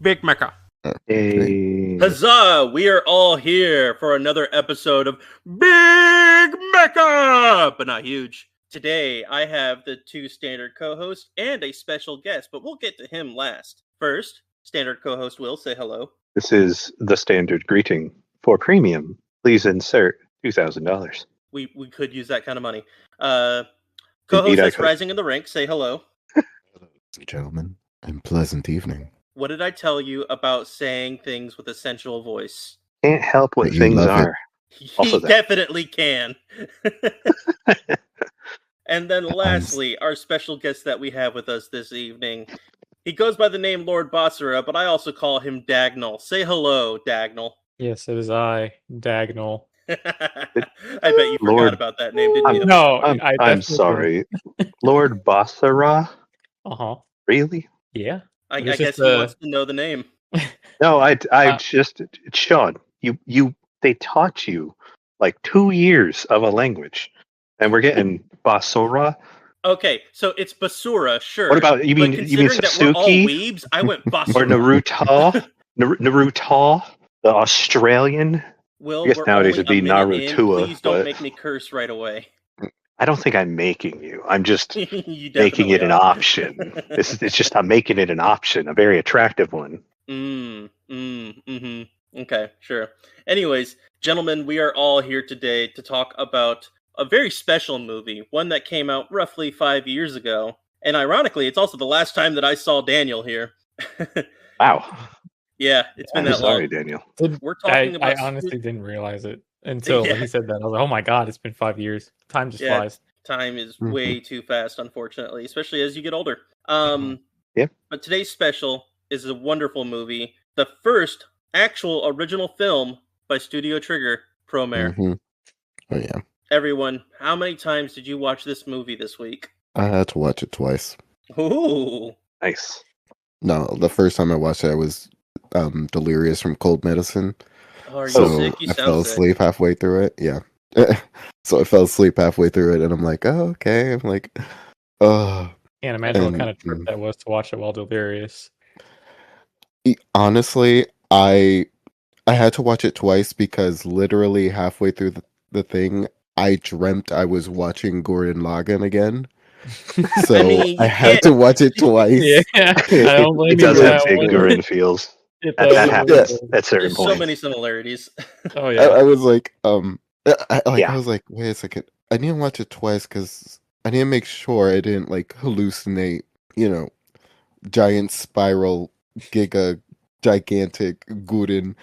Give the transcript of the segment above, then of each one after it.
Big Mecha. Hey. Huzzah! We are all here for another episode of Big Mecha, but not huge. Today, I have the two standard co-hosts and a special guest, but we'll get to him last. First, standard co-host Will, say hello. This is the standard greeting. For premium, please insert $2,000. We could use that kind of money. Co-host Indeed, that's rising in the ranks, say hello. Hello, ladies and gentlemen, and pleasant evening. What did I tell you about saying things with a sensual voice? Can't help what But you things love are. He Also that. definitely can. And then lastly, our special guest that we have with us this evening. He goes by the name LordBasura, but I also call him Dagnall. Say hello, Dagnall. Yes, it is I, Dagnall. I bet you forgot Lord- about that name, didn't you? No, I'm definitely sorry. LordBasura? didn't. Uh-huh. Really? Yeah. I It was guess just, he wants to know the name. No, I just Sean, they taught you like 2 years of a language. And we're getting Basura. Okay, so it's Basura, sure. What about you mean considering that we're all Sasuke weebs, I went or Basura. Naruto? Naruto, the Australian? Will, I guess we're nowadays only it'd be a minute in. Narutua, Please don't but- make me curse right away. I don't think I'm making you. I'm just You making definitely it an are. option. It's just I'm making it an option, a very attractive one. Okay, sure. Anyways, gentlemen, we are all here today to talk about a very special movie, one that came out roughly 5 years ago. And ironically, it's also the last time that I saw Daniel here. Wow. Yeah, it's been I'm that sorry, long. Daniel. We're I talking about... honestly didn't realize it until Yeah. he said that. I was like, oh my god, it's been 5 years. Time just Yeah. flies. Time is Mhm. way too fast, unfortunately, especially as you get older. Yep. But today's special is a wonderful movie. The first actual original film by Studio Trigger, Promare. Mhm. Oh yeah, Everyone, how many times did you watch this movie this week? I had to watch it twice. Ooh. Nice. No, the first time I watched it, I was delirious from cold medicine, Oh, are you so sick? You I sound fell sick. asleep halfway through it. Yeah, so I fell asleep halfway through it, and I'm like, oh okay. I'm like, oh. Can't imagine what And, kind of trip that was to watch it while delirious. Honestly, I had to watch it twice because literally halfway through the thing, I dreamt I was watching Gurren Lagann again. So I mean, you had can't- to watch it twice. Yeah, I don't blame It you does for have that big one. Gurren feels. It That does. happens at certain There's so points. many similarities. Oh I yeah. was like, Yeah. I was like, wait a second, I need to watch it twice because I need to make sure I didn't like hallucinate, giant spiral, gigantic Gurren,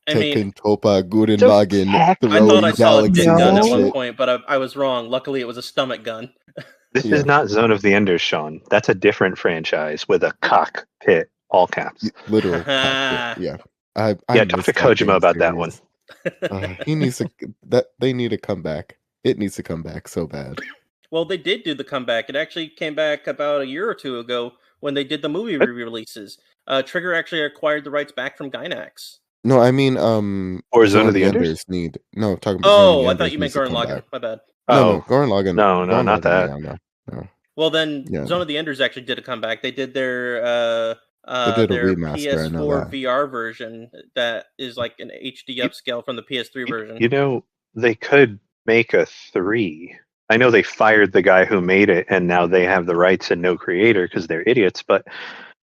I mean, Tekken Topa, Gurren Just Lagann, heck, I thought I throwing saw a dick galaxies gun and at one shit. point, but I was wrong. Luckily, it was a stomach gun. This Yeah. is not Zone of the Enders, Sean. That's a different franchise with a cockpit, all caps. Literal cockpit, yeah. I Yeah, talk miss to that Kojima game about that one. series. He needs to. They need to come back. It needs to come back so bad. Well, they did do the comeback. It actually came back about a year or two ago when they did the movie re-releases. Trigger actually acquired the rights back from Gainax. No, I mean, Or Zone of the Enders? need. No, talking about Zone of the Oh, I Enders thought you meant needs to Gurren come Lagann. back. My bad. No, Oh, Gurren Lagann. No, Gurren not Lagann, that. No. Well, then Yeah. Zone of the Enders actually did a comeback. They did their did a their remaster, I know PS4 that. VR version that is like an HD upscale from the PS3 version. You know, they could make a 3. I know they fired the guy who made it, and now they have the rights and no creator because they're idiots, but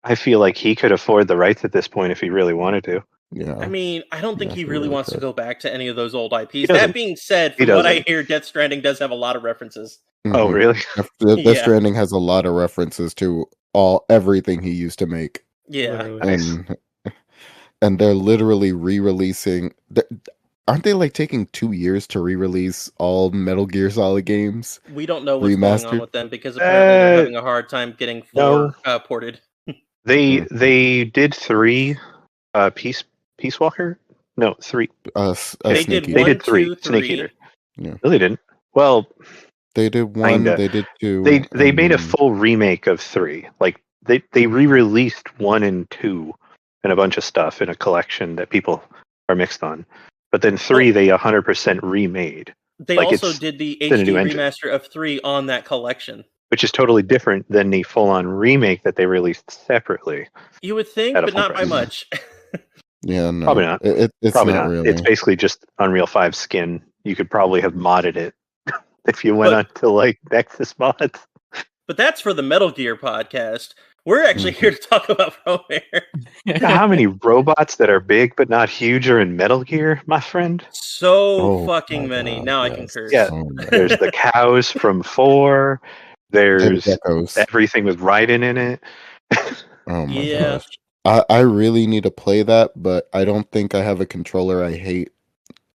I feel like he could afford the rights at this point if he really wanted to. Yeah. I mean, I don't think Yeah, he he really really wants to could. go back to any of those old IPs. doesn't. That being said, He from what I doesn't. hear, Death Stranding does have a lot of references. Oh, Mhm. really? Death Yeah. Stranding has a lot of references to everything he used to make. Yeah. Literally. Nice. And they're literally re-releasing. Aren't they like taking 2 years to re-release all Metal Gear Solid games? We don't know what's going on Remastered? with them because apparently they're Uh, having a hard time getting 4 no. ported. They did 3. Peace Walker? No, 3. They Snake did Eater. They one, did 3. 2, Snake 3. Eater. Yeah. No, they didn't. Well, They did one. Kinda. They did two. they made a and- full remake of 3. Like they re-released 1 and 2 and a bunch of stuff in a collection that people are mixed on. But then 3 they 100% remade. They Like, also it's did the in a HD new engine. remaster of 3 on that collection. which is totally different than the full-on remake that they released separately. You would think, At a but full not by price. much. Yeah, no, Probably not. It's Probably not not. really. It's basically just Unreal 5 skin. You could probably have modded it if you went on to like Nexus mods. But that's for the Metal Gear podcast. We're actually here to talk about Promare. You know how many robots that are big but not huge are in Metal Gear, my friend? So Oh fucking my many. God, Now I yes. can curse. Yeah. Oh my There's the cows from 4. There's geckos. everything with Raiden in it. Oh my Yeah. gosh. I really need to play that, but I don't think I have a controller I hate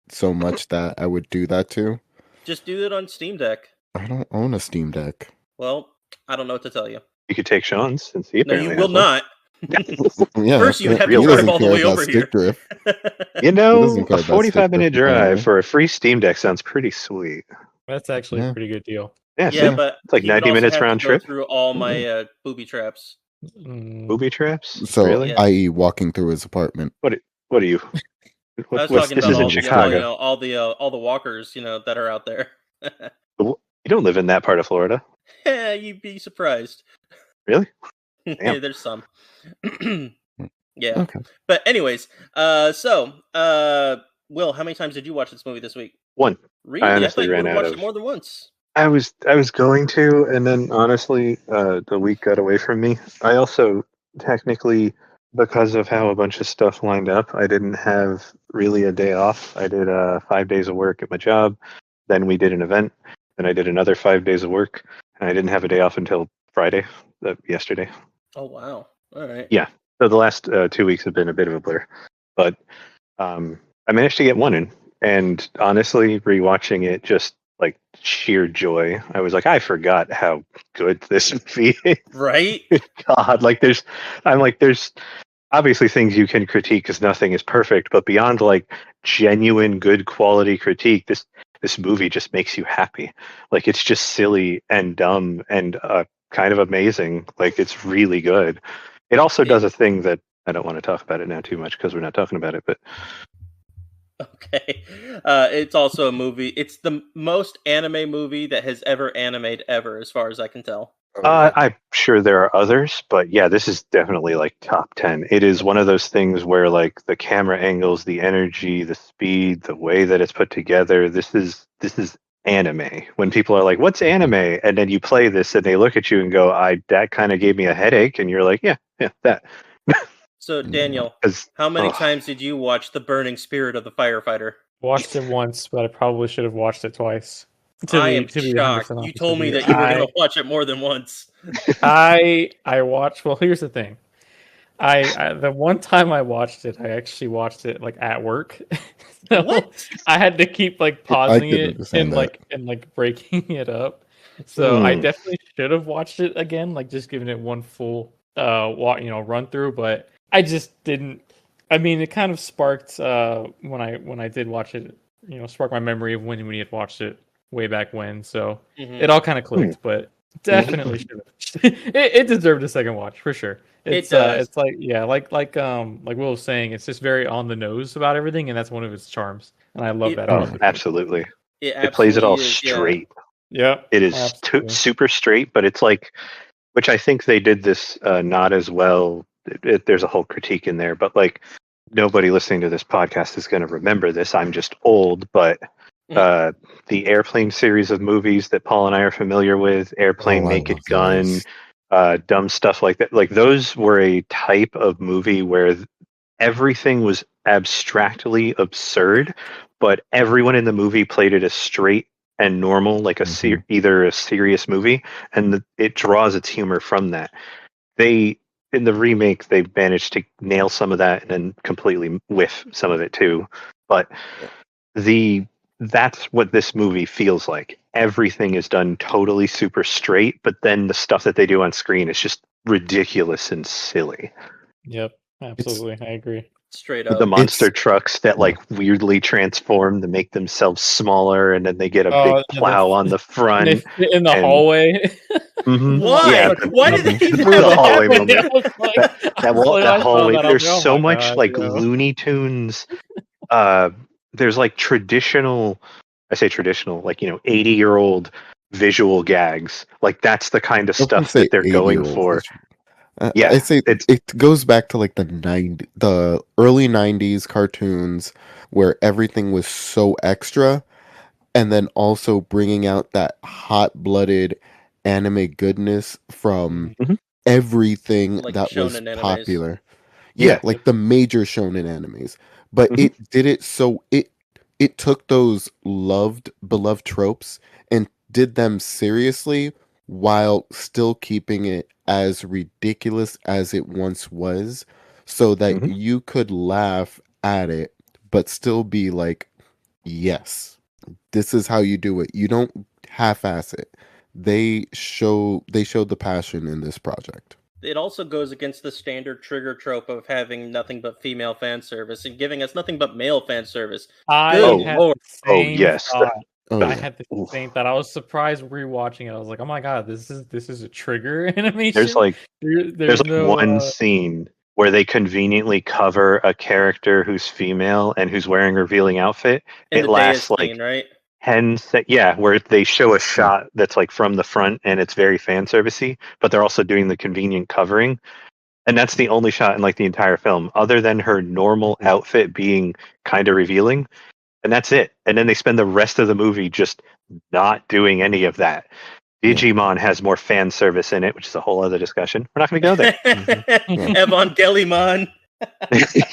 so much that I would do that to. Just do it on Steam Deck. I don't own a Steam Deck. Well, I don't know what to tell you. You could take Sean's since he No, apparently you will has one. not. Yeah, First, you would have he to doesn't drive all the care way about over stick here. drift. You He know, doesn't care a about 45-minute stick drift drive apparently. for a free Steam Deck sounds pretty sweet. That's actually Yeah. a pretty good deal. Yeah, Yeah, see? but It's like he would 90 also minutes have to round go trip. through all my booby traps. Booby traps? So, Really? Yeah. i.e., walking through his apartment. What are you? I was What's talking this about is in all Chicago. all the walkers, that are out there. You don't live in that part of Florida. Yeah, you'd be surprised. Really? Yeah, Damn. there's some. Yeah. Okay. But anyways, Will, how many times did you watch this movie this week? One. Really? I honestly thought you ran would have out watched of- it more than once. I was going to, and then honestly, the week got away from me. I also technically, because of how a bunch of stuff lined up, I didn't have really a day off. I did 5 days of work at my job, then we did an event, then I did another 5 days of work, and I didn't have a day off until Friday, yesterday. Oh wow! All right. Yeah. So the last 2 weeks have been a bit of a blur, but I managed to get one in, and honestly, rewatching it just like sheer joy. I was like, I forgot how good this movie is. Right? God, there's obviously things you can critique because nothing is perfect, but beyond like genuine good quality critique, this movie just makes you happy. Like it's just silly and dumb and kind of amazing. Like it's really good. It also does a thing that I don't want to talk about it now too much because we're not talking about it, but Okay. It's also a movie. It's the most anime movie that has ever animated ever, as far as I can tell. I'm sure there are others, but yeah, this is definitely like top 10. It is one of those things where like the camera angles, the energy, the speed, the way that it's put together, this is anime. When people are like, "What's anime?" and then you play this and they look at you and go, that kind of gave me a headache," and you're like, yeah, that. So, Daniel, 'Cause- how many ugh. times did you watch The Burning Spirit of the Firefighter? Watched it once, but I probably should have watched it twice. I am to be shocked. 100% You honest told with me that you were going to watch it more than once. I watched. Well, here's the thing. I the one time I watched it, I actually watched it like at work. So What? I had to keep like pausing can it understand and like breaking it up. So I Hmm. definitely should have watched it again, like just giving it one full run through. But I just didn't. I mean, it kind of sparked when I did watch it. Sparked my memory of when we had watched it way back when. So Mhm. it all kind of clicked, but definitely should have. It deserved a second watch for sure. It does. It's like Will was saying, it's just very on the nose about everything, and that's one of its charms. And I love It- that. Oh, about it. absolutely. It Plays it all absolutely is, yeah. straight. Yeah, It is absolutely. super straight, but it's like, which I think they did this not as well. There's a whole critique in there, but like nobody listening to this podcast is going to remember this. I'm just old, but the Airplane series of movies that Paul and I are familiar with, Airplane, Oh, I Naked love those. Gun, dumb stuff like that. Like those were a type of movie where everything was abstractly absurd, but everyone in the movie played it as straight and normal, like either a serious movie, and it draws its humor from that. In the remake, they managed to nail some of that and then completely whiff some of it too. But that's what this movie feels like. Everything is done totally super straight, but then the stuff that they do on screen is just ridiculous and silly. Yep, absolutely, I agree. Straight up. The monster trucks that like weirdly transform to make themselves smaller, and then they get a big plow on the front. And they fit in the and- hallway. Mhm. Why? Yeah, Why did they even the have hallway that? moment. That hallway. There's so much like Looney. Looney Tunes. There's like traditional. I say traditional, like 80-year-old visual gags. Like that's the kind of I was gonna stuff say that they're going 8-year-olds. for. I Yeah, say it goes back to like the early '90s cartoons where everything was so extra, and then also bringing out that hot-blooded anime goodness from Mhm. everything Like that was shonen animes. popular. Yeah. Yeah, like the major shonen animes. But Mhm. it did it so it took those beloved tropes and did them seriously while still keeping it as ridiculous as it once was, so that Mhm. you could laugh at it but still be like, yes, this is how you do it. You don't half-ass it. They showed the passion in this project. It also goes against the standard trigger trope of having nothing but female fan service and giving us nothing but male fan service. I Good had lord. the Oh same yes. thought. Oh I yeah. had the Oof. same thought. I was surprised rewatching it. I was like, "Oh my god, this is a trigger There's animation." like There's there's like no one scene where they conveniently cover a character who's female and who's wearing a revealing outfit. In It the Deus lasts like scene, right? 10 yeah, where they show a shot that's like from the front and it's very fan servicey, but they're also doing the convenient covering. And that's the only shot in like the entire film, other than her normal outfit being kind of revealing. And that's it. And then they spend the rest of the movie just not doing any of that. Yeah. Digimon has more fan service in it, which is a whole other discussion. We're not going to go there. Evangelimon.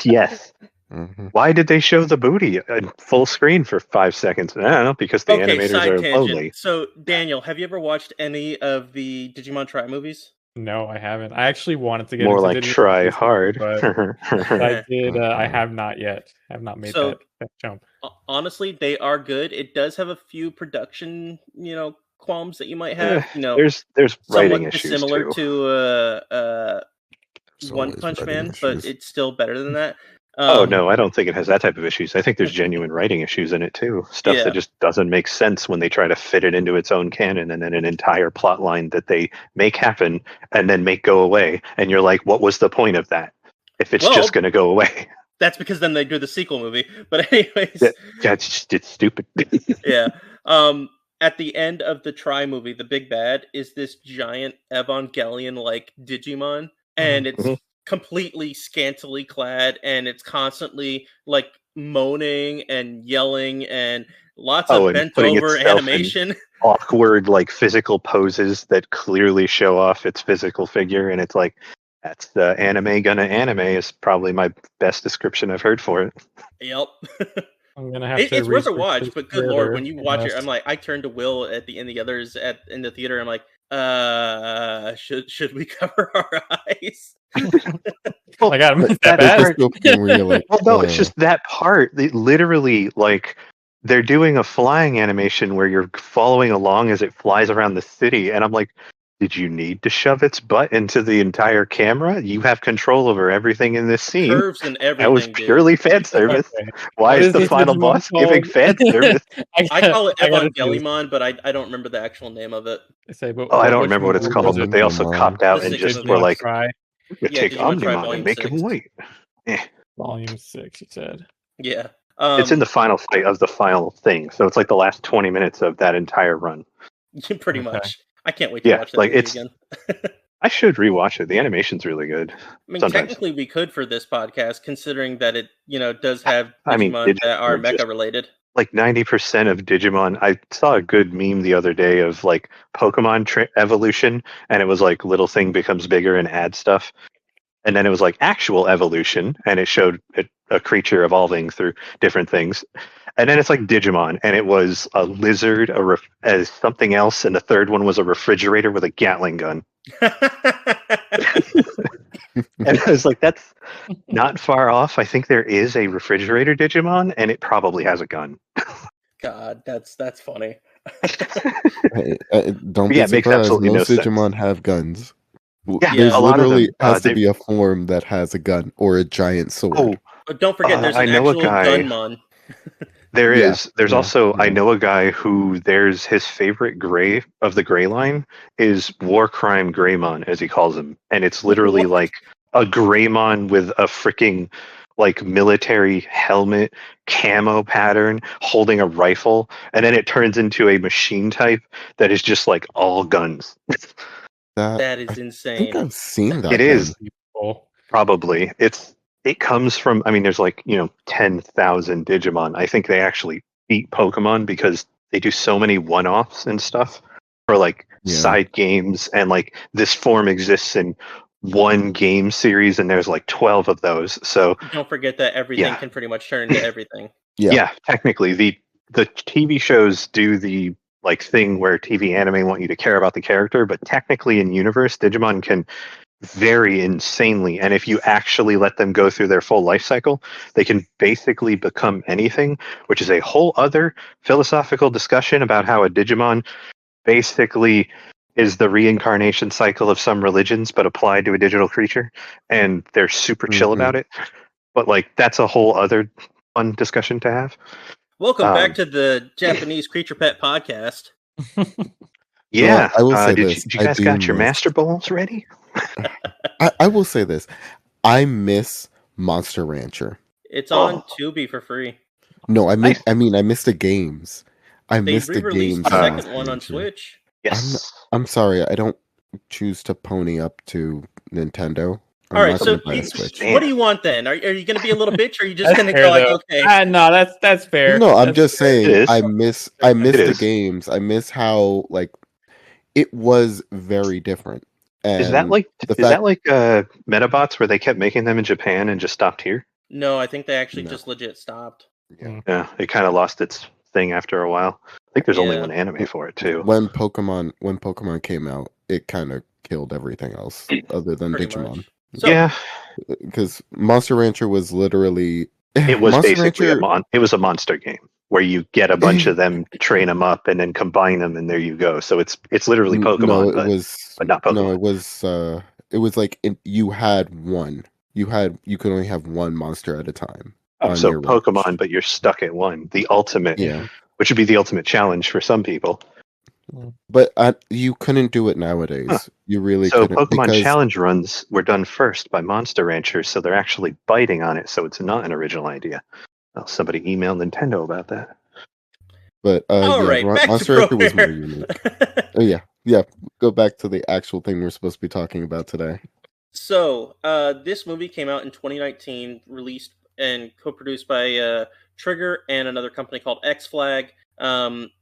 Yes. Mhm. Why did they show the booty in full screen for 5 seconds? I don't know, because the Okay, animators side are tangent. lonely. So, Daniel, have you ever watched any of the Digimon Try movies? No, I haven't. I actually wanted to get More into like Digimon try recently, hard. but I did. I have not yet. I have not made So, that jump. honestly, they are good. It does have a few production, qualms that you might Eh, have. there's writing Somewhat issues dissimilar too. to There's One always Punch writing Man, but issues. it's still better than that. Oh no, I don't think it has that type of issues. I think there's genuine writing issues in it too. Stuff that Yeah. just doesn't make sense when they try to fit it into its own canon, and then an entire plot line that they make happen and then make go away. And you're like, what was the point of that? If it's Well, just going to go away, That's because then they do the sequel movie. But anyways, it's stupid. yeah. At the end of the Try movie, the big bad is this giant Evangelion like Digimon, and it's Mhm. completely scantily clad, and it's constantly like moaning and yelling and lots Oh, of and bent putting over itself in animation. awkward, like physical poses that clearly show off its physical figure, and it's like that's the anime gonna anime is probably my best description I've heard for it. Yep. I'm gonna have to It's worth a research watch, this but good lord, further, when you I watch it, guess. I'm like, I turned to Will at the end, the others in the theater. I'm like, should we cover our eyes? I got But that that There's bad. just no thing where you're like, Well, no, it's just that part. They literally, like, they're doing a flying animation where you're following along as it flies around the city, and I'm like, did you need to shove its butt into the entire camera? You have control over everything in this scene. Curves and That was everything, dude. purely fan service. Okay. Why What is is the this final Digimon boss giving called? fan service? I call it I gotta see this. Evangelion, but I don't remember the actual name of it. Say, but Oh, I don't which remember what it's movie was called, it? but they also copped out The and sixth just movie. were Digimon like, Try we could Yeah, take Digimon Try Omnimon Volume and make him 6. white. Volume 6. You said. Yeah. It's in the final fight of the final thing, so it's like the last 20 minutes of that entire run. Pretty Okay. much. I can't wait to Yeah, watch that like movie it's. again. I should rewatch it. The animation's really good. I mean, Sometimes. technically we could for this podcast, considering that it, does have I mean, Digimon that are Digimon are just mecha related. like 90% of Digimon. I saw a good meme the other day of like Pokemon evolution, and it was like little thing becomes bigger and adds stuff. And then it was like actual evolution, and it showed a creature evolving through different things. And then it's like Digimon, and it was a lizard, as something else, and the third one was a refrigerator with a Gatling gun. And I was like, that's not far off. I think there is a refrigerator Digimon, and it probably has a gun. God, that's funny. don't be Yeah, it makes surprised. absolutely Most no sense. Digimon have guns. Yeah, There's a lot of literally them, has to they- be a form that has a gun or a giant sword. Oh, But don't forget, there's I an know a actual guy. Gunmon. There Yeah, is. There's yeah, also. I yeah. know a guy who. There's his favorite gray of the gray line is War Crime Greymon, as he calls him, and it's literally What? like a Greymon with a freaking like military helmet, camo pattern, holding a rifle, and then it turns into a machine type that is just like all guns. That is I think insane. I've seen that. It is Beautiful. probably. It comes from. I mean, there's like 10,000 Digimon. I think they actually beat Pokemon because they do so many one-offs and stuff for like Yeah. side games, and like this form exists in one game series, and there's like 12 of those. So Don't forget that everything Yeah. can pretty much turn into everything. Yeah. technically the TV shows do the like thing where TV anime want you to care about the character, but technically in universe, Digimon can vary insanely, and if you actually let them go through their full life cycle, they can basically become anything, which is a whole other philosophical discussion about how a Digimon basically is the reincarnation cycle of some religions but applied to a digital creature, and they're super chill Mhm. about it. But like that's a whole other fun discussion to have. Welcome Um, back to the Japanese Creature Pet Podcast. Yeah, I will say did this. you I guys do got your miss- master balls ready? I will say this. I miss Monster Rancher. It's on Oh. Tubi for free. No, I Nice. miss the games. I They miss the re-released games. the of second Monster one on Rancher. Switch. Yes. I'm sorry, I don't choose to pony up to Nintendo. I'm All right, not so gonna buy a Pete, Switch. what do you want then? Are you going to be a little bitch, or are you just That's going to fair, go like, though. okay? No, that's fair. No, I'm That's just fair. saying It is. I miss It the is. games. I miss how like it was very different. And Is that like the is fact that like Metabots where they kept making them in Japan and just stopped here? No, I think they actually No. just legit stopped. Yeah, it kind of lost its thing after a while. I think there's only Yeah. one anime for it too. when Pokemon came out, it kind of killed everything else other than Pretty Digimon. much. So, Yeah, Because Monster Rancher was literally it was Monster basically Rancher. it was a monster game where you get a bunch of them, train them up, and then combine them, and there you go. So it's literally Pokemon, No, but not Pokemon. no, it was like you had one. You could only have one monster at a time. Oh, on so your Pokemon, range. but you're stuck at one. The ultimate, Yeah, which would be the ultimate challenge for some people. but you couldn't do it nowadays. Huh. You really So couldn't Pokemon because challenge runs were done first by Monster Ranchers, so they're actually biting on it. So it's not an original idea. Well, somebody email Nintendo about that. But all yeah, right, back Monster to Rancher was more Promare. unique. Oh yeah. Go back to the actual thing we're supposed to be talking about today. So, this movie came out in 2019, released and co-produced by Trigger and another company called X Flag,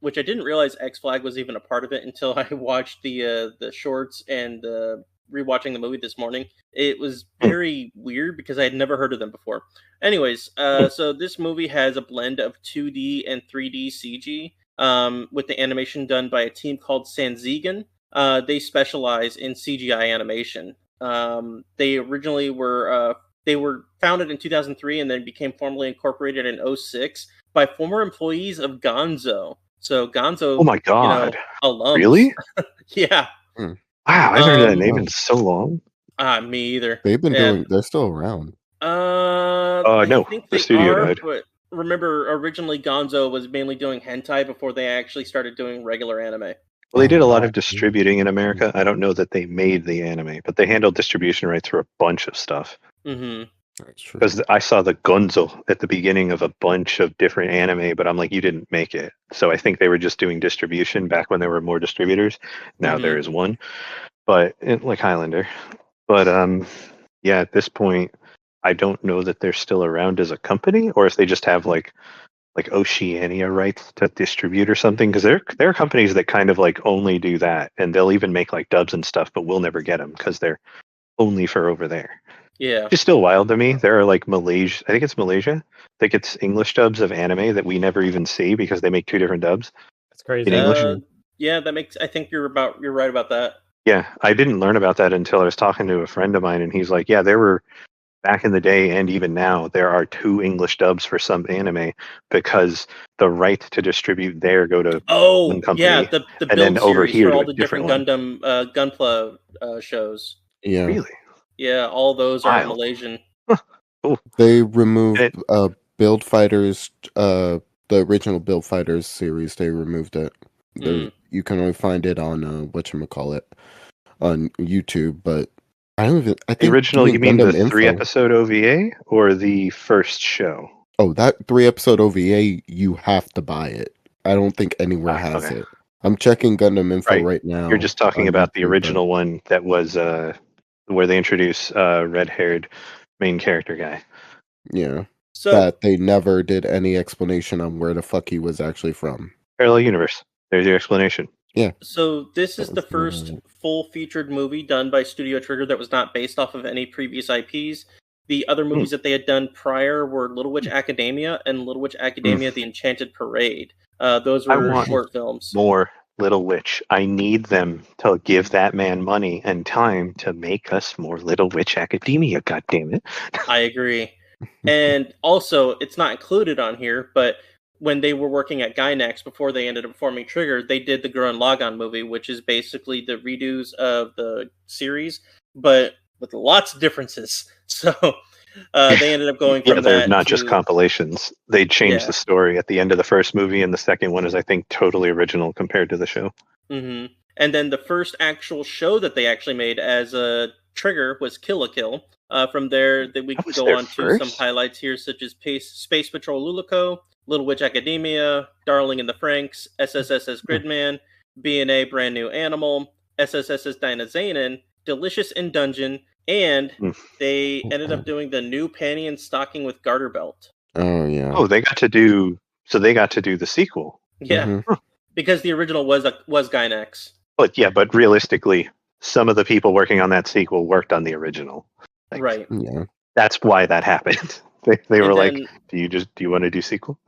which I didn't realize X Flag was even a part of it until I watched the shorts and rewatching the movie this morning. It was very weird because I had never heard of them before. Anyways, so this movie has a blend of 2D and 3D CG, with the animation done by a team called Sanzigan. They specialize in CGI animation. They originally were founded in 2003 and then became formally incorporated in 2006 by former employees of Gonzo. So Gonzo, Oh my god! alums. Really? Yeah. Wow, I haven't heard that name Wow. in so long. Me either. They've been And, they're still around. I No, think the they studio are, died. but remember, originally Gonzo was mainly doing hentai before they actually started doing regular anime. Well, they did a lot Oh, of distributing in America. I don't know that they made the anime, but they handled distribution rights for a bunch of stuff. Mm-hmm. That's true. Because I saw the Gonzo at the beginning of a bunch of different anime, but I'm like, you didn't make it. So I think they were just doing distribution back when there were more distributors. Now there is one, but like Highlander. But yeah, at this point, I don't know that they're still around as a company, or if they just have like Oceania rights to distribute or something. Because there are companies that kind of like only do that, and they'll even make like dubs and stuff, but we'll never get them because they're only for over there. Yeah. Which is still wild to me. There are like Malaysia. I think it's Malaysia. I think it's English dubs of anime that we never even see because they make two different dubs. That's crazy. In English? Yeah, that makes. I think you're right about that. Yeah, I didn't learn about that until I was talking to a friend of mine, and he's like, "Yeah, there were back in the day, and even now, there are two English dubs for some anime because the right to distribute there go to one company, yeah, the and build then over series here for to all a the different different one. Gundam Gunpla shows. Yeah. Really? Yeah, all those are Wild. Malaysian. They removed It- Build Fighters, the original Build Fighters series. They removed it. You can only find it on whatchamacallit, on YouTube, but I don't even. I The think original, you doing mean the Gundam 3-episode OVA or the first show? Oh, that 3-episode OVA, you have to buy it. I don't think anywhere has Okay. it. I'm checking Gundam info Right. right now. You're just talking on about the YouTube, original one that was where they introduce red-haired main character guy. Yeah. So That they never did any explanation on where the fuck he was actually from. Parallel universe. There's your explanation. So this is That the was first the- full featured movie done by Studio Trigger that was not based off of any previous IPs. The other movies that they had done prior were Little Witch Academia and Little Witch Academia: The Enchanted Parade. Those I were want short films. More Little Witch. I need them to give that man money and time to make us more Little Witch Academia. God damn it! I agree. And also, it's not included on here, but when they were working at Gainax before they ended up forming Trigger, they did the Gurren Lagann movie, which is basically the redos of the series, but with lots of differences. So they ended up going Yeah, from they're that not to just compilations. They changed Yeah. the story at the end of the first movie, and the second one is, I think, totally original compared to the show. hmm And then the first actual show that they actually made as a Trigger was Kill la Kill. From there, that we That can was go their on to some first? highlights here, such as Space Patrol Luluco, Little Witch Academia, Darling in the Franxx, SSS's Gridman, B&A Brand New Animal, SSS's Dynazanin, Delicious in Dungeon, and they ended up doing the new panty and stocking with garter belt. Oh, yeah. Oh, they got to do the sequel. Yeah, Mhm. because the original was Gainax. But realistically, some of the people working on that sequel worked on the original. Like, Right. Yeah. That's why that happened. They And were like, then- do you want to do sequel?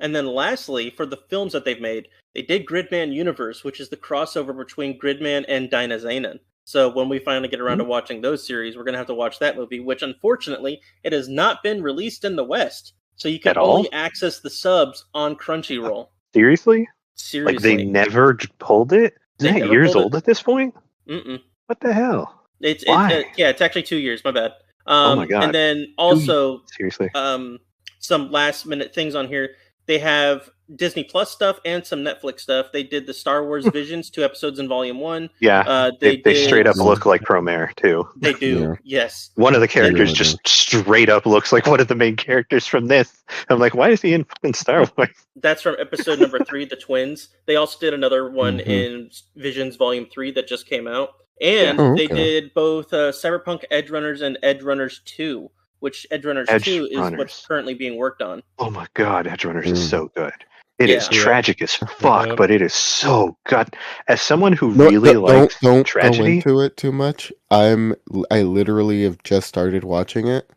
And then lastly, for the films that they've made, they did Gridman Universe, which is the crossover between Gridman and Dynazanin. So when we finally get around to watching those series, we're going to have to watch that movie, which unfortunately, it has not been released in the West. So you can At all? only access the subs on Crunchyroll. Seriously? Seriously. Like they never pulled it? They Isn't that never years pulled it. old at this point? Mm-mm. What the hell? Why? It's actually 2 years, my bad. Oh my God. And then also, Seriously? some last minute things on here. They have Disney Plus stuff and some Netflix stuff. They did the Star Wars Visions, 2 episodes in Volume 1. Yeah. They did, straight up look like Promare too. They do, Yeah. yes. One of the characters really just straight up looks like one of the main characters from this. I'm like, why is he in fucking Star Wars? That's from episode number 3, The Twins. They also did another one Mhm. in Visions Volume 3 that just came out. And Yeah. Oh, they okay. did both Cyberpunk Edgerunners and Edgerunners 2, which Edgerunners 2 is Edgerunners. what's currently being worked on. Oh my God, Edgerunners is Mm. so good. It is Yeah. tragic as fuck, Yep. but it is so good. As someone who No, really don't likes go tragedy, into it too much. I literally have just started watching it.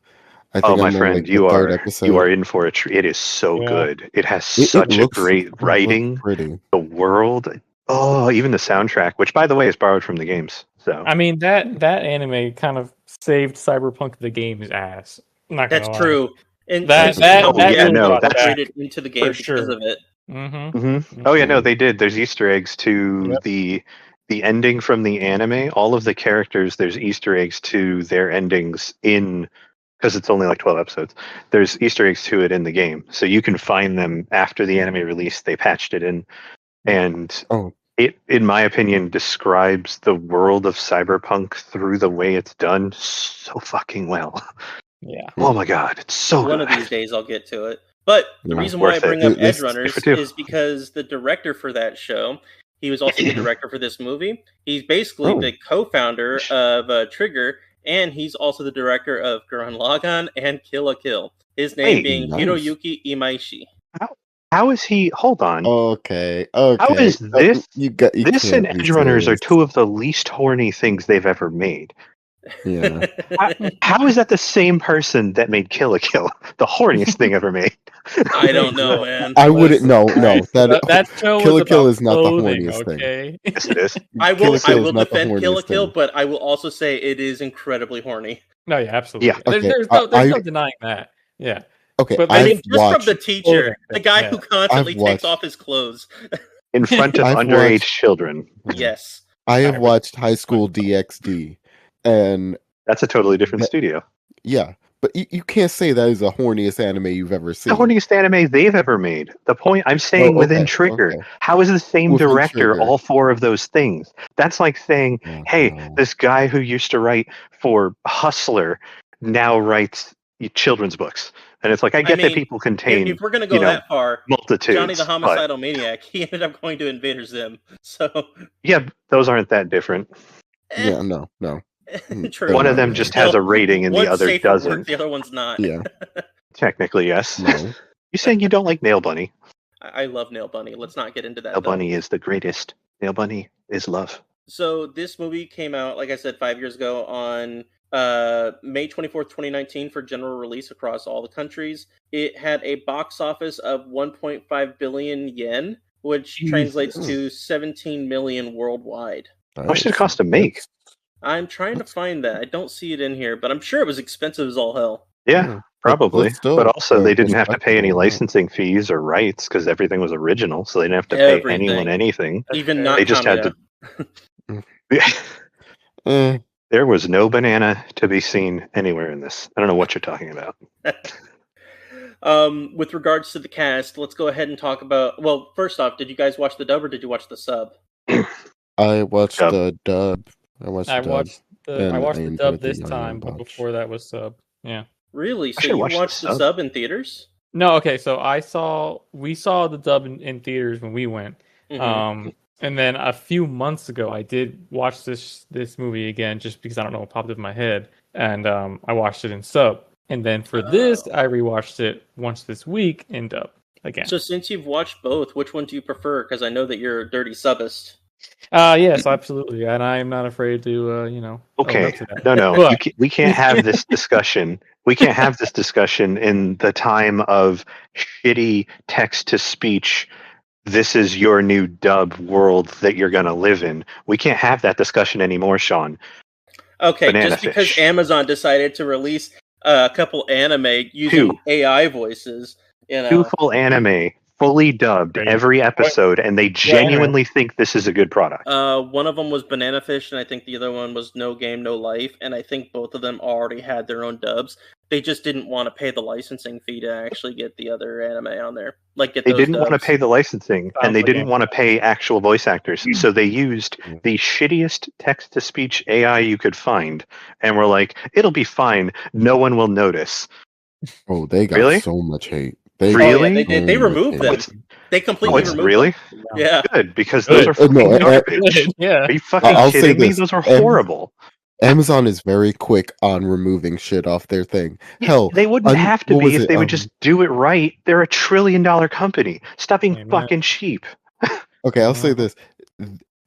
I think oh my I'm on, friend, like, the you third are episode. in for a treat. It is so Yeah. good. It has It such a looks- great it looks writing. pretty. The world, oh, even the soundtrack, which by the way is borrowed from the games. So I mean that anime kind of saved Cyberpunk the game's ass. I'm not gonna That's lie. true. And That- this that- company that got really incorporated into the game for because sure. of it. Mm-hmm. Oh yeah, no, they did. There's Easter eggs to Yep. the ending from the anime. All of the characters, there's Easter eggs to their endings in, because it's only like 12 episodes. There's Easter eggs to it in the game, so you can find them after the anime release. They patched it in, and Oh. it, in my opinion, describes the world of Cyberpunk through the way it's done so fucking well. Yeah. Oh my God, it's so One good. of these days I'll get to it. But the Yeah. reason why I Worth it. bring up This- Edgerunners for two. is because the director for that show, he was also the director for this movie. He's basically Oh. the co-founder of Trigger, and he's also the director of Gurren Lagann and Kill la Kill. His name Wait, being nice. Hiroyuki Imaishi. How is he? Hold on. Okay. How is this? You This and can't be Edgerunners are serious. two of the least horny things they've ever made. Yeah. How is that the same person that made Kill la Kill, the horniest thing ever made? I don't know, man. I wouldn't. No. That show Kill was la Kill about is not the clothing, horniest thing. okay? Yes, it is. I Kill will la Kill is not the defend Kill la horniest Kill, thing. but I will also say it is incredibly horny. No, yeah, absolutely. Yeah. Okay, There's no denying that. Yeah. Okay. But I mean, I've just watched. from the teacher, clothing the thing, guy yeah. who constantly I've takes watched- off his clothes. In front of I've underage watched- children. Yes. I have Alright. watched High School DxD, and That's a totally different That- studio. yeah, But you can't say that is the horniest anime you've ever seen. The horniest anime they've ever made. The point I'm saying within Trigger. Okay. How is the same Within director Trigger. all four of those things? That's like saying, hey, no. this guy who used to write for Hustler now writes children's books. And it's like, I get that people contain, if we're going to go that far, multitudes. Johnny the Homicidal Maniac, he ended up going to Invader Zim. So yeah, those aren't that different. Yeah, no. True. One of them just has a rating and the other doesn't. Work, the other one's not. Yeah. Technically, yes. No. You saying you don't like Nail Bunny? I love Nail Bunny. Let's not get into that. Nail Bunny is the greatest. Nail Bunny is love. So this movie came out, like I said, 5 years ago on May 24th, 2019 for general release across all the countries. It had a box office of 1.5 billion yen, which translates to 17 million worldwide. How much did it cost to make? I'm trying to find that. I don't see it in here, but I'm sure it was expensive as all hell. Yeah, probably. But also, they didn't have to pay any licensing fees or rights because everything was original, so they didn't have to pay anyone anything. Even not they just had to. There was no banana to be seen anywhere in this. I don't know what you're talking about. With regards to the cast, let's go ahead and talk about. Well, first off, did you guys watch the dub or did you watch the sub? I watched the dub. I watched the dub this time, but before that was sub. Yeah. Really? So you watched the sub in theaters? No, okay. So we saw the dub in theaters when we went. Mm-hmm. And then a few months ago, I did watch this movie again, just because I don't know what popped up in my head, and I watched it in sub. And then for this, I rewatched it once this week in dub again. So since you've watched both, which one do you prefer? Because I know that you're a dirty subist. Yes, absolutely, and I'm not afraid to, Okay, no, we can't have this discussion. We can't have this discussion in the time of shitty text-to-speech. This is your new dub world that you're going to live in. We can't have that discussion anymore, Sean. Okay, just because Amazon decided to release a couple anime using AI voices. Two full anime, fully dubbed every episode, and they genuinely think this is a good product. One of them was Banana Fish, and I think the other one was No Game, No Life, and I think both of them already had their own dubs. They just didn't want to pay the licensing fee to actually get the other anime on there. They didn't want to pay the licensing, and they didn't want to pay actual voice actors, so they used the shittiest text-to-speech AI you could find, and were like, it'll be fine, no one will notice. Oh, they got so much hate. They removed them. They completely removed them. Really? Yeah. Good, because those are fucking garbage. Yeah. Are you fucking kidding me? Those are horrible. Amazon is very quick on removing shit off their thing. Hell, they wouldn't have to be if they would just do it right. They're a $1 trillion company. Stop being fucking cheap. Okay, I'll say this.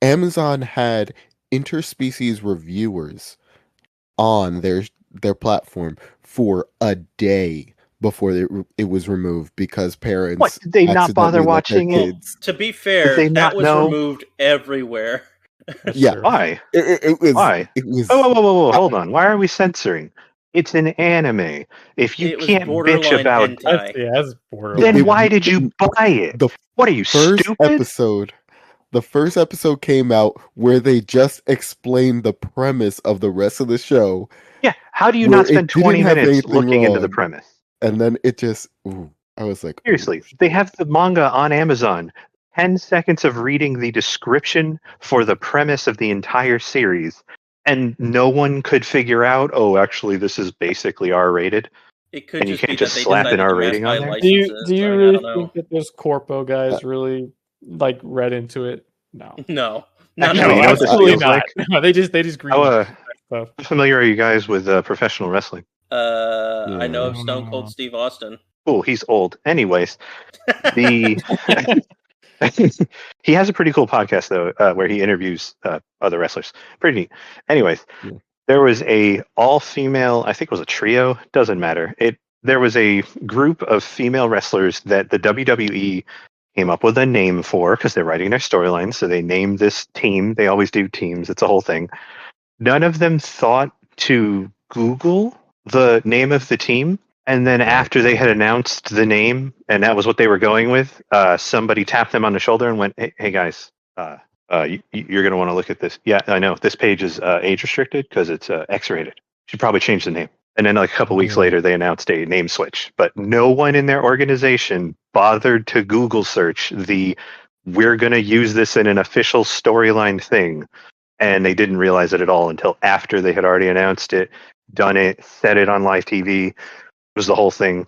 Amazon had interspecies reviewers on their platform for a day before it was removed because parents. What? Did they not bother watching it? To be fair, that was removed everywhere. Yeah. Why? Why? Whoa. Hold on. Why are we censoring? It's an anime. If you can't bitch about it, then why did you buy it? What are you, stupid? The first episode came out where they just explained the premise of the rest of the show. Yeah. How do you not spend 20 minutes looking into the premise? And then it just, I was like, seriously, they have the manga on Amazon. 10 seconds of reading the description for the premise of the entire series, and no one could figure out, actually, this is basically R-rated. It could and you can't just slap an R rating on there? Do you really think that those corpo guys really read into it? No. No. Absolutely not. No, they just green stuff. How familiar are you guys with professional wrestling? I know of Stone Cold Steve Austin. Oh, he's old. Anyways, he has a pretty cool podcast though, where he interviews other wrestlers. Pretty neat. Anyways, there was a all-female, I think it was a trio, doesn't matter. There was a group of female wrestlers that the WWE came up with a name for because they're writing their storyline. So they named this team. They always do teams. It's a whole thing. None of them thought to Google the name of the team. And then after they had announced the name, and that was what they were going with, somebody tapped them on the shoulder and went, hey guys, you're going to want to look at this. Yeah, I know. This page is age restricted because it's X-rated. Should probably change the name. And then like a couple weeks later, they announced a name switch. But no one in their organization bothered to Google search we're going to use this in an official storyline thing. And they didn't realize it at all until after they had already announced it, done it, said it on live TV. It was the whole thing.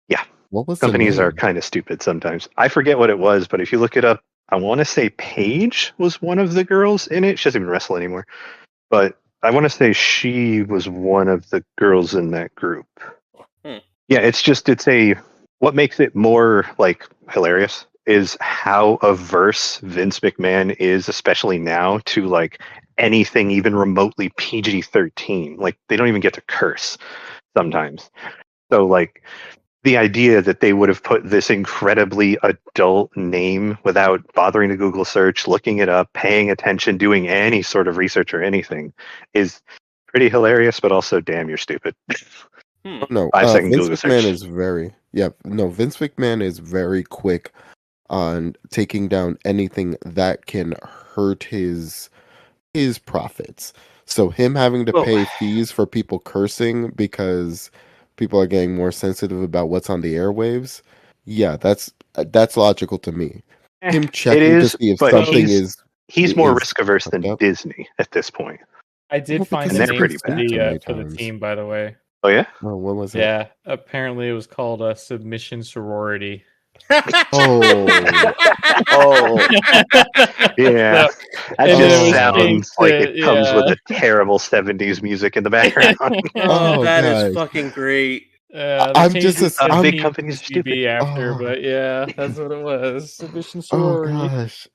Yeah. What was Companies are kind of stupid sometimes. I forget what it was, but if you look it up, I want to say Paige was one of the girls in it. She doesn't even wrestle anymore. But I want to say she was one of the girls in that group. Yeah, what makes it more like hilarious is how averse Vince McMahon is, especially now, to like anything even remotely PG-13. Like they don't even get to curse sometimes. So like the idea that they would have put this incredibly adult name without bothering to Google search, looking it up, paying attention, doing any sort of research or anything is pretty hilarious, but also damn, you're stupid. No, 5 second Vince Google McMahon search. Vince McMahon is very quick on taking down anything that can hurt his profits. So him having to pay fees for people cursing because people are getting more sensitive about what's on the airwaves. Yeah, that's logical to me. Him checking to see if something he's more risk averse than Disney at this point. I did find the name for the team, by the way. Oh yeah? Oh, what was it? Yeah, apparently it was called a Submission Sorority. Oh, yeah. That just sounds like it comes with a terrible 70s music in the background. That is fucking great. I'm just big companies stupid after, but yeah, that's what it was. Submission Sorority. Oh gosh,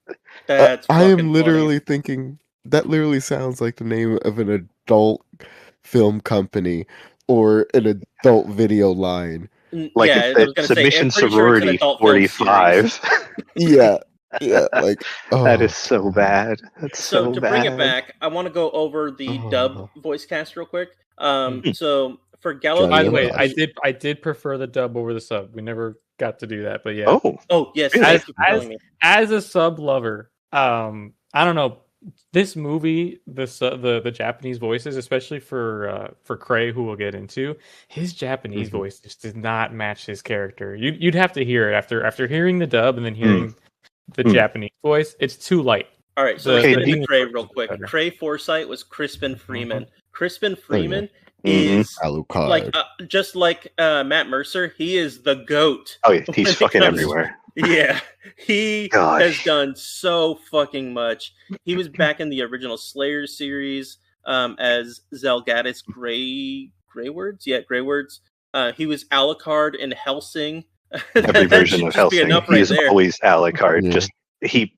that's I am literally funny. thinking that literally sounds like the name of an adult film company or an adult video line. Like Submission Sorority 45. yeah, like that is so bad. That's so to bad. bring it back, I want to go over the dub voice cast real quick. So for Gallo, by the way, I did prefer the dub over the sub. We never got to do that, but yeah. Oh yes. As a sub lover, I don't know. This movie, the Japanese voices, especially for Cray, who we'll get into, his Japanese voice just did not match his character. You'd have to hear it after hearing the dub and then hearing the Japanese voice. It's too light. All right, so let's get into Cray real quick. Cray Forsyth was Crispin Freeman. Crispin Freeman is like just like Matt Mercer. He is the GOAT. Oh yeah, he's fucking everywhere. Yeah, he has done so fucking much. He was back in the original Slayer series as Zelgadis Greywords. Yeah, Greywords. He was Alucard in Hellsing. Every version of Hellsing. He's always Alucard. Yeah. Just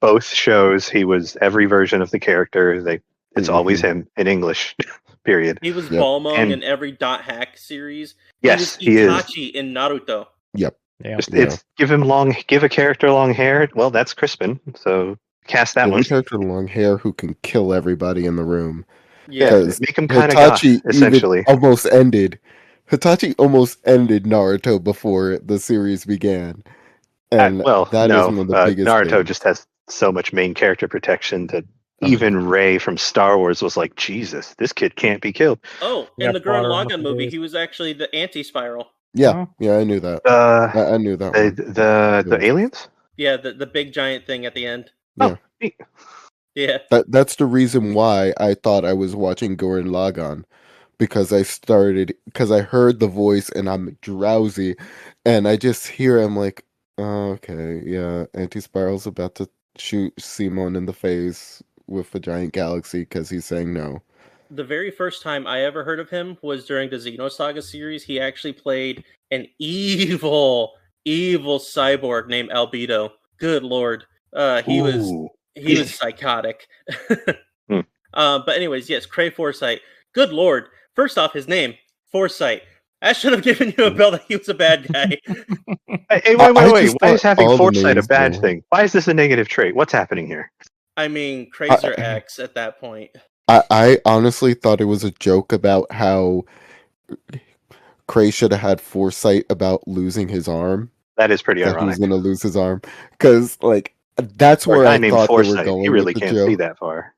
both shows. He was every version of the character. It's always him in English. Period. He was Balmung in every Dot Hack series. Yes, he was Itachi in Naruto. Yep. Yeah. Give a character long hair. Well, that's Crispin. So cast that one. A character with long hair who can kill everybody in the room. Yeah, make him kind of goth, essentially. Hitachi almost ended Naruto before the series began. And is one of the biggest Naruto things. just has so much main character protection that even Rey from Star Wars was like, Jesus, this kid can't be killed. Oh, in the Gurren Lagann movie, he was actually the anti-spiral. Yeah, I knew that. I knew that. The aliens? Yeah, the big giant thing at the end. Yeah. Yeah. That's the reason why I thought I was watching Gurren Lagann. Because I heard the voice and I'm drowsy and I just hear I'm like, oh, okay, yeah, Anti-Spiral's about to shoot Simon in the face with a giant galaxy because he's saying no. The very first time I ever heard of him was during the Xenosaga series. He actually played an evil cyborg named Albedo. Good lord. He was psychotic. But anyways, yes, Cray Forsyth. Good lord. First off, his name, Forsyth. I should have given you a bell that he was a bad guy. Hey, wait. Why is having Foresight a bad thing? Why is this a negative trait? What's happening here? I mean, Crazer X at that point. I honestly thought it was a joke about how Cray should have had foresight about losing his arm. That is pretty ironic. He was going to lose his arm. Because, that's where I thought Foresight, they were going he really with the can't joke. see that far.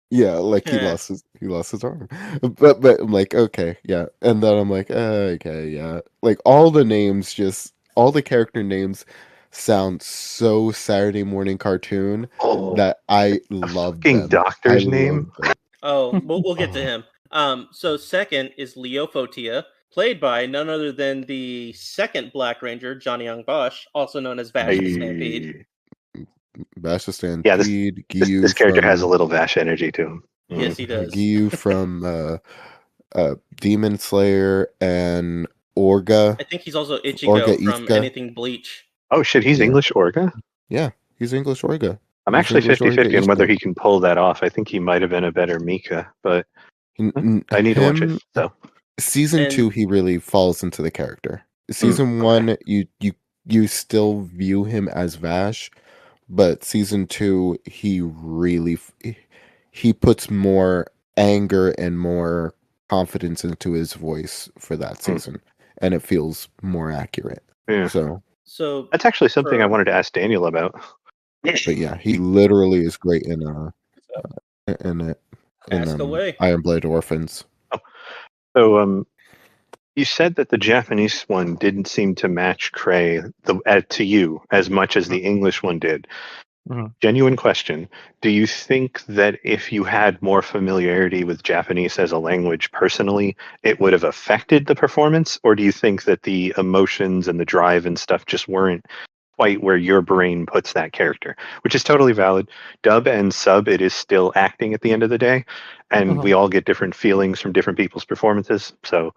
Yeah, he lost his... He lost his arm. But I'm like, okay, yeah. And then I'm like, okay, yeah. Like all the character names sound so Saturday morning cartoon Oh, that I a love fucking them. I doctor's love name. them. Oh, we'll get to Oh, him. So second is Leo Fotia, played by none other than the second Black Ranger, Johnny Young Bosch, also known as Vash the Stampede. Basha Yeah, Stampede, this character has a little Vash energy to him. Yes, he does. Gyu from Demon Slayer and Orga. I think he's also Orga Ichigo from Iska. anything Bleach. Oh shit, he's Yeah. English Orga? Yeah, he's English Orga. I'm He's actually English Orga 50-50 on whether Ishka. he can pull that off. I think he might have been a better Mika, but I need to watch it. So Season And- 2, he really falls into the character. Season okay. 1, you still view him as Vash, but season 2, he puts more anger and more confidence into his voice for that season, and it feels more accurate. Yeah. So That's actually something I wanted to ask Daniel about. But yeah, he literally is great in Ask away. Iron Blade Orphans. So you said that the Japanese one didn't seem to match Cray to you as much as the English one did. Genuine question. Do you think that if you had more familiarity with Japanese as a language personally, it would have affected the performance? Or do you think that the emotions and the drive and stuff just weren't quite where your brain puts that character? Which is totally valid. Dub and sub, it is still acting at the end of the day. And we all get different feelings from different people's performances. So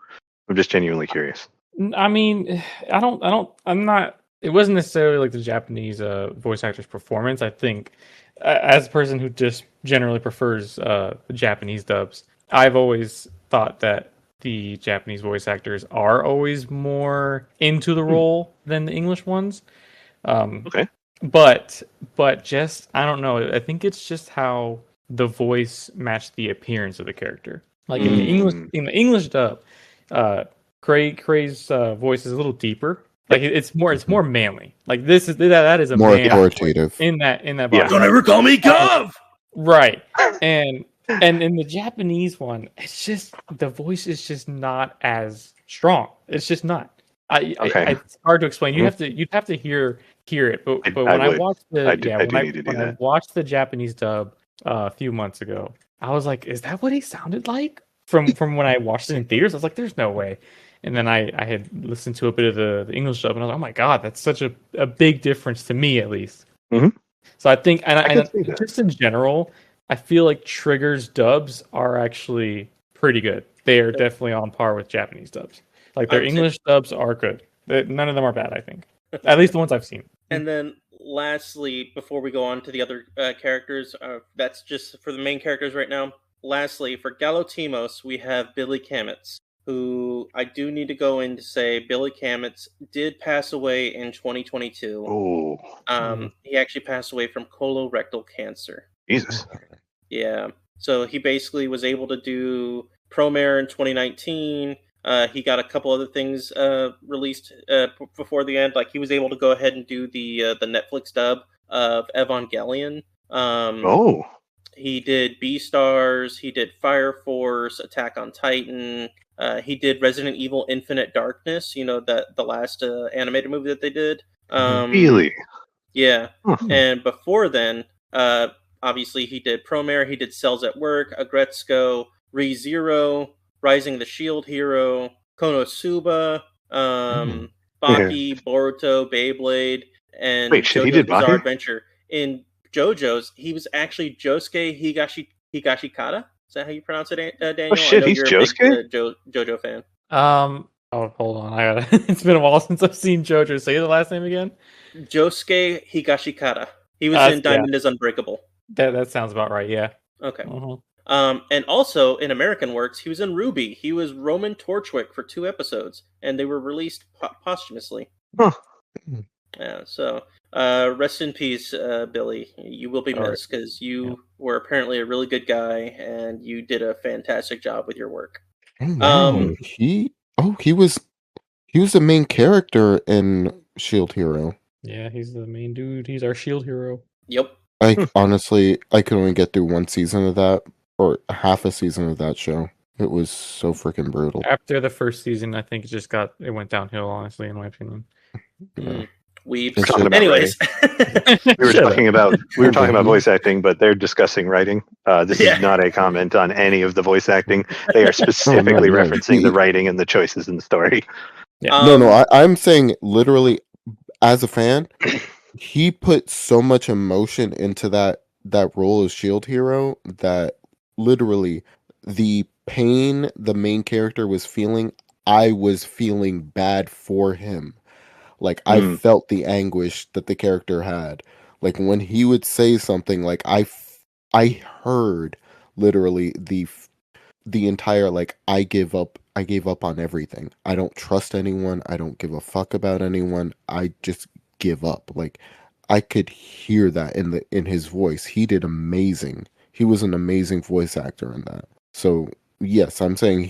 I'm just genuinely curious. I mean, I'm not. It wasn't necessarily like the Japanese voice actor's performance. I think, as a person who just generally prefers the Japanese dubs, I've always thought that the Japanese voice actors are always more into the role than the English ones. Okay. But just I don't know. I think it's just how the voice matched the appearance of the character. Like in the English dub, Cray's voice is a little deeper. Like it's more manly. Like that is a More man authoritative. in that body. Yeah. Don't ever call me Gov! Right. And in the Japanese one, it's just the voice is just not as strong. It's just not. It's hard to explain. You'd have to hear it. But when I watched I watched the Japanese dub a few months ago, I was like, is that what he sounded like? From when I watched it in theaters, I was like, there's no way. And then I had listened to a bit of the English dub, and I was like, oh my god, that's such a big difference to me, at least. So I think, and just in general, I feel like Trigger's dubs are actually pretty good. They are definitely on par with Japanese dubs. Like their English dubs are good. None of them are bad, I think. At least the ones I've seen. And then lastly, before we go on to the other characters, that's just for the main characters right now. Lastly, for Galotimos, we have Billy Kametz, who I do need to go in to say Billy Kametz did pass away in 2022. Oh. He actually passed away from colorectal cancer. Jesus. Yeah. So he basically was able to do Promare in 2019. He got a couple other things released before the end. Like he was able to go ahead and do the Netflix dub of Evangelion. He did Beastars. He did Fire Force, Attack on Titan. He did Resident Evil Infinite Darkness. You know, the last animated movie that they did. Really? Yeah. And before then, obviously he did Promare. He did Cells at Work, Agretzko, ReZero, Rising the Shield Hero, Konosuba, Baki, Boruto, Beyblade, and JoJo's he did Bizarre Baki? Adventure. In JoJo's, he was actually Josuke Higashikata. Is that how you pronounce it, Daniel? Oh shit, he's Josuke? JoJo fan. Oh, hold on. I gotta. It's been a while since I've seen JoJo. Say the last name again. Josuke Higashikata. He was in Diamond is Unbreakable. That sounds about right. Yeah. Okay. And also in American works, he was in Ruby. He was Roman Torchwick for 2 episodes, and they were released posthumously. Yeah. So, rest in peace, Billy. You will be missed because you were apparently a really good guy, and you did a fantastic job with your work. He was the main character in Shield Hero. Yeah, he's the main dude. He's our Shield Hero. Yep. Honestly, I could only get through one season of that, or half a season of that show. It was so freaking brutal. After the first season, I think it went downhill. Honestly, in my opinion. Yeah. Weebs. We're talking about Anyways, We were Shut talking up. about voice acting, but they're discussing writing. This Yeah. is not a comment on any of the voice acting. They are specifically no. referencing the writing and the choices in the story. Yeah. No, I'm saying literally, as a fan, he put so much emotion into that role as Shield Hero that literally the pain the main character was feeling, I was feeling bad for him. Like I Mm. felt the anguish that the character had. Like when he would say something, like I heard literally the entire like I gave up on everything. I don't trust anyone. I don't give a fuck about anyone. I just give up. Like I could hear that in his voice. He did amazing. He was an amazing voice actor in that. So yes, I'm saying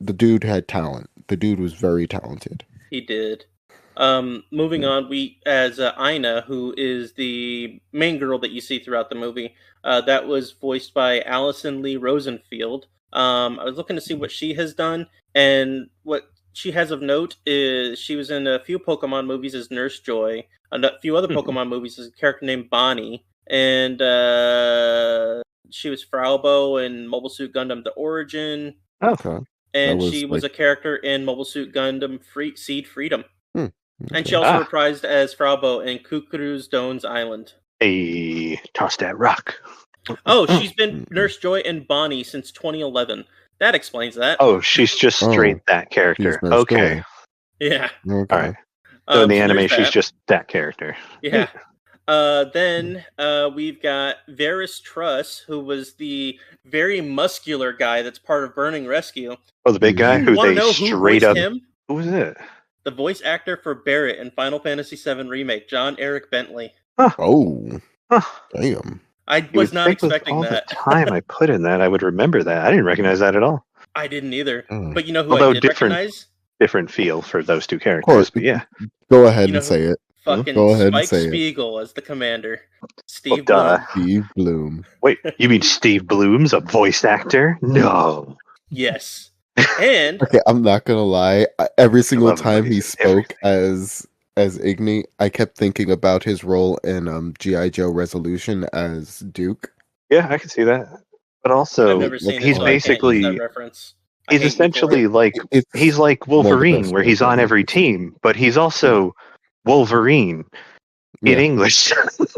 the dude had talent. The dude was very talented. he did. Moving on, we as Ina, who is the main girl that you see throughout the movie, that was voiced by Allison Lee Rosenfield. I was looking to see what she has done, and what she has of note is she was in a few Pokemon movies as Nurse Joy, a few other Pokemon movies as a character named Bonnie, and she was Fraubo in Mobile Suit Gundam: The Origin, Okay. and was, she was like- a character in Mobile Suit Gundam Seed Freedom. And she Okay. also reprised as Fraubo in Kukuru's Doan's Island. Hey, toss that rock. Oh, she's been Nurse Joy and Bonnie since 2011. That explains that. Oh, she's just straight that character. She's Nurse Okay. Joy. Yeah. Okay. All right. So in the there's anime, she's that. just that character. Yeah. Then we've got Varys Truss, who was the very muscular guy that's part of Burning Rescue. Oh, the big guy You who want to they know who straight voiced up. him? Who was it? The voice actor for Barrett in Final Fantasy VII Remake, John Eric Bentley. Oh, Huh. damn. I You was would not think with expecting all that. the time I put in that, I would remember that. I didn't recognize that at all. I didn't either. Mm. But you know who Although I did different- recognize? Different feel for those two Of characters. course. But yeah. Go ahead You know and say it. Fucking Go ahead and Spike say it. Spiegel as the commander. Steve duh. Bloom. Steve Bloom. Wait, you mean Steve Bloom's a voice actor? No. Yes. And Okay, I'm not gonna lie. Every single love him, time but he he's spoke as Igni, I kept thinking about his role in G.I. Joe Resolution as Duke. Yeah, I can see that. But also, I've never seen he's it, so I can't use basically that reference. I he's hate you for essentially it. like It's he's like one of the Wolverine, best where he's roles on I've every ever seen. team, but he's also Wolverine in Yeah. English.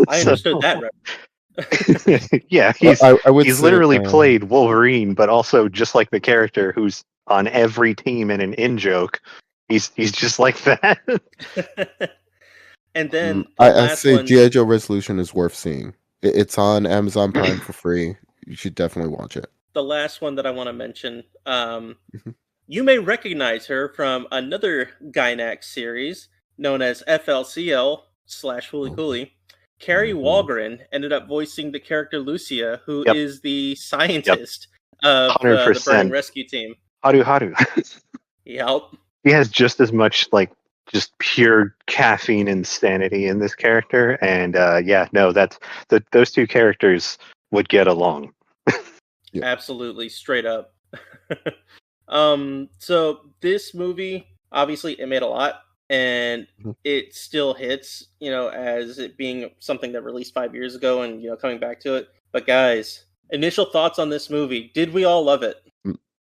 I understood that reference. Yeah, I would he's say, literally played Wolverine, but also just like the character who's on every team in an in joke. He's just like that. And then I last say one, G.I. Joe Resolution is worth seeing. It's on Amazon Prime for free. You should definitely watch it. the last one that I want to mention. You may recognize her from another Gainax series known as FLCL / Fooly Cooly. Carrie Walgren ended up voicing the character Lucia, who is the scientist of the 100%. Burning Rescue Team. Haru. Yep. He has just as much like just pure caffeine insanity in this character, and those two characters would get along. Yeah. Absolutely, straight up. So this movie, obviously, it made a lot, and it still hits, as it being something that released 5 years ago, and coming back to it. But guys, initial thoughts on this movie? Did we all love it?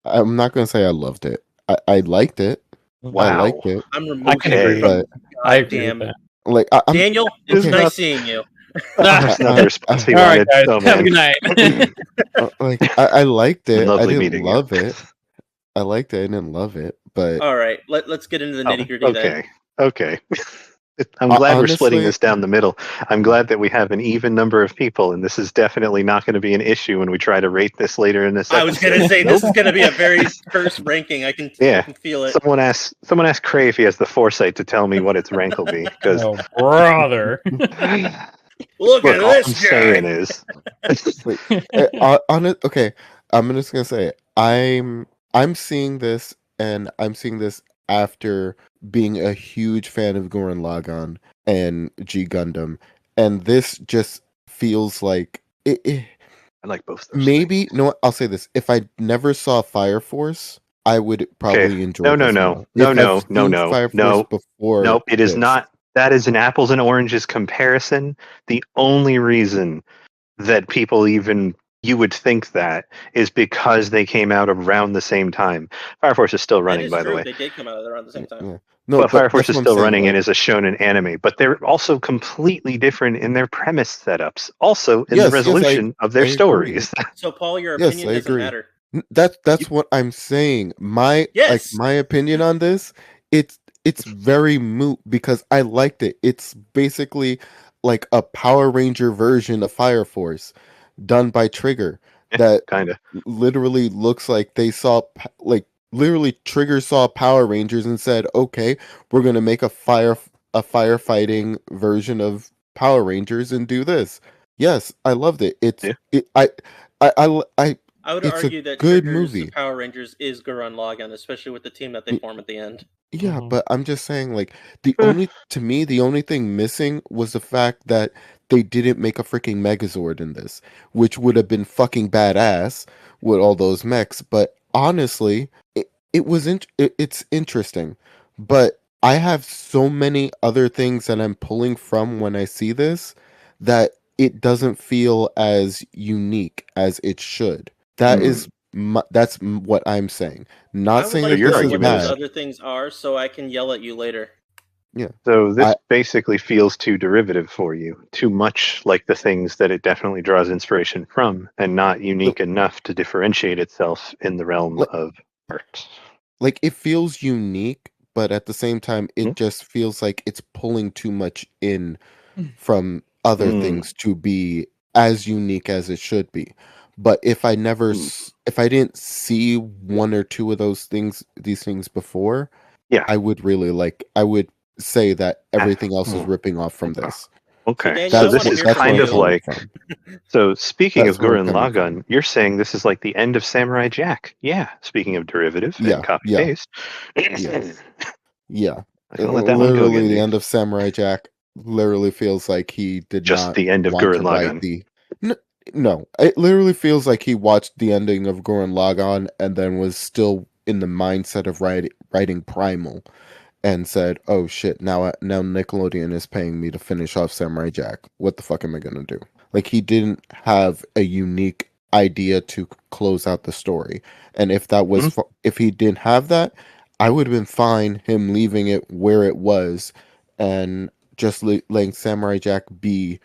I'm not gonna say I loved it. I liked it. Wow. I liked it. I'm removing I can it agree. from But I agree goddamn with that. like I'm, Daniel, it's Okay. nice seeing you. That's not the response he All right, wanted. guys. Oh, Have a man. good night. like I liked it. Lovely I didn't meeting you. love it. I liked it. I didn't love it. But All right, let's get into the nitty gritty then. Okay. I'm glad we're splitting Honestly- this down the middle. I'm glad that we have an even number of people, and this is definitely not going to be an issue when we try to rate this later in this episode. I was gonna say this is gonna be a very first ranking. I can feel it. Someone asked Cray if he has the foresight to tell me what its rank will be, because Oh, brother. Look at all I'm this guy. saying is, on it, okay. I'm just gonna say it. I'm seeing this, and I'm seeing this after being a huge fan of Gurren Lagann and G Gundam, and this just feels like it. I like both those Maybe things. no. I'll say this: if I never saw Fire Force, I would probably enjoy No, this more. If I've seen Fire Force before Nope. It is this, not. That is an apples and oranges comparison. The only reason that people even you would think that is because they came out around the same time. Fire Force is still That running, is by the true. way. They did come out around the same time. yeah. No, But Fire but Force that's is what I'm still saying. running and Like, is a shonen anime, but they're also completely different in their premise setups, also in the yes, resolution of I their agree. stories. So, Paul, your Yes, opinion I doesn't agree. matter. That's what I'm saying. Yes. My opinion on this, it's very moot because I liked it. It's basically like a Power Ranger version of Fire Force done by Trigger that Kind of. literally looks like they saw like literally Trigger saw Power Rangers and said, "Okay, we're going to make a firefighting version of Power Rangers and do this." Yes, I loved it. Yeah. I would It's a argue that good Trigger's movie. Power Rangers is Gurren Lagann, especially with the team that they form at the end. Yeah, Mhm. but I'm just saying, like, the only thing missing was the fact that they didn't make a freaking Megazord in this, which would have been fucking badass with all those mechs. But honestly, it's interesting. But I have so many other things that I'm pulling from when I see this that it doesn't feel as unique as it should. That's what I'm saying. Not I would saying like that to your this know is what argument those is bad. other things are so I can yell at you later. Yeah. so this I basically feels too derivative for you, too much like the things that it definitely draws inspiration from, and not so, unique enough to differentiate itself in the realm like of art. like it feels unique, but at the same time Hmm? it just feels like it's pulling too much in from other Mm, things to be as unique as it should be. But mm. if I didn't see one or two of these things before, Yeah. I would say that Ah, everything else is mm. ripping off from this. So, Okay. Daniel, So I want this to is hear from kind I'm of you. coming like from. so speaking That's of where I'm Gurren coming from. Lagann, you're saying this is like the end of Samurai Jack. Yeah. Speaking of derivative and Yeah, copy yeah, paste. yeah, I'm yeah. gonna let that one go Literally, again, the Dave. end of Samurai Jack literally feels like he did Just not the end of want Gurren to write Lagann. the. N- No, it literally feels like he watched the ending of Gurren Lagann and then was still in the mindset of writing Primal and said, "Oh shit! Now Nickelodeon is paying me to finish off Samurai Jack. What the fuck am I gonna do?" Like he didn't have a unique idea to close out the story, and Hmm? if he didn't have that, I would have been fine him leaving it where it was, and just letting Samurai Jack be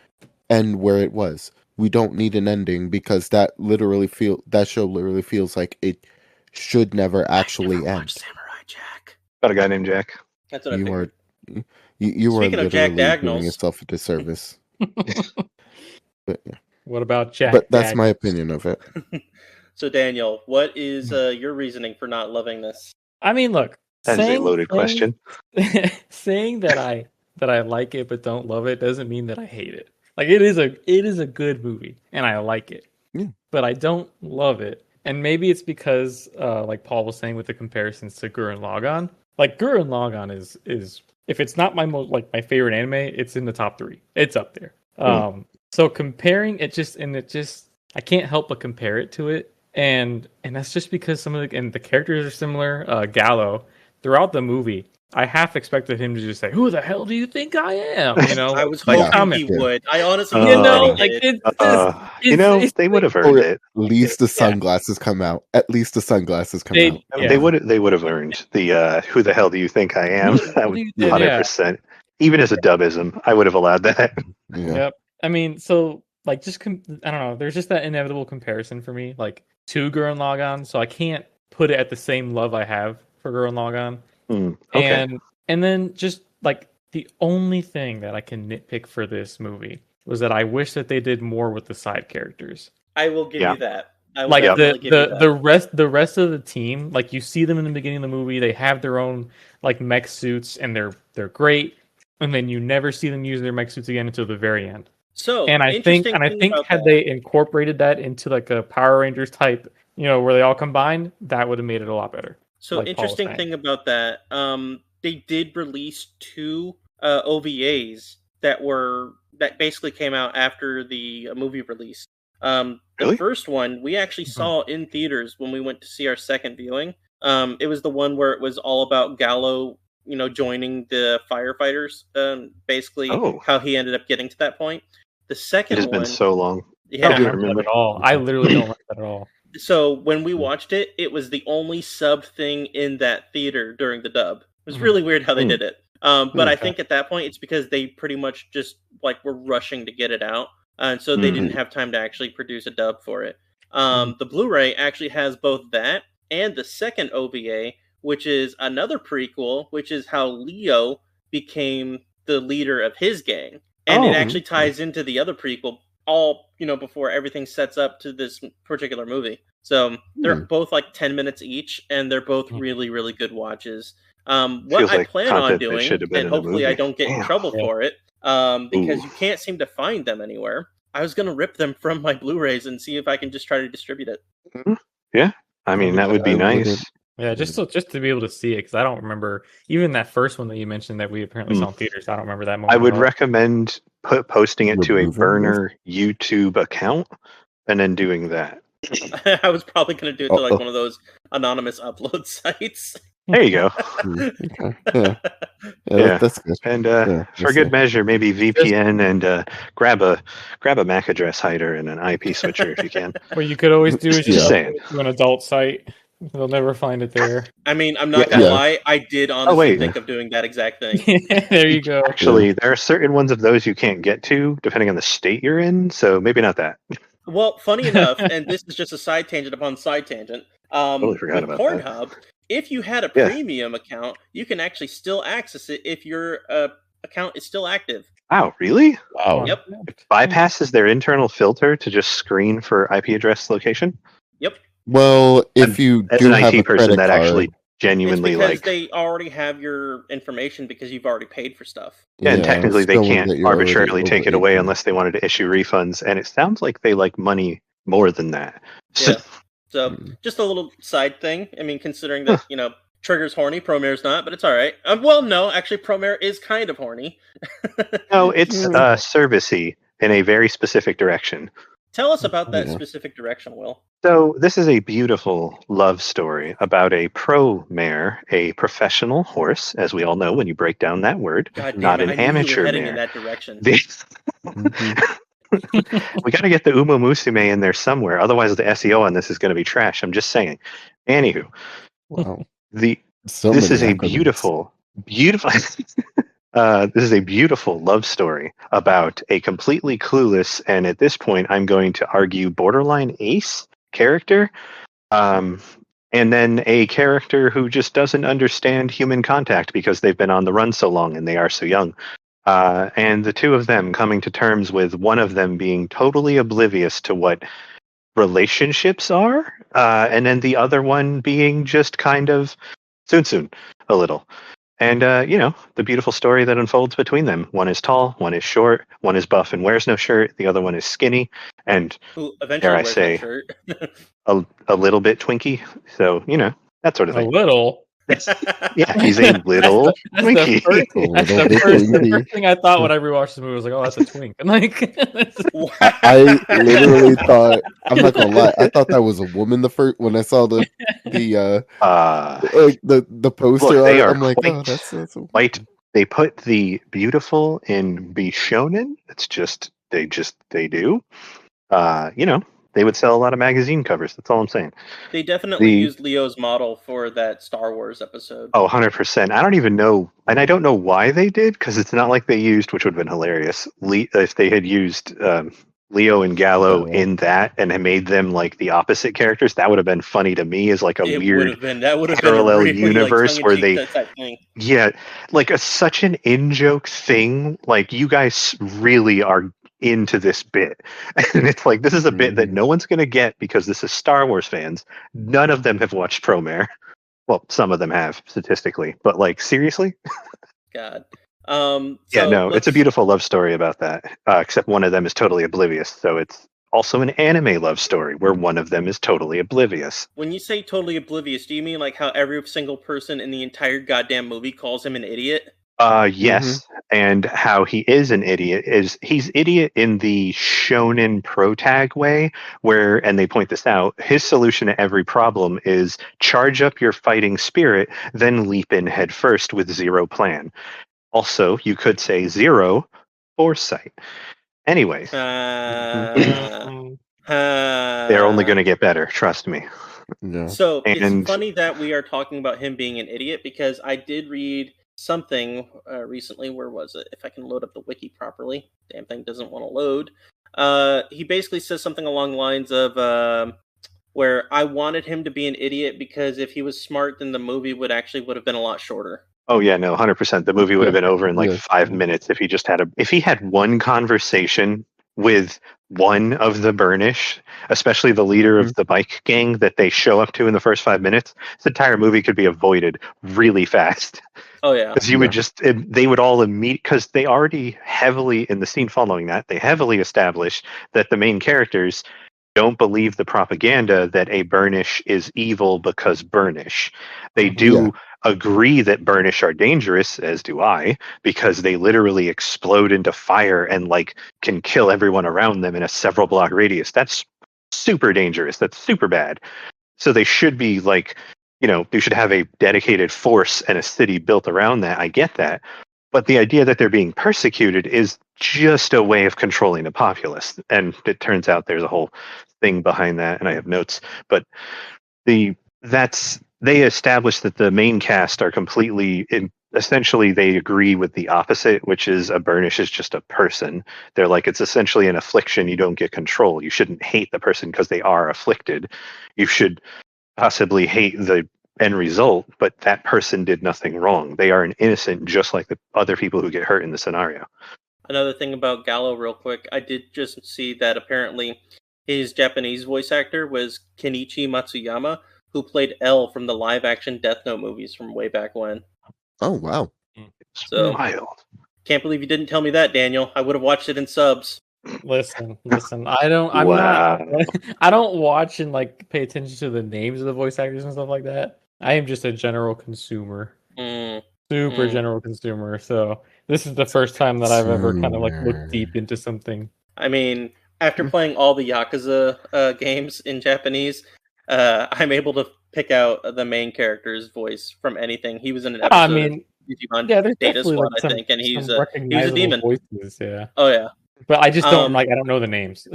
end where it was. We don't need an ending because that show literally feels like it should never I never actually watched end. Samurai Jack. Got a guy named Jack. That's what I You are figured. you are Speaking of Jack literally doing Dagnalls, yourself a disservice. But yeah. What about But Jack that's my Daniels? opinion of it. so Daniel, what is your reasoning for not loving this? I mean, look, That is a saying loaded question. saying that I like it but don't love it doesn't mean that I hate it. Like it is a good movie and I like it, Yeah. but I don't love it. And maybe it's because, like Paul was saying with the comparisons to Gurren Lagann, like Gurren Lagann is if it's not my favorite anime, it's in the top 3. It's up there. So comparing it just I can't help but compare it to it, and that's just because the characters are similar. Gallo throughout the movie, I half expected him to just say, "Who the hell do you think I am?" You know, I was like Yeah. hoping comment. he Yeah. would. I honestly You hope that he know, like did. it's just it's They would like have Or earned at it. least the yeah sunglasses come out. At least the sunglasses come out. they yeah. They would have earned the "Who the hell do you think I am?" That Who would do you Yeah. 100%. Even as a dubism, I would have allowed that. Yeah. Yep. I mean, so like I don't know. There's just that inevitable comparison for me, like to Gurren Lagann. So I can't put it at the same love I have for Gurren Lagann. Okay. And then just like the only thing that I can nitpick for this movie was that I wish that they did more with the side characters. I will give Yeah. you that. I will Like Yep. definitely give you that. the rest of the team, like you see them in the beginning of the movie, they have their own like mech suits and they're great, and then you never see them use their mech suits again until the very end. So, And interesting I thing think about had that. they incorporated that into like a Power Rangers type, where they all combined, that would have made it a lot better. So, Like Paul was interesting saying. thing about that. They did release 2 OVAs that basically came out after the movie release. Really? first one we actually saw in theaters when we went to see our second viewing. It was the one where it was all about Gallo, joining the firefighters. Basically, Oh. how he ended up getting to that point. The It second has one, been so long. I yeah. don't remember that at all. I literally don't remember that at all. So when we watched it, it was the only sub thing in that theater during the dub. It was really weird how they did it. But I think at that point it's because they pretty much just were rushing to get it out, and so they didn't have time to actually produce a dub for it. The Blu-ray actually has both that and the second OVA, which is another prequel, which is how Leo became the leader of his gang, and it actually ties into the other prequel. All before everything sets up to this particular movie. So they're both 10 minutes each, and they're both really, really good watches. What I plan on doing, and hopefully I don't get in trouble for it, because you can't seem to find them anywhere. I was gonna rip them from my Blu-rays and see if I can just try to distribute it. Yeah, I mean that would be nice. Yeah, just to be able to see it, because I don't remember even that first one that you mentioned that we apparently saw in theaters. I don't remember that moment. I would recommend posting it to a burner YouTube account and then doing that. I was probably going to do it to one of those anonymous upload sites. There you go. Okay. Yeah, that's good. And for good measure, maybe VPN and grab a MAC address hider and an IP switcher if you can. What you could always do is just saying. to an adult site. They'll never find it there. I mean, I'm not gonna lie. I did honestly think of doing that exact thing. There you go. Actually, there are certain ones of those you can't get to, depending on the state you're in. So maybe not that. Well, funny enough, and this is just a side tangent upon side tangent. Totally forgot about Pornhub, if you had a premium account, you can actually still access it if your account is still active. Wow, really? Wow. Yep. It bypasses their internal filter to just screen for IP address location? Yep. Well, if you as do an have IT a person, credit that card, actually genuinely it's because they already have your information because you've already paid for stuff. Yeah, and technically they still can't that you're arbitrarily already take it over away 18. unless they wanted to issue refunds, and it sounds like they like money more than that. Yeah. So just a little side thing. I mean, considering that Trigger's horny, Promare's not, but it's all right. Well, no, actually, Promare is kind of horny. No, it's servicey in a very specific direction. Tell us about that specific direction, Will. So this is a beautiful love story about a promare, a professional horse, as we all know when you break down that word, not an amateur heading mare. in that direction. We got to get the Uma Musume in there somewhere, otherwise the SEO on this is going to be trash. I'm just saying. Anywho, Wow. This is a beautiful. This is a beautiful love story about a completely clueless, and at this point, I'm going to argue borderline ace character, and then a character who just doesn't understand human contact because they've been on the run so long and they are so young. And the two of them coming to terms with one of them being totally oblivious to what relationships are, and then the other one being just kind of soon a little. And, the beautiful story that unfolds between them. One is tall, one is short, one is buff and wears no shirt, the other one is skinny, and, dare I say, a little bit twinky. So, that sort of thing. A little? Yeah, he's a little twinky. That's the first thing I thought when I rewatched the movie. I was like, oh, that's a twink. And I literally thought, I'm not gonna lie, I thought that was a woman when I saw the poster. Look, I'm like, oh, that's white. They put the beautiful in Bishonen. It's just they do. They would sell a lot of magazine covers. That's all I'm saying. They definitely used Leo's model for that Star Wars episode. Oh, 100%. I don't even know, and I don't know why they did, because it's not like they used, which would have been hilarious, if they had used Leo and Gallo in that and had made them like the opposite characters. That would have been funny to me as like a weird parallel universe where they, such an in-joke thing. Like, you guys really are into this bit, and it's like, this is a bit that no one's going to get because this is Star Wars fans. None of them have watched Promare. Well, some of them have statistically, but like, seriously. God. It's a beautiful love story about that, except one of them is totally oblivious, so it's also an anime love story where one of them is totally oblivious. When you say totally oblivious, do you mean like how every single person in the entire goddamn movie calls him an idiot? Yes, and how he is an idiot is he's idiot in the shonen pro tag way, where, and they point this out, his solution to every problem is charge up your fighting spirit, then leap in head first with zero plan. Also, you could say zero foresight. Anyways, they're only going to get better, trust me. Yeah. So it's And funny that we are talking about him being an idiot because I did read something recently. Where was it? If I can load up the wiki properly, damn thing doesn't want to load. He basically says something along the lines of where I wanted him to be an idiot because if he was smart, then the movie would have been a lot shorter. oh yeah, no, 100%. The movie would have been over in like Yeah. 5 minutes if he just had if he had one conversation with one of the Burnish, especially the leader of the bike gang that they show up to in the first 5 minutes. This entire movie could be avoided really fast. Oh yeah, Because you would they would all because they already heavily, in the scene following that, they heavily established that the main characters don't believe the propaganda that a Burnish is evil because Burnish. They do agree that Burnish are dangerous, as do I, because they literally explode into fire and like can kill everyone around them in a several block radius. That's super dangerous. That's super bad. So they should be like, they should have a dedicated force and a city built around that. I get that. But the idea that they're being persecuted is just a way of controlling the populace. And it turns out there's a whole thing behind that, and I have notes. But they established that the main cast are essentially they agree with the opposite, which is a Burnish is just a person. They're like, it's essentially an affliction. You don't get control. You shouldn't hate the person because they are afflicted. You should possibly hate the end result, but that person did nothing wrong. They are an innocent, just like the other people who get hurt in the scenario. Another thing about Gallo, real quick, I did just see that apparently his Japanese voice actor was Kenichi Matsuyama, who played L from the live-action Death Note movies from way back when. Oh wow! So Wild. Can't believe you didn't tell me that, Daniel. I would have watched it in subs. Listen. I don't. I'm Wow. not. I don't watch and like pay attention to the names of the voice actors and stuff like that. I am just a general consumer, super general consumer. So this is the first time that I've ever kind of like looked deep into something. I mean, after playing all the Yakuza games in Japanese, I'm able to pick out the main character's voice from anything. He was in an episode. I mean, Digimon there's Data definitely Squad, like I think, and he was a recognizable demon. voices, yeah. Oh yeah, but I just don't I don't know the names.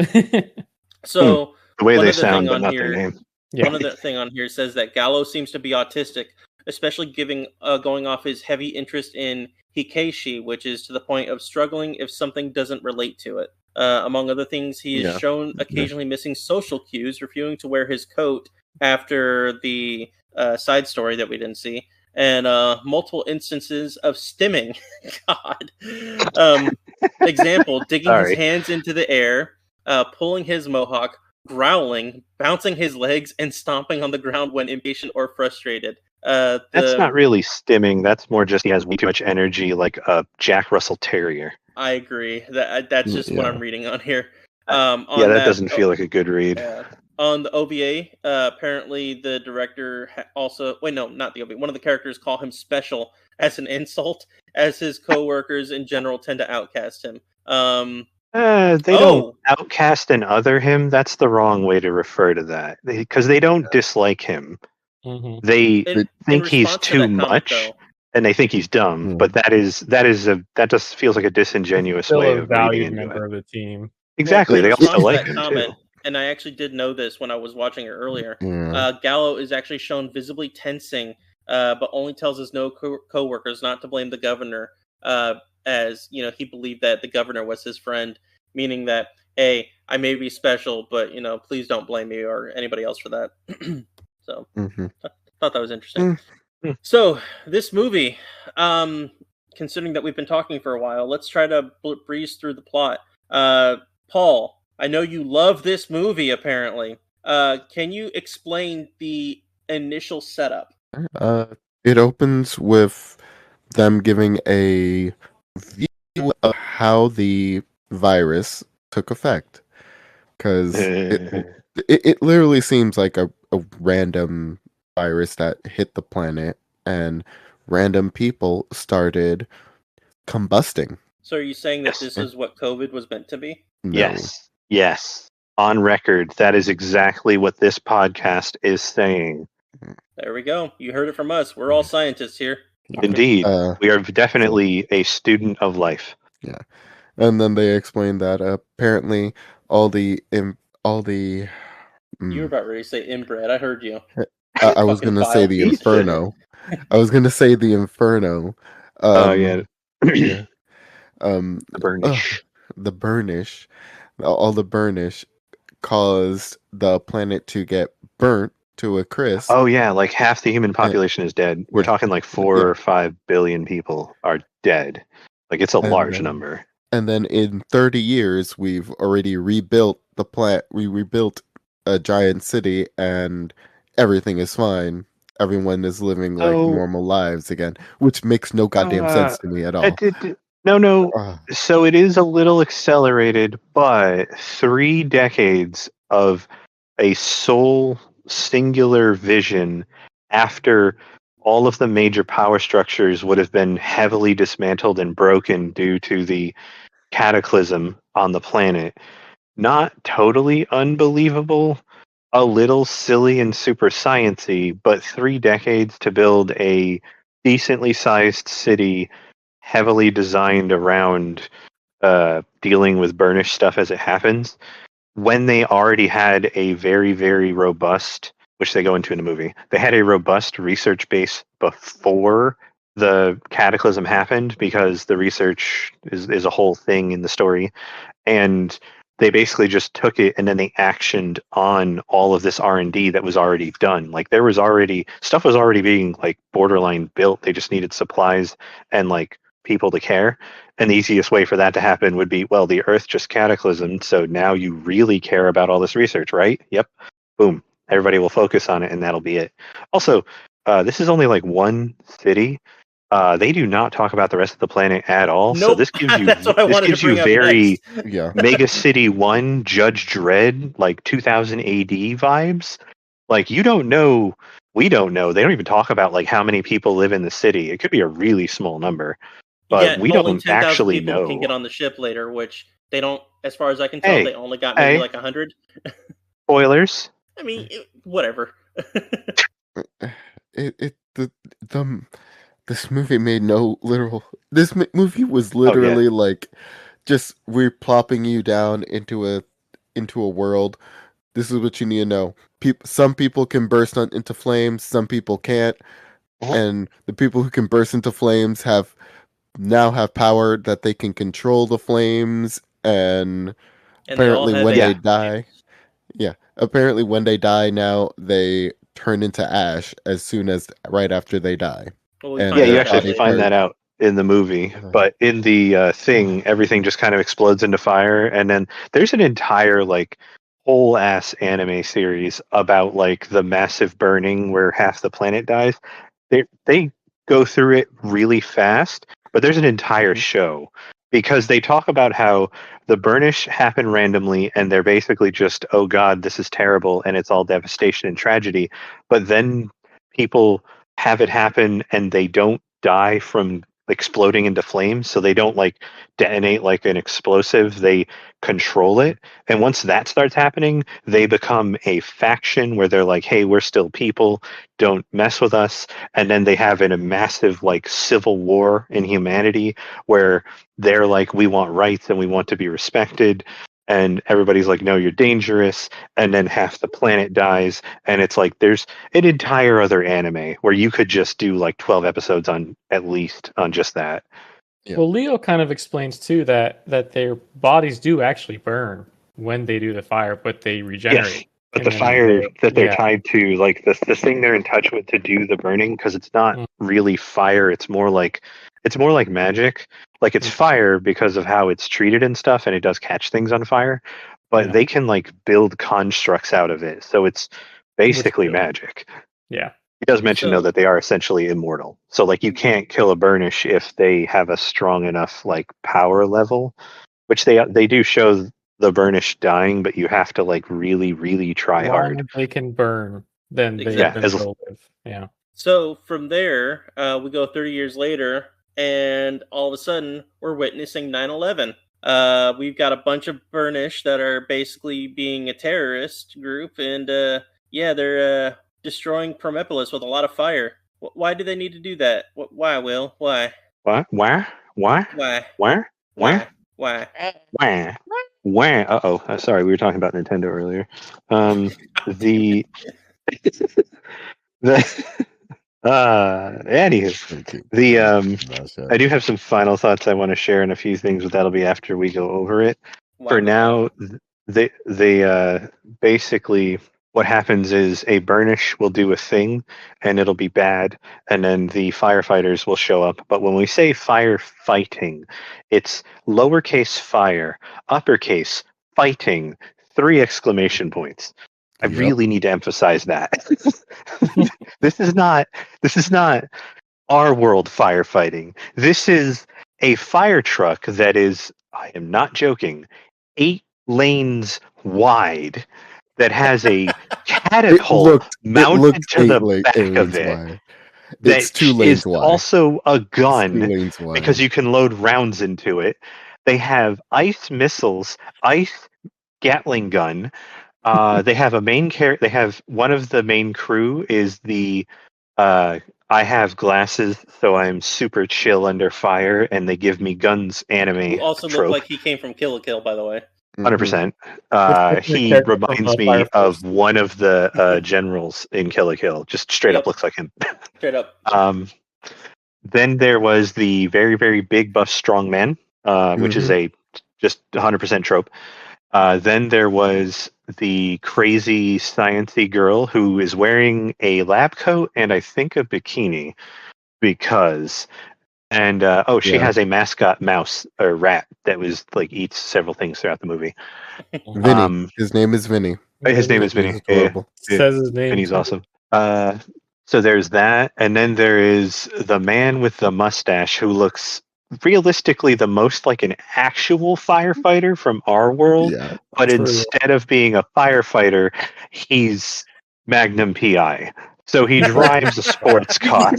So the way one they other sound, thing but on not here, their name. Yeah. One other thing on here says that Gallo seems to be autistic, especially going off his heavy interest in Hikeishi, which is to the point of struggling if something doesn't relate to it. Among other things, he is shown occasionally missing social cues, refusing to wear his coat after the side story that we didn't see, and multiple instances of stimming. God. Example, digging his hands into the air, pulling his mohawk, growling, bouncing his legs, and stomping on the ground when impatient or frustrated. That's not really stimming. That's more just he has way too much energy, like a Jack Russell Terrier. I agree. That's just what I'm reading on here. That doesn't feel like a good read. On the OVA, apparently the director also... Wait, no, not the OVA. One of the characters call him special as an insult, as his co-workers in general tend to outcast him. They don't outcast and other him. That's the wrong way to refer to that. Because they don't dislike him. Mm-hmm. They think he's too much, and they think he's dumb. But that just feels like a disingenuous way of valued member of the team. Exactly. They also like him comment, too. And I actually did know this when I was watching it earlier. Gallo is actually shown visibly tensing, but only tells his co-workers not to blame the governor, as he believed that the governor was his friend, meaning that, hey, I may be special, but please don't blame me or anybody else for that. So I thought that was interesting. So this movie, considering that we've been talking for a while, let's try to breeze through the plot. Paul, I know you love this movie, apparently. Can you explain the initial setup? It opens with them giving a view of how the virus took effect. Because it literally seems like a random virus that hit the planet, and random people started combusting. So are you saying that Yes. this is what COVID was meant to be? No. Yes. On record, that is exactly what this podcast is saying. There we go. You heard it from us. We're all scientists here. Okay. Indeed, we are definitely a student of life. Yeah. And then they explained that apparently all the You were about ready to say inbred. I heard you. I was Fucking gonna say vile the piece of shit. Inferno. I was gonna say the Inferno. Yeah. Yeah. The burnish. The burnish. All the burnish caused the planet to get burnt to a crisp. Oh yeah, like half the human population is dead. We're talking like 4 or 5 billion people are dead. Like it's a large number. And then in 30 years, we've already rebuilt the planet. We rebuilt a giant city, and everything is fine. Everyone is living like normal lives again, which makes no goddamn sense to me at all. No. So it is a little accelerated, but 3 decades of a sole singular vision after all of the major power structures would have been heavily dismantled and broken due to the cataclysm on the planet. Not totally unbelievable, a little silly and super sciencey, but 3 decades to build a decently sized city heavily designed around dealing with burnish stuff as it happens, when they already had a very, very robust, which they go into in the movie, they had a robust research base before the cataclysm happened, because the research is a whole thing in the story. And they basically just took it and then they actioned on all of this R&D that was already done. Like there was already stuff was already being like borderline built. They just needed supplies and like people to care. And the easiest way for that to happen would be, well, the Earth just cataclysmed, so now you really care about all this research, right? Yep. Boom. Everybody will focus on it, and that'll be it. Also, this is only like one city. They do not talk about the rest of the planet at all. Nope. So this gives you That's what I wanted to bring up very next. Mega City 1 Judge Dredd, like 2000 AD vibes. Like you don't know, we don't know. They don't even talk about like how many people live in the city. It could be a really small number. But we only don't 10,000 actually people know. can get on the ship later, which they don't, as far as I can tell, they only got maybe like 100. Spoilers. I mean, whatever. This movie made no literal. This movie was literally like just we're plopping you down into a world. This is what you need to know. Some people can burst into flames. Some people can't. And the people who can burst into flames now have power that they can control the flames. And apparently, when they die, apparently when they die now, they turn into ash right after they die. Well, you actually find that out in the movie, but in the thing, everything just kind of explodes into fire, and then there's an entire like whole ass anime series about like the massive burning where half the planet dies. They go through it really fast, but there's an entire show because they talk about how the burnish happen randomly and they're basically just, oh god, this is terrible, and it's all devastation and tragedy. But then people have it happen and they don't die from exploding into flames, so they don't like detonate like an explosive, they control it. And once that starts happening, they become a faction where they're like, hey, we're still people, don't mess with us. And then they have a massive like civil war in humanity where they're like, we want rights and we want to be respected. And everybody's like, no, you're dangerous. And then half the planet dies. And it's like, there's an entire other anime where you could just do like 12 episodes on at least on just that. Yeah. Well, Leo kind of explains too that their bodies do actually burn when they do the fire, but they regenerate. Yes, but the fire that they're tied to, like the thing they're in touch with to do the burning, because it's not really fire. It's more like magic. Like it's fire because of how it's treated and stuff, and it does catch things on fire. But they can like build constructs out of it, so it's basically magic. Yeah. He does mention though that they are essentially immortal. So like you can't kill a burnish if they have a strong enough like power level, which they do show the burnish dying, but you have to like really, really try hard. They can burn, then they will live. Yeah. So from there, we go 30 years later. and all of a sudden we're witnessing 9/11. We've got a bunch of Burnish that are basically being a terrorist group, and yeah, they're destroying Promepolis with a lot of fire. Why do they need to do that? Why, Will? Why? What? Where? Why? Why? Where? Why? Where? Why? Where? Where? Uh-oh. Sorry, we were talking about Nintendo earlier. The the anywho, I do have some final thoughts I want to share and a few things, but that'll be after we go over it. For now, they basically what happens is a Burnish will do a thing and it'll be bad, and then the firefighters will show up. But when we say firefighting, it's lowercase fire, uppercase fighting, 3 exclamation points. I really need to emphasize that. This is not our world firefighting. This is a fire truck that is, I am not joking, 8 lanes wide that has a catapult mounted to the back of it. Wide. It's 2 lanes is wide. Also a gun 2 lanes wide. because you can load rounds into it. They have ice missiles, ice Gatling gun. They have a main character. They have one of the main crew is the I have glasses, so I'm super chill under fire, and they give me guns anime. Who also trope. look like he came from Kill la Kill, by the way. 100%. He reminds me of one of the generals in Kill la Kill. Just straight up looks like him. Straight up. Then there was the very, very big buff strong man, which is a just 100% trope. Then there was the crazy sciencey girl who is wearing a lab coat and I think a bikini because, and she has a mascot mouse or rat that was like eats several things throughout the movie. Vinny. His name is Vinny. His name is Vinny. Says his name. Vinny's awesome. So there's that, and then there is the man with the mustache who looks realistically the most like an actual firefighter from our world, but instead of being a firefighter, he's Magnum PI. So he drives a sports car.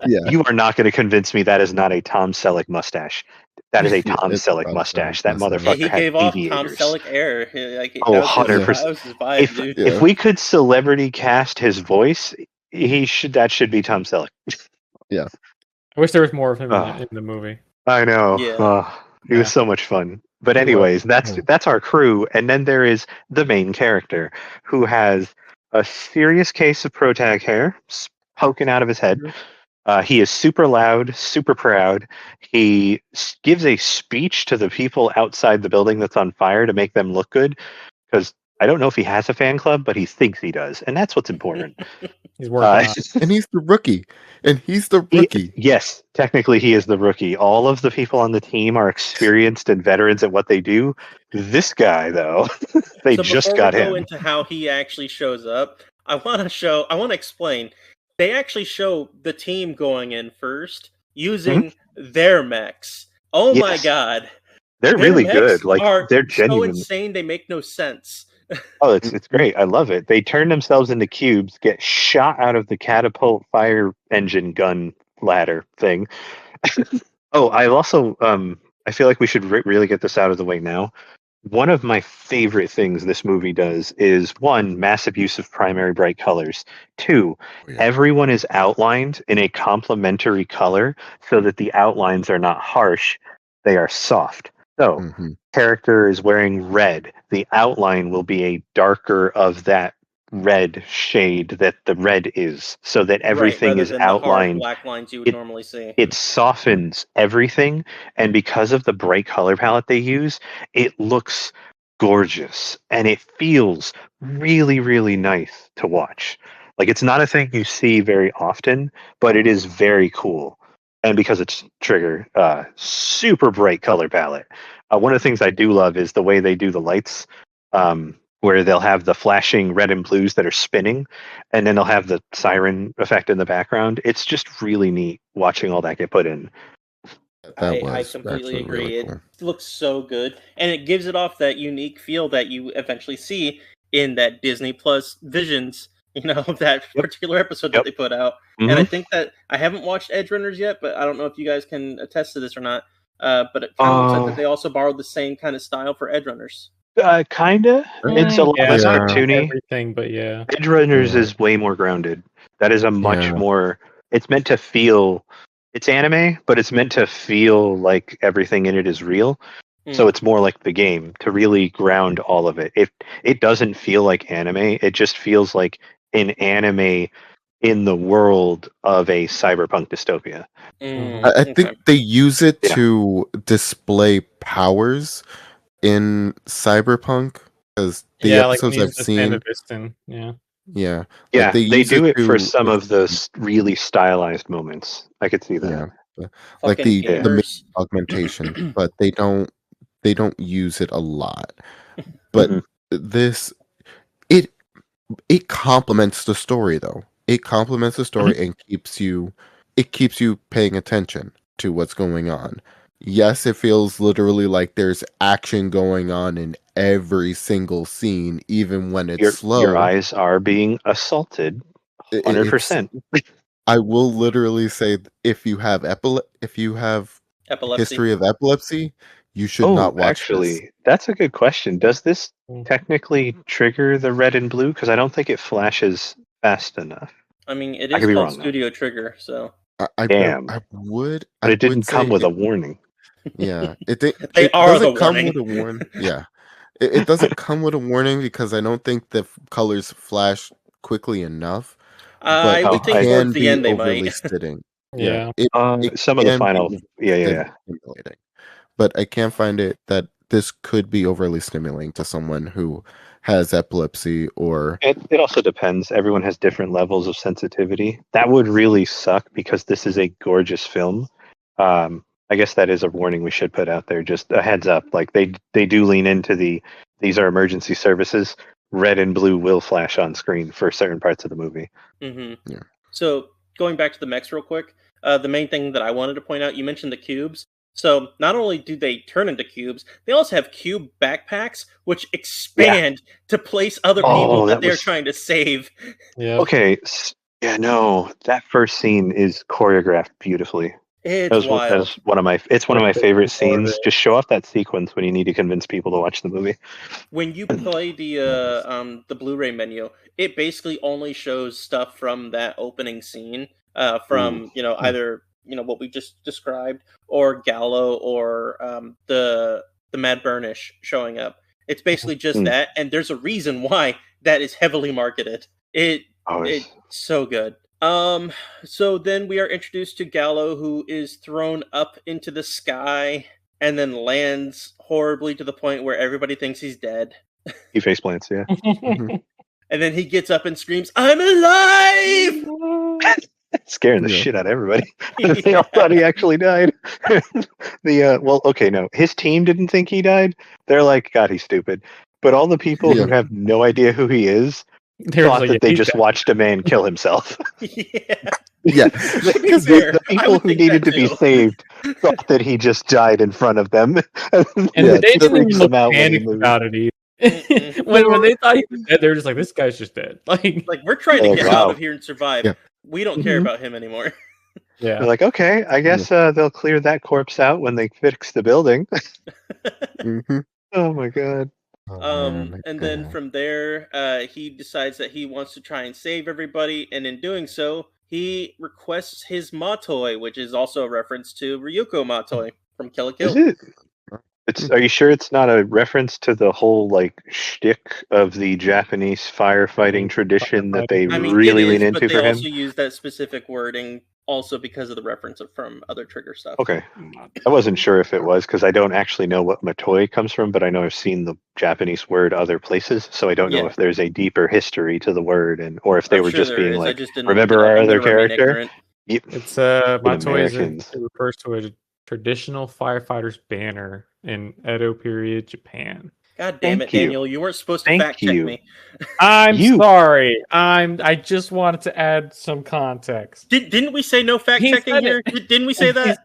You are not going to convince me that is not a Tom Selleck mustache. That is a Tom Selleck mustache. That motherfucker he gave had off aviators. Tom Selleck air. Like, 100%. If we could celebrity cast his voice, that should be Tom Selleck. Yeah. I wish there was more of him in the movie. I know. Yeah. He was so much fun. But anyways, that's our crew, and then there is the main character who has a serious case of protag hair poking out of his head. He is super loud, super proud. He gives a speech to the people outside the building that's on fire to make them look good, because I don't know if he has a fan club, but he thinks he does, and that's what's important. He's working and he's the rookie. Yes, technically he is the rookie. All of the people on the team are experienced and veterans at what they do. This guy, though, they just got him. Before we go into how he actually shows up, I want to explain. They actually show the team going in first using their mechs. Oh my god. They're really good. Like, they're genuine. So insane, they make no sense. Oh, it's great. I love it. They turn themselves into cubes, get shot out of the catapult fire engine gun ladder thing. I also I feel like we should really get this out of the way now. One of my favorite things this movie does is, 1, massive use of primary bright colors. 2, everyone is outlined in a complementary color so that the outlines are not harsh, they are soft. So, character is wearing red. The outline will be a darker of that red shade that the red is, so that everything is outlined. The hard black lines you would normally see. It softens everything, and because of the bright color palette they use, it looks gorgeous, and it feels really, really nice to watch. Like, it's not a thing you see very often, but it is very cool. And because it's Trigger, super bright color palette. One of the things I do love is the way they do the lights, where they'll have the flashing red and blues that are spinning, and then they'll have the siren effect in the background. It's just really neat watching all that get put in. I completely agree. Really cool. It looks so good, and it gives it off that unique feel that you eventually see in that Disney Plus Visions that particular episode that they put out. Mhm. And I think that I haven't watched Edgerunners yet, but I don't know if you guys can attest to this or not. But it kind of looks like that they also borrowed the same kind of style for Edgerunners. Kinda. It's a lot less Yeah. cartoony. Everything, but yeah. Edgerunners Yeah. is way more grounded. That is a much Yeah. more. It's meant to feel. It's anime, but it's meant to feel like everything in it is real. So it's more like the game to really ground all of it. It doesn't feel like anime. It just feels like an anime in the world of a cyberpunk dystopia. I think they use it Yeah. to display powers in Cyberpunk because the episodes I've seen, Yeah, like, they use do it for to, some of those really stylized moments. I could see that. yeah, like Fucking the gamers. augmentation, but they don't use it a lot. But Mhm. this it complements the story though. It complements the story and keeps you paying attention to what's going on. Yes, it feels literally like there's action going on in every single scene, even when it's slow. Your eyes are being assaulted, It- 100%. I will literally say if you have Epilepsy. history of epilepsy, you should not watch actually, this. that's a good question. Does this technically trigger the red and blue? Because I don't think it flashes fast enough. I mean, it I is could be called wrong, though. Studio Trigger, so Damn. But it didn't come with a warning. Yeah, it are the doesn't come warning. with a warning. Yeah, it doesn't come with a warning because I don't think the colors flash quickly enough. I But would it think can towards the be end they overly might. stimulating. Yeah. It Some of the can final, be yeah. stimulating. But I can find it that this could be overly stimulating to someone who has epilepsy or It also depends. Everyone has different levels of sensitivity. That would really suck because this is a gorgeous film. I guess that is a warning we should put out there. Just a heads up. Like they do lean into these are emergency services. Red and blue will flash on screen for certain parts of the movie. Mm-hmm. Yeah. So going back to the mechs real quick, the main thing that I wanted to point out, you mentioned the cubes. So not only do they turn into cubes, they also have cube backpacks, which expand to place other people that they're trying to save. Yeah. Okay. Yeah, no. That first scene is choreographed beautifully. It's wild. That is one of my favorite scenes. Just show off that sequence when you need to convince people to watch the movie. When you play the Blu-ray menu, it basically only shows stuff from that opening scene, from either what we just described, or Gallo, or the Mad Burnish showing up. It's basically just that, and there's a reason why that is heavily marketed. It's so good. So then we are introduced to Gallo, who is thrown up into the sky and then lands horribly to the point where everybody thinks he's dead. He face plants, yeah. And then he gets up and screams, "I'm alive!" Scaring the shit out of everybody. They all thought he actually died. His team didn't think he died. They're like, God, he's stupid. But all the people who have no idea who he is thought that they just watched a man kill himself. Yeah. Because the people who needed to be saved thought that he just died in front of them. And they didn't even look panicked about it either. when they thought he was dead, they were just like, "This guy's just dead." Like we're trying to get out of here and survive. Yeah. We don't care about him anymore. Yeah. They're like, okay, I guess they'll clear that corpse out when they fix the building. Oh my god. And then from there, he decides that he wants to try and save everybody, and in doing so, he requests his Matoi, which is also a reference to Ryuko Matoi from Kill la Kill. Is it? Are you sure it's not a reference to the whole shtick of the Japanese firefighting tradition that they really lean into but for they him? also use that specific wording also because of the reference from other Trigger stuff. Okay, I wasn't sure if it was because I don't actually know what Matoi comes from, but I know I've seen the Japanese word other places, so I don't know if there's a deeper history to the word, or if they were just being like, remember our other character? It's Matoi refers to a traditional firefighter's banner in Edo period Japan. God damn it, Daniel! You weren't supposed to fact check me. I'm sorry. I just wanted to add some context. Didn't we say no fact checking here? Didn't we say that?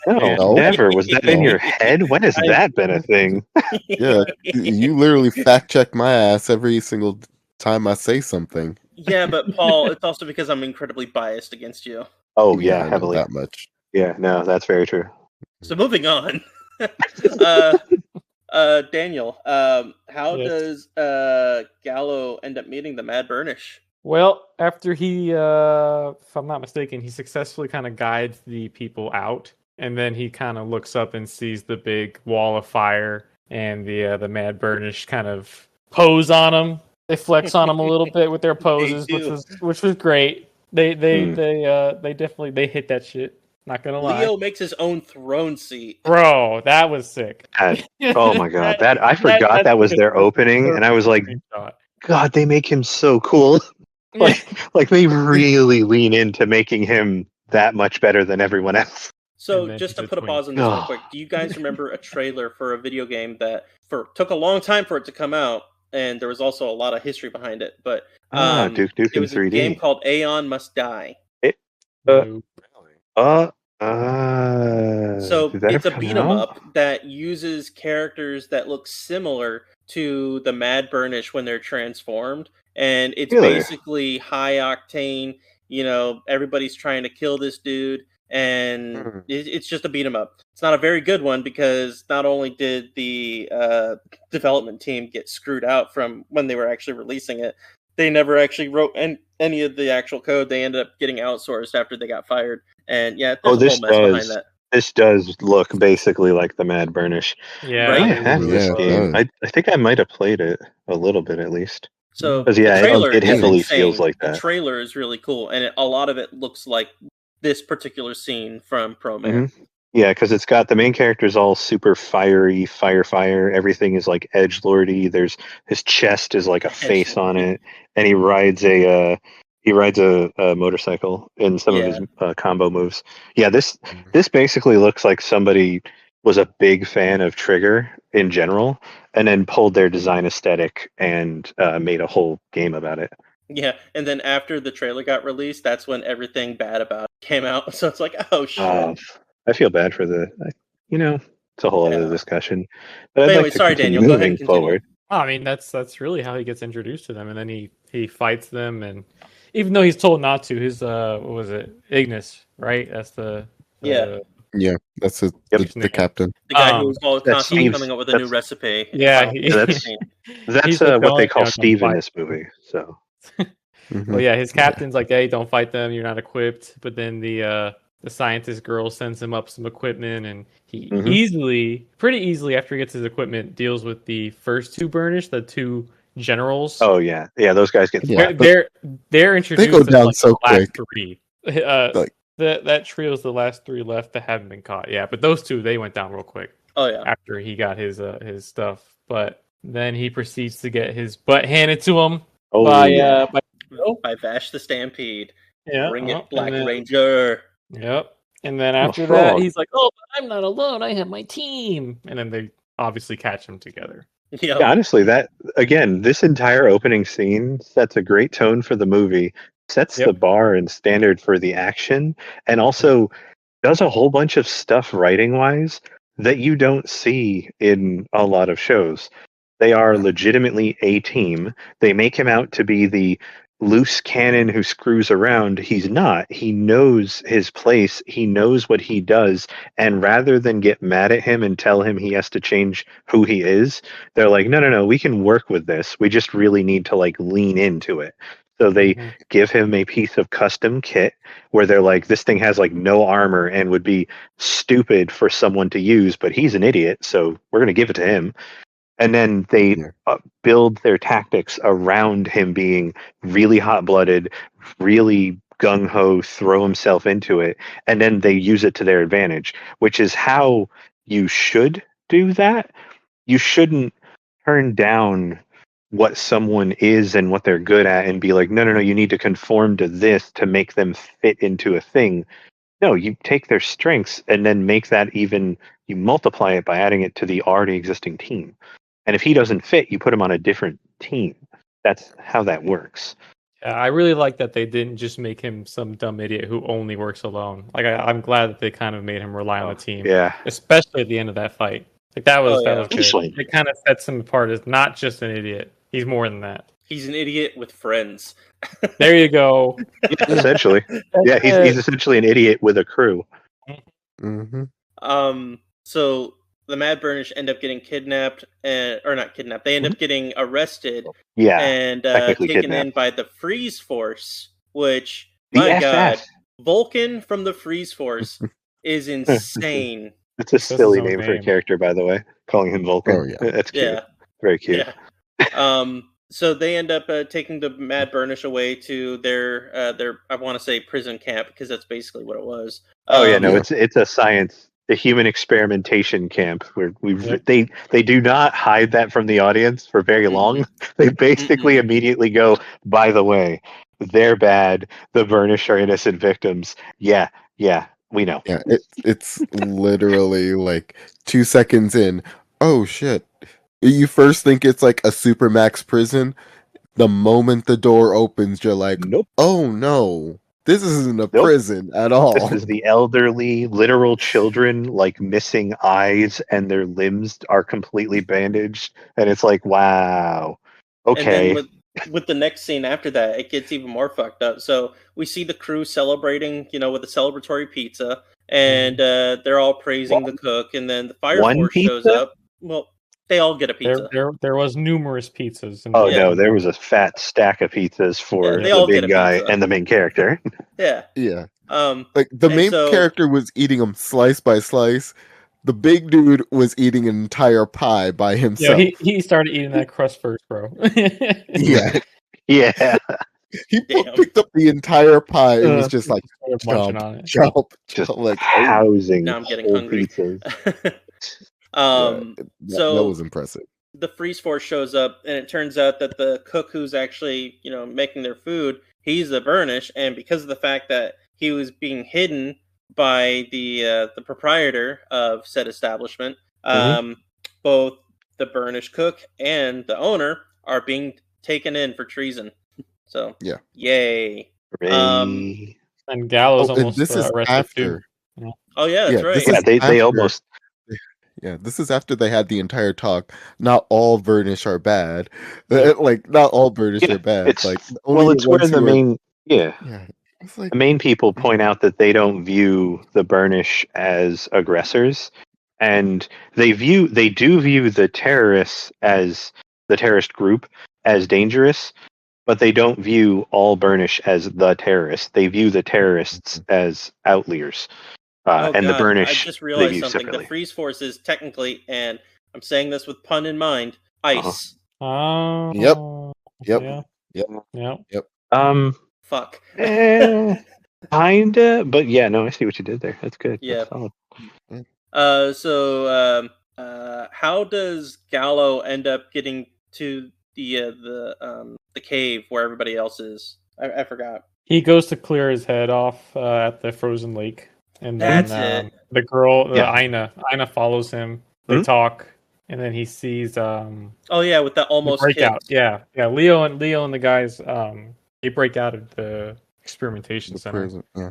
No, never. Was that in your head? When has that been a thing? Yeah, you literally fact check my ass every single time I say something. Yeah, but Paul, it's also because I'm incredibly biased against you. Oh yeah, I know heavily. that much. Yeah, no, that's very true. So moving on. Daniel, how Yes. does Gallo end up meeting the Mad Burnish? Well, after he, if I'm not mistaken, he successfully kind of guides the people out, and then he kind of looks up and sees the big wall of fire, and the Mad Burnish kind of pose on him. They flex on him a little bit with their poses, do. which was great. They definitely they hit that shit. Not gonna lie, Leo makes his own throne seat. bro, that was sick. Oh my god, that I forgot that was their opening, and I was like, God, they make him so cool. like they really lean into making him that much better than everyone else. So then just to he's a put a twink. pause on this real quick, do you guys remember a trailer for a video game that took a long time for it to come out, and there was also a lot of history behind it? But Duke it in was a 3D. game called Aeon Must Die. No. So did that it's ever a come beat 'em out? up that uses characters that look similar to the Mad Burnish when they're transformed, and it's Really? basically high octane. You know, everybody's trying to kill this dude, and Hmm. it's just a beat 'em up. It's not a very good one because not only did the development team get screwed out from when they were actually releasing it, they never actually wrote any of the actual code. They ended up getting outsourced after they got fired. And yeah, there's a whole mess behind that. This does look basically like the Mad Burnish. Yeah, Right? I it have really this Yeah, it game. does. I think I might have played it a little bit at least. So Because the yeah, trailer it is heavily insane. feels like The that. trailer is really cool, and a lot of it looks like this particular scene from Promare. Yeah, because it's got the main character's all super fiery, fire. Everything is like edgelordy. There's his chest is like a face on it, and he rides a motorcycle in some of his combo moves. Yeah, this basically looks like somebody was a big fan of Trigger in general, and then pulled their design aesthetic and made a whole game about it. Yeah, and then after the trailer got released, that's when everything bad about it came out. So it's like, oh shit. I feel bad for it's a whole other discussion. But I'd anyway, like to sorry, continue Daniel. Go ahead and moving continue. forward. I mean, that's really how he gets introduced to them, and then he fights them, and even though he's told not to, his what was it, Ignis, right? That's the Yeah. Yeah, that's the captain. The guy who's all That's constantly Steve's- coming up with a new recipe. Yeah, That's he's like, what they "Don't, call don't Steve in fight." this movie. So Well, yeah, his captain's like, "Hey, don't fight them. You're not equipped." But then the scientist girl sends him up some equipment, and he pretty easily, after he gets his equipment, deals with the first two Burnish, the two generals. Oh yeah, those guys get slapped. They're introduced. They go down like so the last quick. three. Like- That trio's the last three left that haven't been caught. Yeah, but those two, they went down real quick. Oh yeah. After he got his stuff, but then he proceeds to get his butt handed to him by Vash the Stampede. Yeah, Bring it, Black Ranger. Yep. And then after that, he's like, "Oh, but I'm not alone. I have my team." And then they obviously catch him together. Yep. Yeah, honestly, this entire opening scene sets a great tone for the movie, sets the bar and standard for the action, and also does a whole bunch of stuff writing-wise that you don't see in a lot of shows. They are legitimately a team. They make him out to be the loose cannon who screws around. He's not. He knows his place. He knows what he does. And rather than get mad at him and tell him he has to change who he is, they're like, no, we can work with this. We just really need to like lean into it. So they give him a piece of custom kit where they're like, this thing has like no armor and would be stupid for someone to use, but he's an idiot, so we're going to give it to him. And then they build their tactics around him being really hot-blooded, really gung-ho, throw himself into it, and then they use it to their advantage, which is how you should do that. You shouldn't turn down what someone is and what they're good at and be like, no, you need to conform to this to make them fit into a thing. No, you take their strengths and then make that you multiply it by adding it to the already existing team. And if he doesn't fit, you put him on a different team. That's how that works. Yeah, I really like that they didn't just make him some dumb idiot who only works alone. Like I'm glad that they kind of made him rely on the team. Yeah. Especially at the end of that fight. Like that was good. Especially. It kind of sets him apart as not just an idiot. He's more than that. He's an idiot with friends. There you go. Yeah, essentially. Yeah, he's essentially an idiot with a crew. Mm-hmm. So the Mad Burnish end up getting kidnapped, or not kidnapped. They end up getting arrested Yeah, and technically taken in kidnapped. by the Freeze Force. Which, The my FF. God, Vulcan from the Freeze Force is insane. It's a That's his silly own name for a name. character, by the way. Calling him Vulcan. Oh, yeah. That's cute. Yeah, Very cute. yeah. So they end up taking the Mad Burnish away to their I want to say prison camp, because that's basically what it was. Oh yeah, no, Yeah. it's a science, the human experimentation camp where Yep. they do not hide that from the audience for very long. They basically immediately go, by the way, they're bad. The Burnish are innocent victims. Yeah, we know. Yeah, it's literally like 2 seconds in. Oh shit. You first think it's like a supermax prison. The moment the door opens, you're like, Nope. oh no. This isn't a Nope. prison at all. This is the elderly, literal children, like missing eyes, and their limbs are completely bandaged. And it's like, wow. Okay. And then with the next scene after that, it gets even more fucked up. So we see the crew celebrating, with a celebratory pizza, and they're all praising the cook. And then the Fire One Force shows pizza? up. Well, they all get a pizza. There was numerous pizzas. Oh Yeah. no, there was a fat stack of pizzas for they the all get big a guy pizza. and the main character. Yeah. Yeah. Like the main character was eating them slice by slice. The big dude was eating an entire pie by himself. Yeah, he started eating that crust first, bro. Yeah. Yeah. He picked up the entire pie and was just like munching on it. chomp, Just like housing now I'm getting whole hungry. pizzas. That was impressive. The Freeze Force shows up, and it turns out that the cook who's actually, making their food, he's a Burnish, and because of the fact that he was being hidden by the proprietor of said establishment, both the Burnish cook and the owner are being taken in for treason. So yeah, yay! And Gallo's almost this is arrested after. too. Oh yeah, that's right. Yeah, they almost. Yeah, this is after they had the entire talk. Not all Burnish are bad. Like, not all Burnish are bad. It's like, it's where the main it's like, the main people point out that they don't view the Burnish as aggressors, and they do view the terrorists as the terrorist group as dangerous, but they don't view all Burnish as the terrorists. They view the terrorists as outliers. And the Burnish, I just realized something. Separately. The Freeze Force is technically, and I'm saying this with pun in mind, ice. Oh. Yep. Fuck. Kinda, but yeah, no, I see what you did there. That's good. Yeah. That's solid. How does Gallo end up getting to the cave where everybody else is? I forgot. He goes to clear his head off at the frozen lake. And That's then it. The girl, Aina follows him. They talk, and then he sees. Oh yeah, with that almost breakout. Yeah. Leo and the guys. They break out of the experimentation center. Prison. Yeah.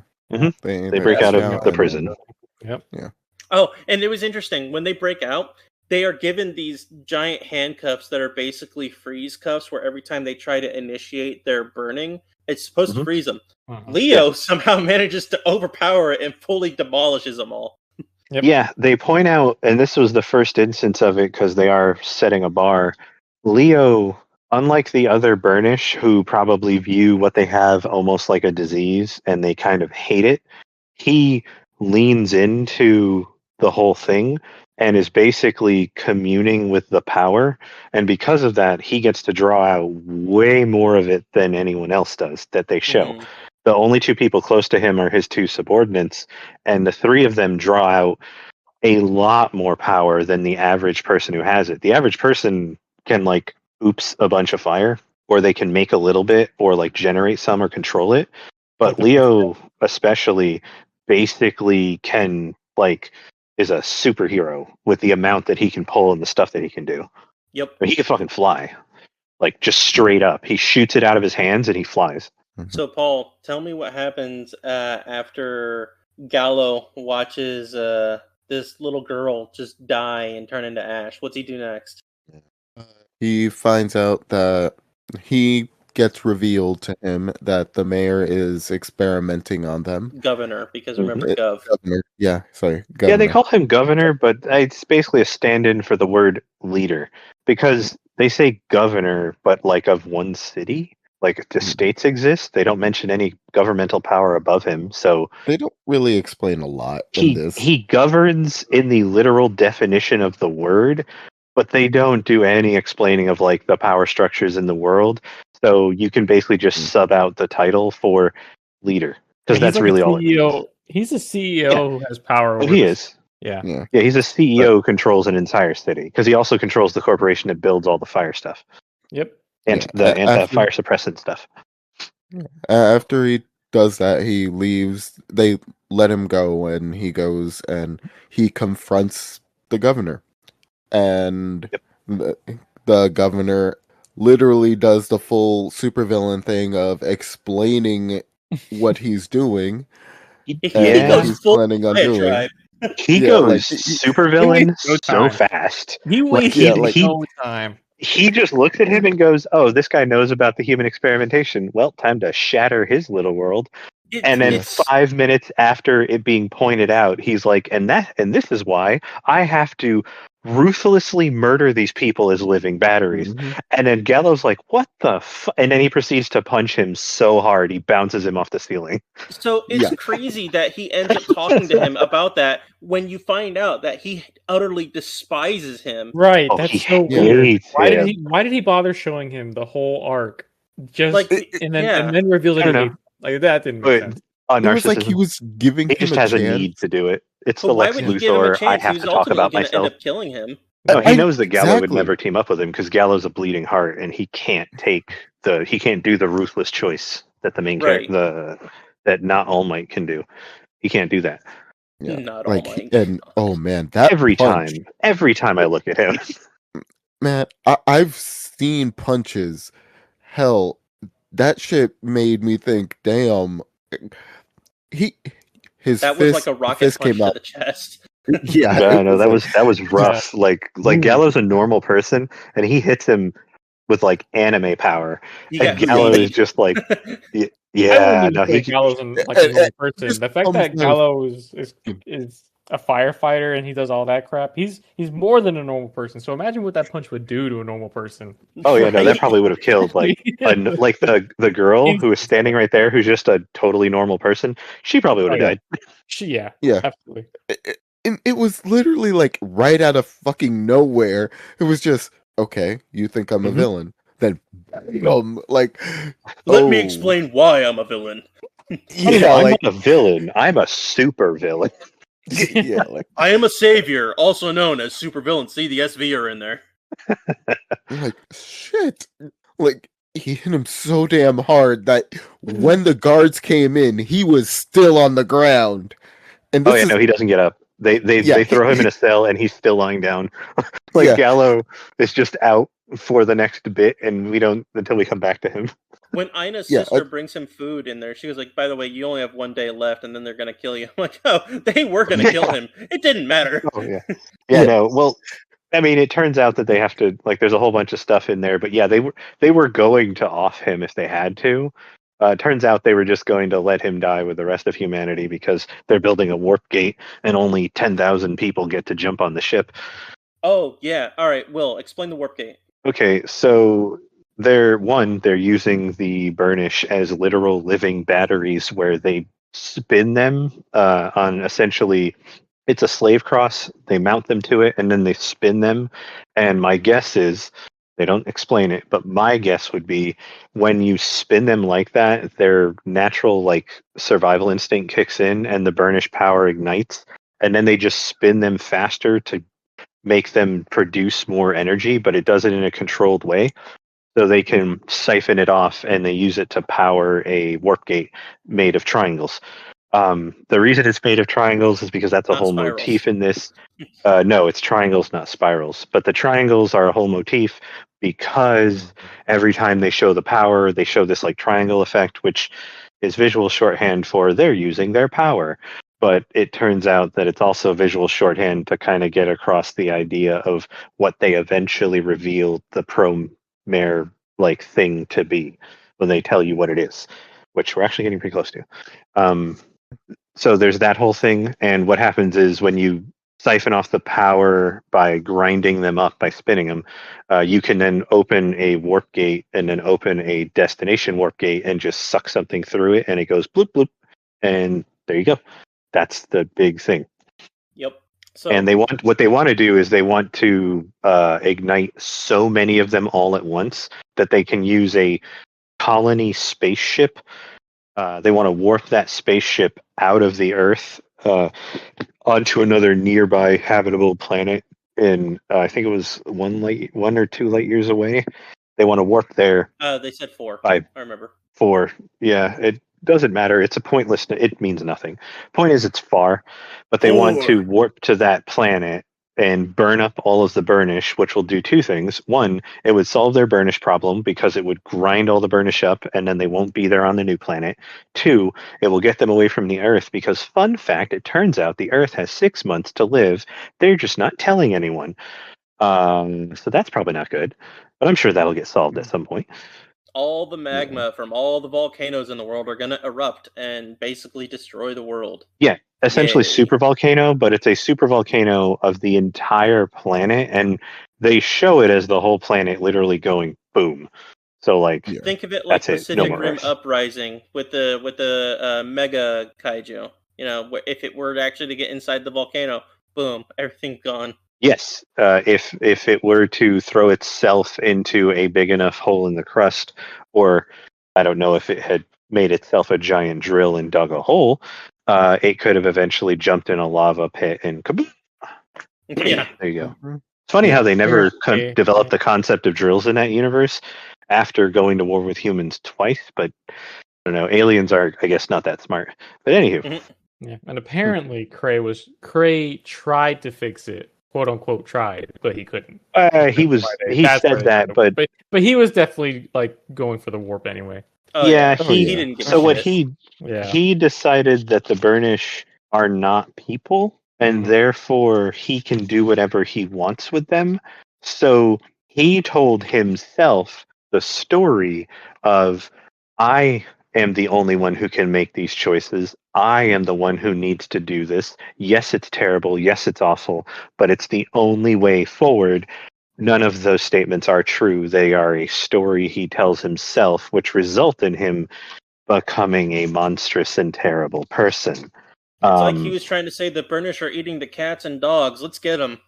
They break out of the prison. Yep. Yeah. Oh, and it was interesting when they break out. They are given these giant handcuffs that are basically freeze cuffs, where every time they try to initiate their burning, it's supposed to freeze them. Leo somehow manages to overpower it and fully demolishes them all. Yep. Yeah, they point out, and this was the first instance of it because they are setting a bar. Leo, unlike the other Burnish, who probably view what they have almost like a disease and they kind of hate it, he leans into the whole thing and is basically communing with the power. And because of that, he gets to draw out way more of it than anyone else does that they show. The only two people close to him are his two subordinates, and the three of them draw out a lot more power than the average person who has it. The average person can oops a bunch of fire, or they can make a little bit, or generate some or control it. But Leo especially basically can is a superhero with the amount that he can pull and the stuff that he can do. Yep. I mean, he can fucking fly. Just straight up. He shoots it out of his hands and he flies. So, Paul, tell me what happens after Gallo watches this little girl just die and turn into ash. What's he do next? He finds out that He gets revealed to him that the mayor is experimenting on them. Governor, because remember, Gov. Governor. Yeah, sorry. Yeah, they Governor. call him governor, but it's basically a stand-in for the word leader because they say governor, but like of one city. Like the states exist, they don't mention any governmental power above him. So They don't really explain a lot in this. he governs in the literal definition of the word, but they don't do any explaining of like the power structures in the world. So you can basically just sub out the title for leader because that's like really a all it means. CEO. He's a CEO who has power over. But he is. Yeah. Yeah. Yeah, he's a CEO who controls an entire city because he also controls the corporation that builds all the fire stuff Yep. and Yeah, the fire suppressant stuff. After he does that, he leaves. They let him go, and he goes and he confronts the governor. And the governor literally does the full supervillain thing of explaining what he's doing He and what goes he's full planning on doing. diatribe. He Yeah, goes like, supervillain wastes no so time. fast. He wastes yeah, like- no time. He just looks at him and goes, "Oh, this guy knows about the human experimentation. Well, time to shatter his little world." And then It's 5 minutes after it being pointed out, he's like, and this is why I have to ruthlessly murder these people as living batteries. Mhm. And then Gallo's like, what the and then he proceeds to punch him so hard he bounces him off the ceiling. so it's Yeah. crazy that he ends up talking to him about that when you find out that he utterly despises him. Right. Oh, That's he so weird. hates him. Why did he bother showing him the whole arc? Just Like, and then yeah. reveal that I he don't know. hates him. Like that didn't make Wait, sense. It was like he narcissism. was giving He him just a has chance. a need to do it. It's But the why Lex would he give him a Luthor. I chance? He have was to talk ultimately about going to end myself. up killing him. No, he I- knows that Gallo would exactly. never team up with him because Gallo's a bleeding heart, and he can't do the ruthless choice that the main Right. character, that not All Might can do. He can't do that Yeah. Not like, All Might. and oh man, that every punch, time. Every time I look at him, man, I've seen punches. Hell, that shit made me think. Damn, his That fist, was like a rocket fist punch came to out. the chest. Yeah, no, that was rough. Like Ooh. Gallo's a normal person, and he hits him with like anime power, Yeah, and Gallo indeed. is just like, I yeah, wouldn't no, even say he. Gallo's like a normal person. just The fact comes that with- Gallo is a firefighter and he does all that crap, he's more than a normal person. So imagine what that punch would do to a normal person. Oh yeah, no, that Right? probably would have killed like like the girl who was standing right there, who's just a totally normal person. She probably would have Oh, died. Yeah, Yeah. absolutely. It was literally like right out of fucking nowhere. It was just okay. You think I'm a Mhm. villain? Then, like, Let me oh, explain why I'm a villain. Yeah, I'm like, not a villain. I'm a super villain. yeah, like, I am a savior, also known as supervillain. See, the SV are in there. like shit. Like he hit him so damn hard that when the guards came in, he was still on the ground. And Oh this yeah, is no, he doesn't get up. They throw him in a cell and he's still lying down. Like Yeah. Gallo is just out for the next bit, and we don't until we come back to him. When Ina's Yeah, sister brings him food in there, she was like, by the way, you only have 1 day left and then they're going to kill you. I'm like, oh, they were going to kill him. It didn't matter. Oh yeah, Yeah. no. Well, I mean, it turns out that they have to like. There's a whole bunch of stuff in there, but yeah, they were going to off him if they had to. It turns out they were just going to let him die with the rest of humanity because they're building a warp gate and only 10,000 people get to jump on the ship. Oh, yeah. All right, Will, explain the warp gate. Okay, so they're using the burnish as literal living batteries where they spin them on essentially it's a slave cross. They mount them to it and then they spin them. And my guess is they don't explain it, but my guess would be when you spin them like that, their natural like survival instinct kicks in and the burnish power ignites, and then they just spin them faster to make them produce more energy, but it does it in a controlled way. So they can siphon it off and they use it to power a warp gate made of triangles. The reason it's made of triangles is because that's a Not whole spirals. motif in this. No, it's triangles, not spirals. But the triangles are a whole motif because every time they show the power, they show this like triangle effect, which is visual shorthand for they're using their power. But it turns out that it's also visual shorthand to kind of get across the idea of what they eventually revealed the Promare like thing to be when they tell you what it is, which we're actually getting pretty close to. So there's that whole thing, and what happens is when you siphon off the power by grinding them up by spinning them, you can then open a warp gate and then open a destination warp gate and just suck something through it, and it goes bloop bloop, and there you go. That's the big thing. Yep. So, And what they want to do is they want to ignite so many of them all at once that they can use a colony spaceship. They want to warp that spaceship out of the Earth onto another nearby habitable planet. In I think it was 1 or 2 light years away. They want to warp there. they said 4. I remember. 4. Yeah, it doesn't matter. It's a pointless. It means nothing. Point is, it's far, but they want to warp to that planet and burn up all of the burnish, which will do 2 things. One, it would solve their burnish problem because it would grind all the burnish up, and then they won't be there on the new planet. 2, it will get them away from the Earth because, fun fact, it turns out the Earth has 6 months to live. They're just not telling anyone. So that's probably not good, but I'm sure that'll get solved at some point. All the magma from all the volcanoes in the world are going to erupt and basically destroy the world. Yeah, essentially Yay. super volcano, but it's a super volcano of the entire planet, and they show it as the whole planet literally going boom. So like, think of it like that's it. Pacific No more Rim Earth. Uprising with the mega kaiju. You know, if it were actually to get inside the volcano, boom, everything's gone. Yes, if it were to throw itself into a big enough hole in the crust, or I don't know if it had made itself a giant drill and dug a hole, it could have eventually jumped in a lava pit and kaboom. Yeah. There you go. It's funny how they never developed the concept of drills in that universe after going to war with humans twice, but I don't know. Aliens are, I guess, not that smart. But anywho. Yeah, and apparently Cray tried to fix it. "Quote unquote" tried, but he couldn't. He said that, but he was definitely like going for the warp anyway. He didn't give so what shit. he decided that the Burnish are not people, and therefore he can do whatever he wants with them. So he told himself the story of, I am the only one who can make these choices. I am the one who needs to do this. Yes, it's terrible. Yes, it's awful, but it's the only way forward. None of those statements are true. They are a story he tells himself, which result in him becoming a monstrous and terrible person. It's like he was trying to say the Burnish are eating the cats and dogs. Let's get them.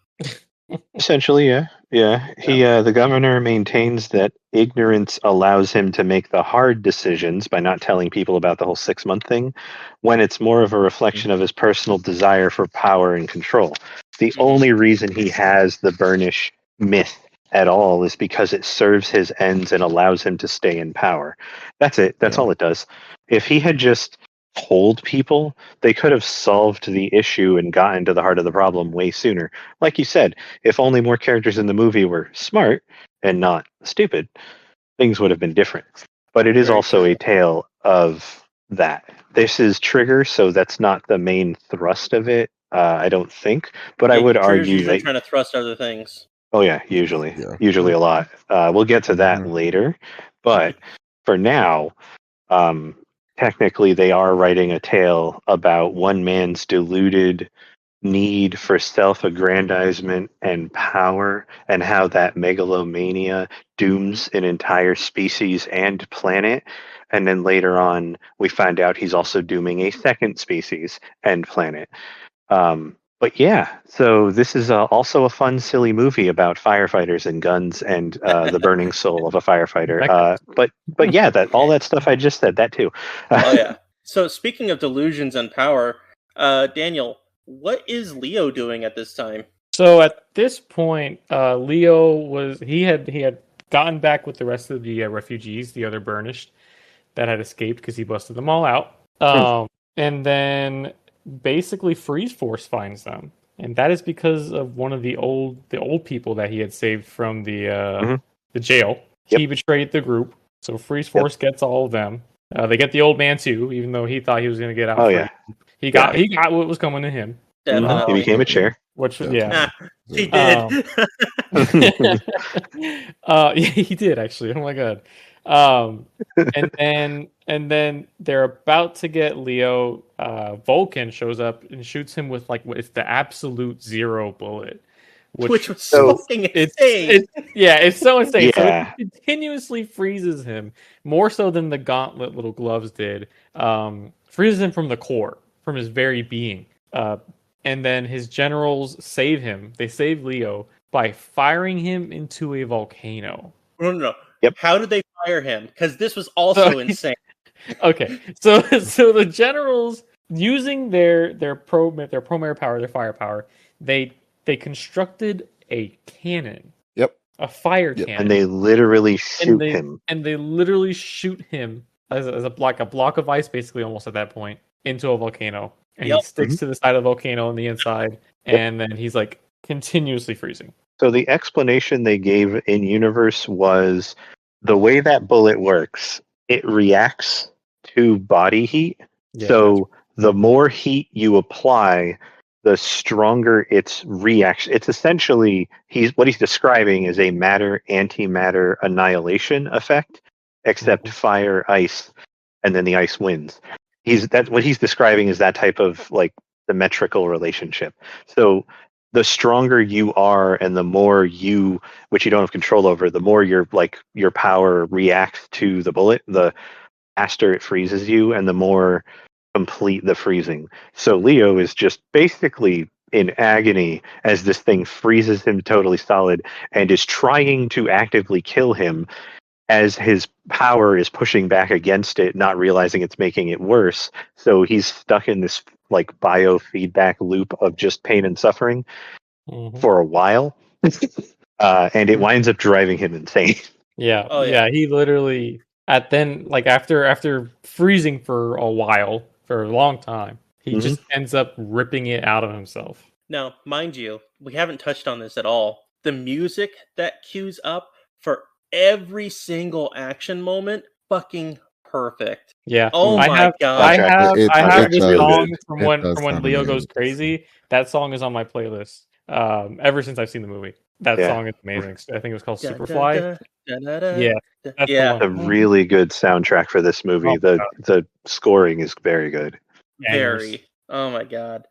Essentially, yeah. The governor maintains that ignorance allows him to make the hard decisions by not telling people about the whole 6-month thing, when it's more of a reflection of his personal desire for power and control. The only reason he has the Burnish myth at all is because it serves his ends and allows him to stay in power. That's it. That's all it does. If he had just told people, they could have solved the issue and gotten to the heart of the problem way sooner. Like you said, if only more characters in the movie were smart and not stupid, things would have been different. But it is also a tale of that. This is Trigger, so that's not the main thrust of it, I don't think. But I would argue that trying to thrust other things. Oh yeah, usually a lot. We'll get to that later, but for now, technically they are writing a tale about one man's deluded need for self-aggrandizement and power, and how that megalomania dooms an entire species and planet. And then later on, we find out he's also dooming a second species and planet. But yeah, so this is also a fun, silly movie about firefighters and guns and the burning soul of a firefighter. But yeah, all that stuff I just said, that too. Oh yeah. So speaking of delusions and power, Daniel, what is Leo doing at this time? So at this point, Leo had gotten back with the rest of the refugees, the other Burnished, that had escaped because he busted them all out. And then basically Freeze Force finds them, and that is because of one of the old people that he had saved from the jail. He betrayed the group, so Freeze Force gets all of them. They get the old man too, even though he thought he was going to get out. He got what was coming to him. Definitely. He became a chair. which Yeah. yeah. He did. Yeah, he did actually. Oh my god. And then they're about to get Leo. Vulcan shows up and shoots him with like it's the absolute zero bullet, which was So- fucking it's insane. it's so insane. Yeah. So it continuously freezes him more so than the gauntlet little gloves did. Freezes him from the core, from his very being. And then his generals save him. They save Leo by firing him into a volcano. No. Yep. How did they fire him? Because this was also So- insane. Okay, so the generals using their Promare power, their firepower, they constructed a cannon, Yep. a fire Yep. cannon, And they literally shoot him. and they literally shoot him as a block of ice, basically almost at that point, into a volcano, and Yep. he sticks to the side of the volcano on the inside, and then he's like continuously freezing. So the explanation they gave in universe was the way that bullet works, it reacts to body heat. Yeah, So the more heat you apply, the stronger its reaction. It's essentially what he's describing is a matter antimatter annihilation effect, except fire, ice, and then the ice wins. That's what he's describing is that type of like symmetrical relationship. So the stronger you are and the more you, which you don't have control over, the more your power reacts to the bullet, the faster it freezes you and the more complete the freezing. So Leo is just basically in agony as this thing freezes him totally solid and is trying to actively kill him as his power is pushing back against it, not realizing it's making it worse. So he's stuck in this like biofeedback loop of just pain and suffering for a while. And it winds up driving him insane. Yeah, Oh, yeah. he literally after freezing for a while, for a long time, he just ends up ripping it out of himself. Now, mind you, we haven't touched on this at all. The music that cues up for every single action moment, fucking perfect. Yeah. Oh I my have, god. I have, It I have does. this song It from does when sound Leo amazing. goes crazy. That song is on my playlist. Ever since I've seen the movie, that Yeah. song is amazing. I think it was called Da, da, Superfly. da, da, da, Yeah, da. that's Yeah, the A one. really good soundtrack for this movie. Oh, The scoring is very good. Bangers. very. Oh my god.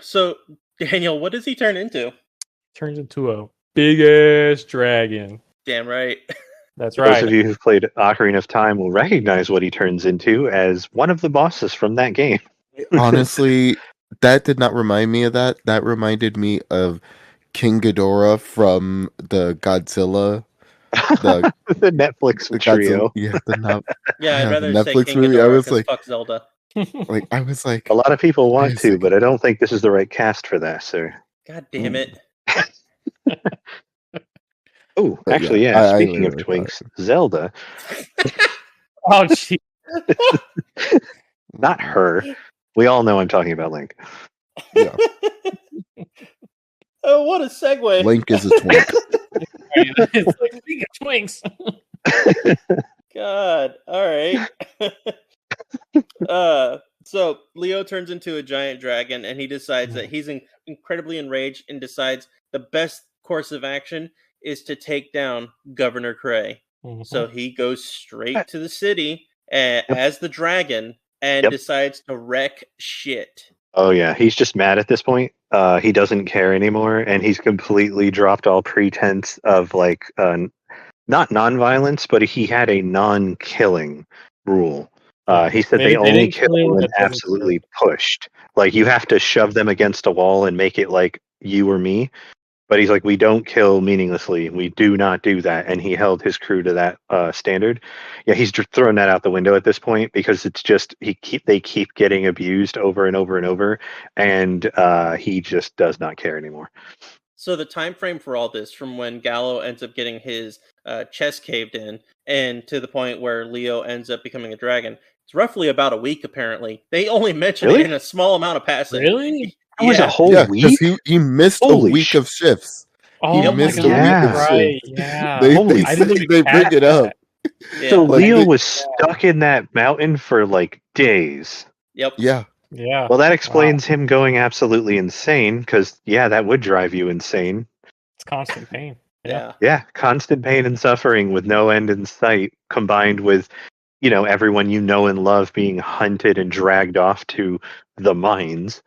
So Daniel, what does he turn into? Turns into a big ass dragon. Damn right. That's Those right. of you who've played Ocarina of Time will recognize what he turns into as one of the bosses from that game. Honestly, that did not remind me of that. That reminded me of King Ghidorah from the Godzilla. The The Netflix the trio. Godzilla, yeah, the Yeah, I'd the rather say Netflix King movie. Ghidorah I was 'cause like, fuck Zelda. I was like, A lot of people want to, Isaac. but I don't think this is the right cast for that, sir. God damn it. Oh, But actually, yeah, yeah. I Speaking of literally Twinks, Zelda, Oh, gee. not her. We all know I'm talking about Link. Yeah, Oh, what a segue. Link is a twink. It's like speaking of twinks. God. All right. So Leo turns into a giant dragon, and he decides that he's incredibly enraged, and decides the best course of action is to take down Governor Cray. So he goes straight to the city as the dragon and Yep. decides to wreck shit. Oh yeah, he's just mad at this point. He doesn't care anymore, and he's completely dropped all pretense of like not non-violence, but he had a non-killing rule. He said they only didn't kill kill anyone when that doesn't absolutely pushed. Like you have to shove them against a wall and make it like you or me. But he's like, we don't kill meaninglessly. We do not do that. And he held his crew to that standard. Yeah, he's thrown that out the window at this point because it's just they keep getting abused over and over and over, and he just does not care anymore. So the time frame for all this, from when Gallo ends up getting his chest caved in, and to the point where Leo ends up becoming a dragon, it's roughly about a week. Apparently, they only mention Really? it in a small amount of passing. Really? It was a whole Yeah, week. because he missed Holy a week of shifts. Oh He my missed god! a week of Right? shifts. Yeah. They Holy I didn't even they catch bring it up. that. Yeah. So Like, Leo they- was stuck in that mountain for like days. Yep. Yeah, Yeah. Well, that explains him going absolutely insane, because, yeah, that would drive you insane. It's constant pain. Yeah. Yeah, constant pain and suffering with no end in sight, combined with, everyone you know and love being hunted and dragged off to the mines.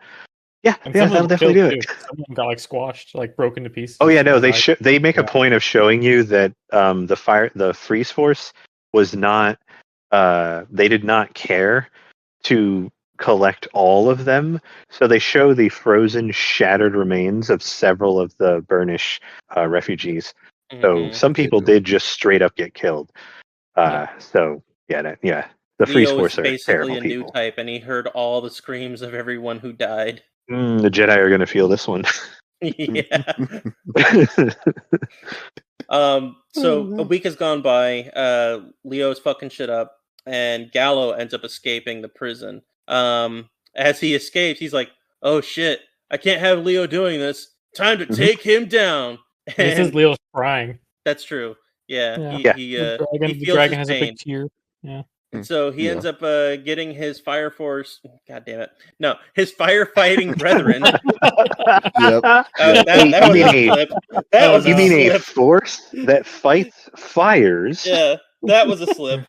Yeah, And yeah, someone that'll definitely do killed, it. too. Someone got like squashed, like broken to pieces. Oh yeah, no, Someone died. they make a Yeah. point of showing you that the freeze force was not they did not care to collect all of them, so they show the frozen, shattered remains of several of the Burnish refugees. So Mhm. some people do. did just straight up get killed. So yeah, the freeze Leo is force are basically terrible a new people. type, and he heard all the screams of everyone who died. The Jedi are gonna feel this one. Yeah. Oh, So a man. week has gone by. Leo's fucking shit up, and Gallo ends up escaping the prison. As he escapes, he's like, "Oh shit! I can't have Leo doing this. Time to Mhm. take him down." This is And Leo's crying. that's true. Yeah, Yeah. Yeah. he The feels dragon his has a pain. big tear. Yeah. And so he Yeah. ends up getting his Fire Force. God damn it! No, his firefighting brethren. Yep. That was a slip. That was You a mean a slip. force that fights fires? Yeah, that was a slip.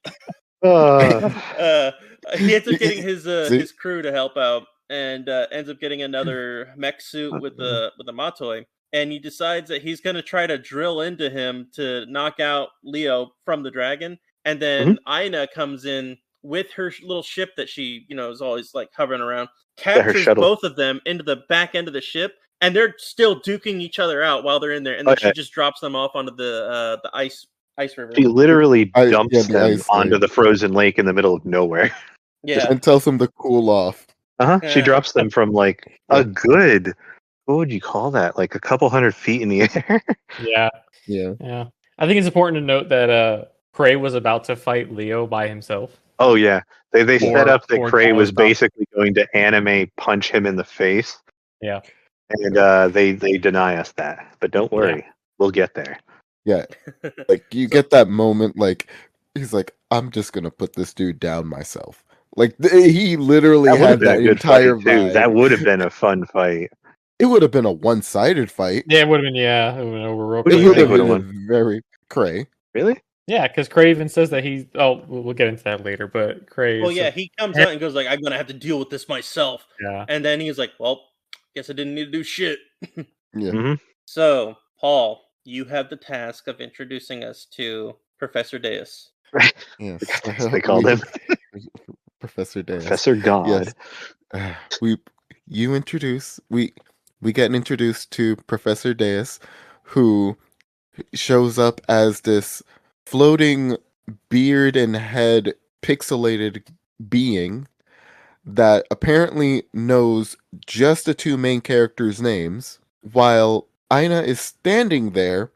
Uh, He ends up getting See? his crew to help out, and ends up getting another mech suit with the Matoi. And he decides that he's going to try to drill into him to knock out Leo from the dragon. And then Aina comes in with her little ship that she, is always like hovering around, captures shuttle. both of them into the back end of the ship, and they're still duking each other out while they're in there. And then she just drops them off onto the ice river. She literally dumps the them ice onto lake. the frozen lake in the middle of nowhere. Yeah. And tells him to cool off. She drops them from like a good, what would you call that? Like a couple 100 feet in the air. Yeah. Yeah. I think it's important to note that Prey was about to fight Leo by himself. Oh yeah, they set up that or Cray Gallo's was not. basically going to anime punch him in the face. Yeah. And they deny us that, but don't worry, we'll get there. Yeah. Like you get that moment, like he's like, I'm just gonna put this dude down myself. Like he literally That would have had been that a good entire fight too. vibe. That would have been a fun fight. It would have been a one-sided fight. Yeah, it would have been. Yeah, it would have been over rope. Who do It you would think have been would've a very Cray. Really? Yeah, because Craven says that he's. Oh, we'll get into that later. But Cray. Well, yeah, he comes out and goes like, "I'm gonna have to deal with this myself." Yeah. And then he's like, "Well, guess I didn't need to do shit." Yeah. Mm-hmm. So, Paul, you have the task of introducing us to Professor Deus. Yes. They called him Professor Deus. Professor God. Yes. We get introduced to Professor Deus, who shows up as this floating beard and head pixelated being that apparently knows just the two main characters' names. While Aina is standing there,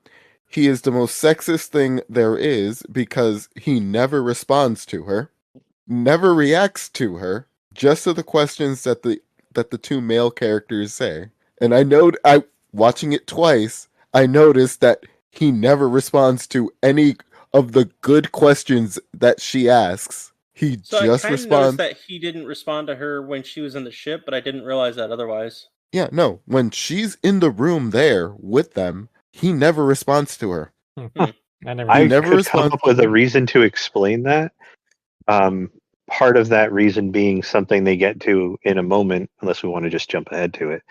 he is the most sexist thing there is because he never responds to her, never reacts to her, just to the questions that the two male characters say. And watching it twice, I noticed that he never responds to any of the good questions that she asks. He So just I kind of responds. noticed that he didn't respond to her when she was in the ship, but I didn't realize that otherwise. Yeah, no. When she's in the room there with them, he never responds to her. I never. I never could responds come up with a reason to explain that. Part of that reason being something they get to in a moment, unless we want to just jump ahead to it.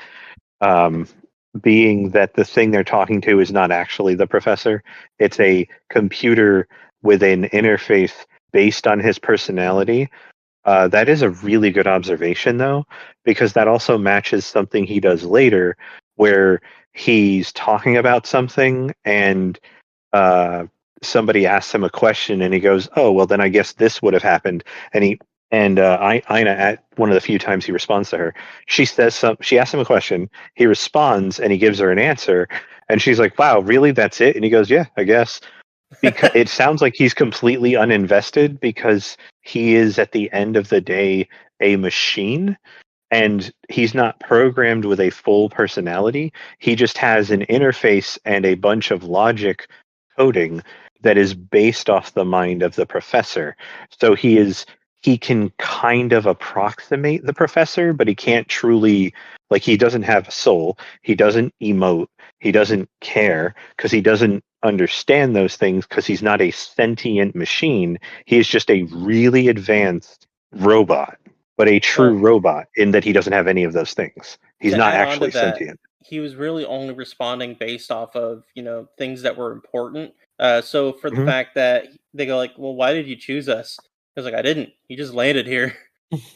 Being that the thing they're talking to is not actually the professor. It's a computer with an interface based on his personality. That is a really good observation, though, because that also matches something he does later, where he's talking about something and somebody asks him a question and he goes, "Oh, well, then I guess this would have happened." And Aina, at one of the few times he responds to her, she asks him a question, he responds, and he gives her an answer, and she's like, "Wow, really? That's it?" And he goes, "Yeah, I guess." Because it sounds like he's completely uninvested because he is at the end of the day a machine. And he's not programmed with a full personality. He just has an interface and a bunch of logic coding that is based off the mind of the professor. So he he can kind of approximate the professor, but he can't truly, like, he doesn't have a soul. He doesn't emote. He doesn't care because he doesn't understand those things because he's not a sentient machine. He is just a really advanced robot, but a true robot in that he doesn't have any of those things. He's not actually sentient. He was really only responding based off of, things that were important. So for the fact that they go like, well, why did you choose us? I was like, I didn't. He just landed here.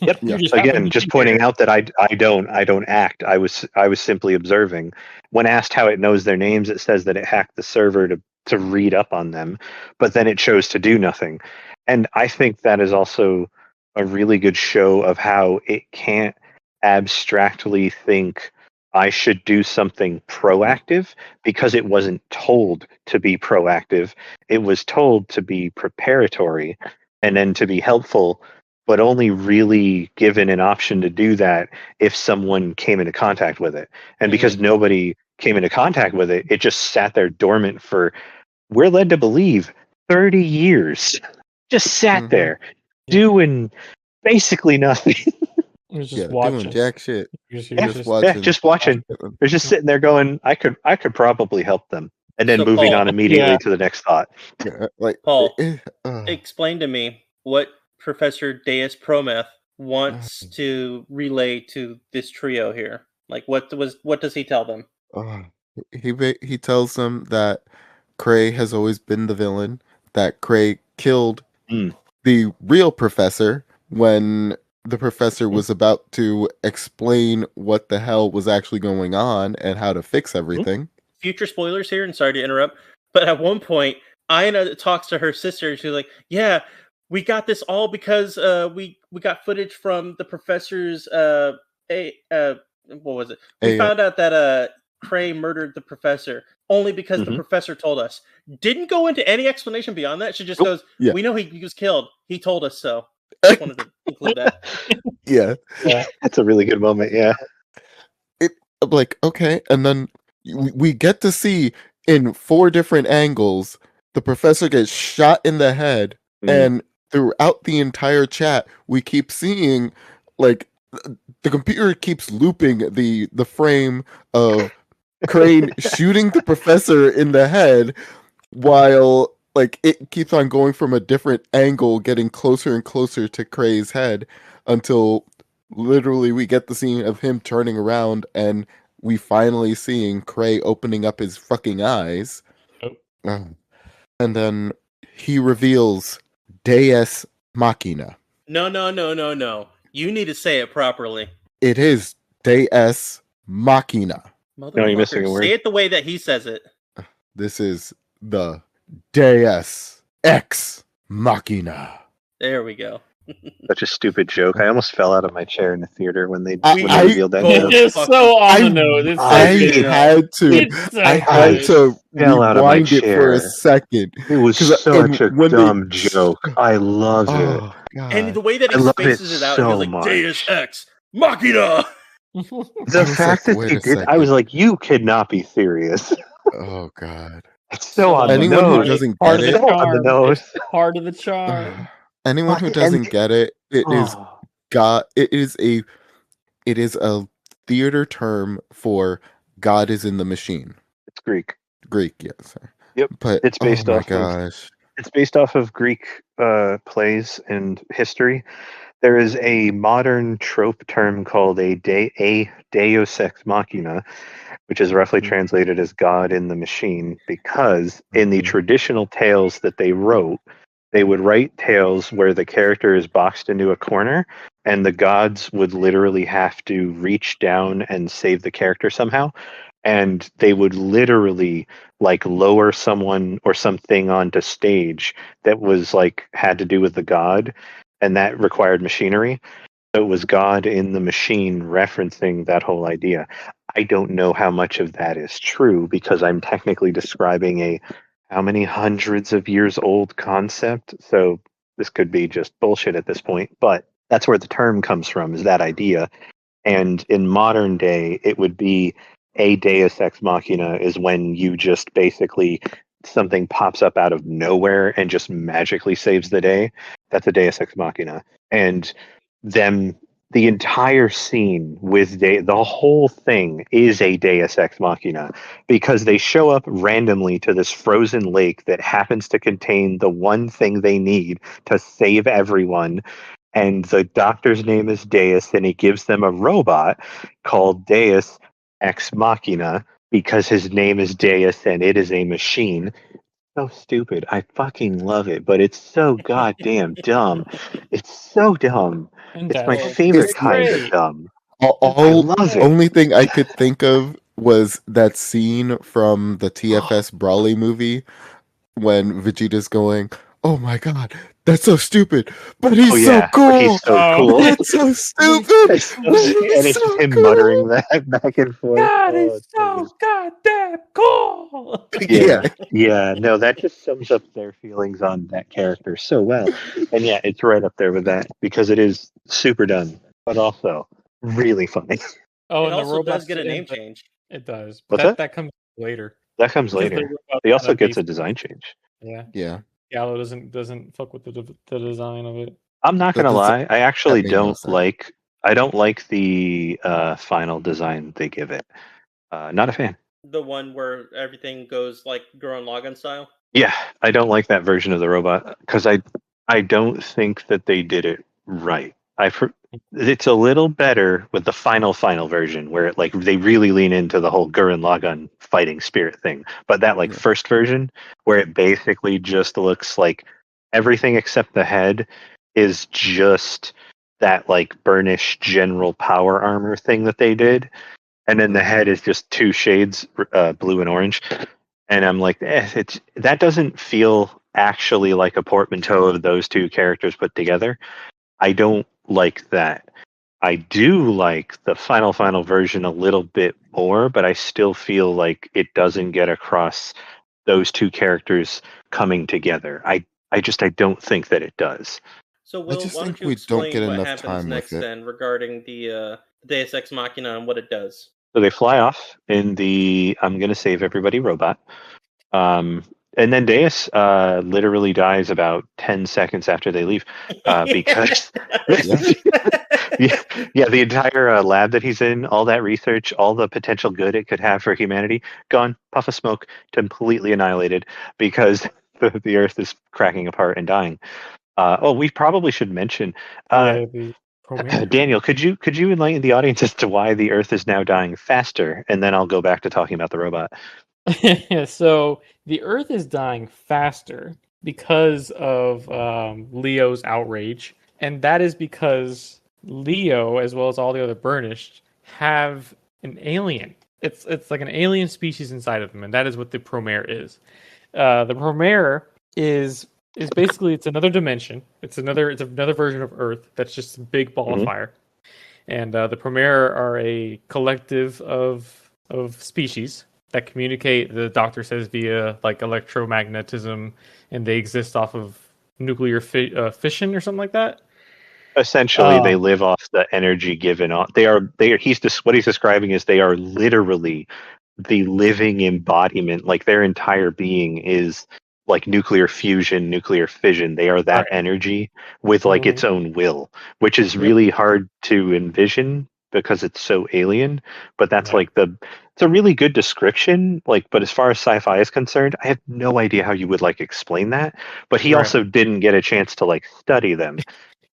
Yep. You just Again, just pointing here. out that I don't act. I was simply observing. When asked how it knows their names, it says that it hacked the server to read up on them, but then it chose to do nothing. And I think that is also a really good show of how it can't abstractly think I should do something proactive because it wasn't told to be proactive. It was told to be preparatory and then to be helpful, but only really given an option to do that if someone came into contact with it. And because nobody came into contact with it, it just sat there dormant for, we're led to believe, 30 years. Just sat there doing basically nothing. Just watching. Doing jack shit. Just watching. They're just sitting there going, I could probably help them. And then moving on immediately to the next thought. Paul, explain to me what Professor Deus Prometh wants to relay to this trio here. Like, what does he tell them? He tells them that Cray has always been the villain, that Cray killed the real professor when the professor was about to explain what the hell was actually going on and how to fix everything. Future spoilers here, and sorry to interrupt, but at one point, Aina talks to her sister. She's like, "Yeah, we got this all because we got footage from the professor's what was it? We found out that Cray murdered the professor only because the professor told us. Didn't go into any explanation beyond that. She just goes, we know he was killed. He told us so." I just wanted to include that. Yeah. That's a really good moment, yeah. Okay, and then we get to see in 4 different angles the professor gets shot in the head, and throughout the entire chat we keep seeing, like, the computer keeps looping the frame of Crane shooting the professor in the head while, like, it keeps on going from a different angle, getting closer and closer to Cray's head until literally we get the scene of him turning around and we finally seeing Cray opening up his fucking eyes. And then he reveals Deus Machina. No. You need to say it properly. It is Deus Machina. No, you're missing a word. Say it the way that he says it. This is the Deus Ex Machina. There we go. Such a stupid joke. I almost fell out of my chair in the theater when they revealed that joke. It's so on the nose. I had to rewind it for a second. It was such a dumb joke. I love it. God. And the way that he spaces it out, so he was like, Deus Ex Machina! The fact that they did, I was like, you could not be serious. Oh, God. It's so on Anyone the nose. who doesn't get it, on the nose. Part of the charm. Anyone who doesn't get it, it is God. It is a theater term for God is in the machine. It's Greek. Greek, yes. Yep. But it's based oh my off gosh. It's based off of Greek plays and history. There is a modern trope term called a Deus Ex Machina, which is roughly translated as God in the machine, because in the traditional tales that they wrote, they would write tales where the character is boxed into a corner and the gods would literally have to reach down and save the character somehow. And they would literally, like, lower someone or something onto stage that was, like, had to do with the god, and that required machinery. So it was God in the machine, referencing that whole idea. I don't know how much of that is true, because I'm technically describing a how many hundreds of years old concept. So this could be just bullshit at this point, but that's where the term comes from, is that idea. And in modern day, it would be a Deus Ex Machina is when you just basically something pops up out of nowhere and just magically saves the day, that's a Deus Ex Machina. And them, the entire scene with the whole thing is a Deus Ex Machina, because they show up randomly to this frozen lake that happens to contain the one thing they need to save everyone. And the doctor's name is Deus, and he gives them a robot called Deus Ex Machina because his name is Deus and it is a machine. So stupid. I fucking love it, but it's so goddamn dumb. It's so dumb. And It's my that's favorite It's kind of great. dumb. I All love it. only thing I could think of was that scene from the TFS Brawley movie when Vegeta's going, "Oh my god, that's so stupid, but he's Oh so yeah, cool. but he's so Oh. cool. That's so stupid, It's but so- and he's it's so him cool." muttering that back and forth. God, Oh, it's it's so so good. goddamn cool. Yeah, yeah, no, that just sums up their feelings on that character so well. And yeah, it's right up there with that because it is super dumb, but also really funny. Oh, It and the also robots does get a name change. It does, What's but that? that comes later. That comes Because the later. robot He also kinda gets a based- design change. Yeah, Yeah, Gallo doesn't fuck with the design of it. I'm not The gonna desi- lie, I actually that made no don't sense. like. I don't like the final design they give it. Not a fan. The one where everything goes like Gurren Lagann style. Yeah, I don't like that version of the robot because I don't think that they did it right. It's a little better with the final version where it, like, they really lean into the whole Gurren Lagann fighting spirit thing. But that Yeah. first version where it basically just looks like everything except the head is just that burnished general power armor thing that they did, and then the head is just two shades, blue and orange. And I'm like, that doesn't feel actually like a portmanteau of those two characters put together. I don't like that. I do like the final version a little bit more, but I still feel like it doesn't get across those two characters coming together. I don't think that it does. So, Will, just why think don't you we don't explain get what enough happens time with next it. then regarding the Deus Ex Machina and what it does? So they fly off in the I'm gonna save everybody robot. And then Deus literally dies about 10 seconds after they leave because yeah, the entire lab that he's in, all that research, all the potential good it could have for humanity, gone, puff of smoke, completely annihilated because the Earth is cracking apart and dying. We probably should mention, The Promare. Daniel, could you enlighten the audience as to why the Earth is now dying faster, and then I'll go back to talking about the robot. So the Earth is dying faster because of Leo's outrage, and that is because Leo, as well as all the other Burnished, have an alien. It's like an alien species inside of them, and that is what the Promare is. The Promare is basically, it's another dimension. It's another version of Earth that's just a big ball of fire. And the Promare are a collective of species that communicate, the doctor says, via electromagnetism, and they exist off of nuclear fission or something like that. Essentially, they live off the energy given off. What he's describing is they are literally the living embodiment. Like, their entire being is like nuclear fusion, nuclear fission. They are that energy with its own will, which is really hard to envision because it's so alien. But that's it's a really good description. But as far as sci-fi is concerned, I have no idea how you would explain that. But he also didn't get a chance to study them.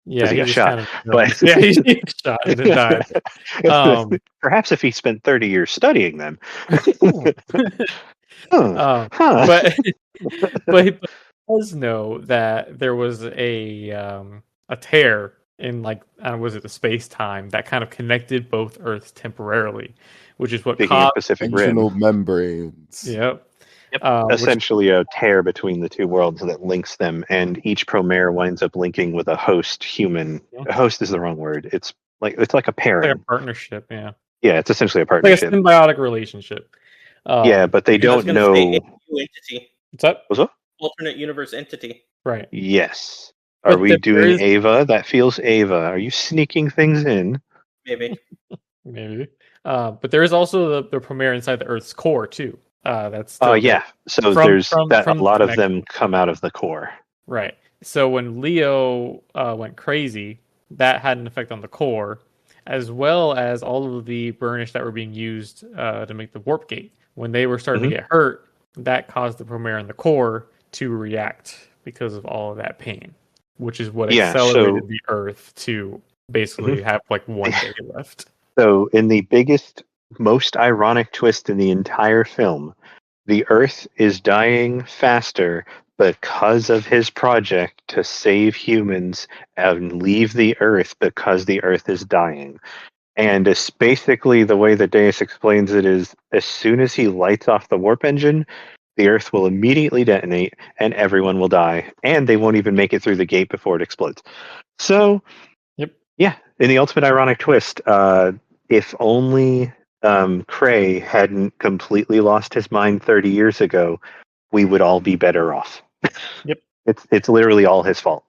Yeah, he got shot. He got shot and then died. Perhaps if he spent 30 years studying them. But he does know that there was a tear in was it the space time that kind of connected both Earths temporarily, which is what caused Pacific Rim membranes. Yep. Essentially a tear between the two worlds that links them, and each Promare winds up linking with a host human. A host is the wrong word. It's like a pairing. Like a partnership, yeah. Yeah, it's essentially a partnership. Like a symbiotic relationship. Yeah, but they don't know. Entity. What's that? What's up? Alternate universe entity. Right. Yes. Are we doing Ava? That feels Ava. Are you sneaking things in? Maybe. Maybe. But there is also the Promare inside the Earth's core too. That's still yeah. So from there's that. from A lot the of them come out of the core. right. So when Leo went crazy, that had an effect on the core, as well as all of the burnish that were being used to make the warp gate. When they were starting to get hurt, that caused the Promare and the core to react because of all of that pain, which is what accelerated the Earth to basically have like 1 day left. So in the biggest, most ironic twist in the entire film, the Earth is dying faster because of his project to save humans and leave the Earth because the Earth is dying. And it's basically the way that Deus explains it is as soon as he lights off the warp engine, the Earth will immediately detonate and everyone will die. And they won't even make it through the gate before it explodes. So, yeah, in the ultimate ironic twist, if only Cray hadn't completely lost his mind 30 years ago, we would all be better off. Yep. It's literally all his fault.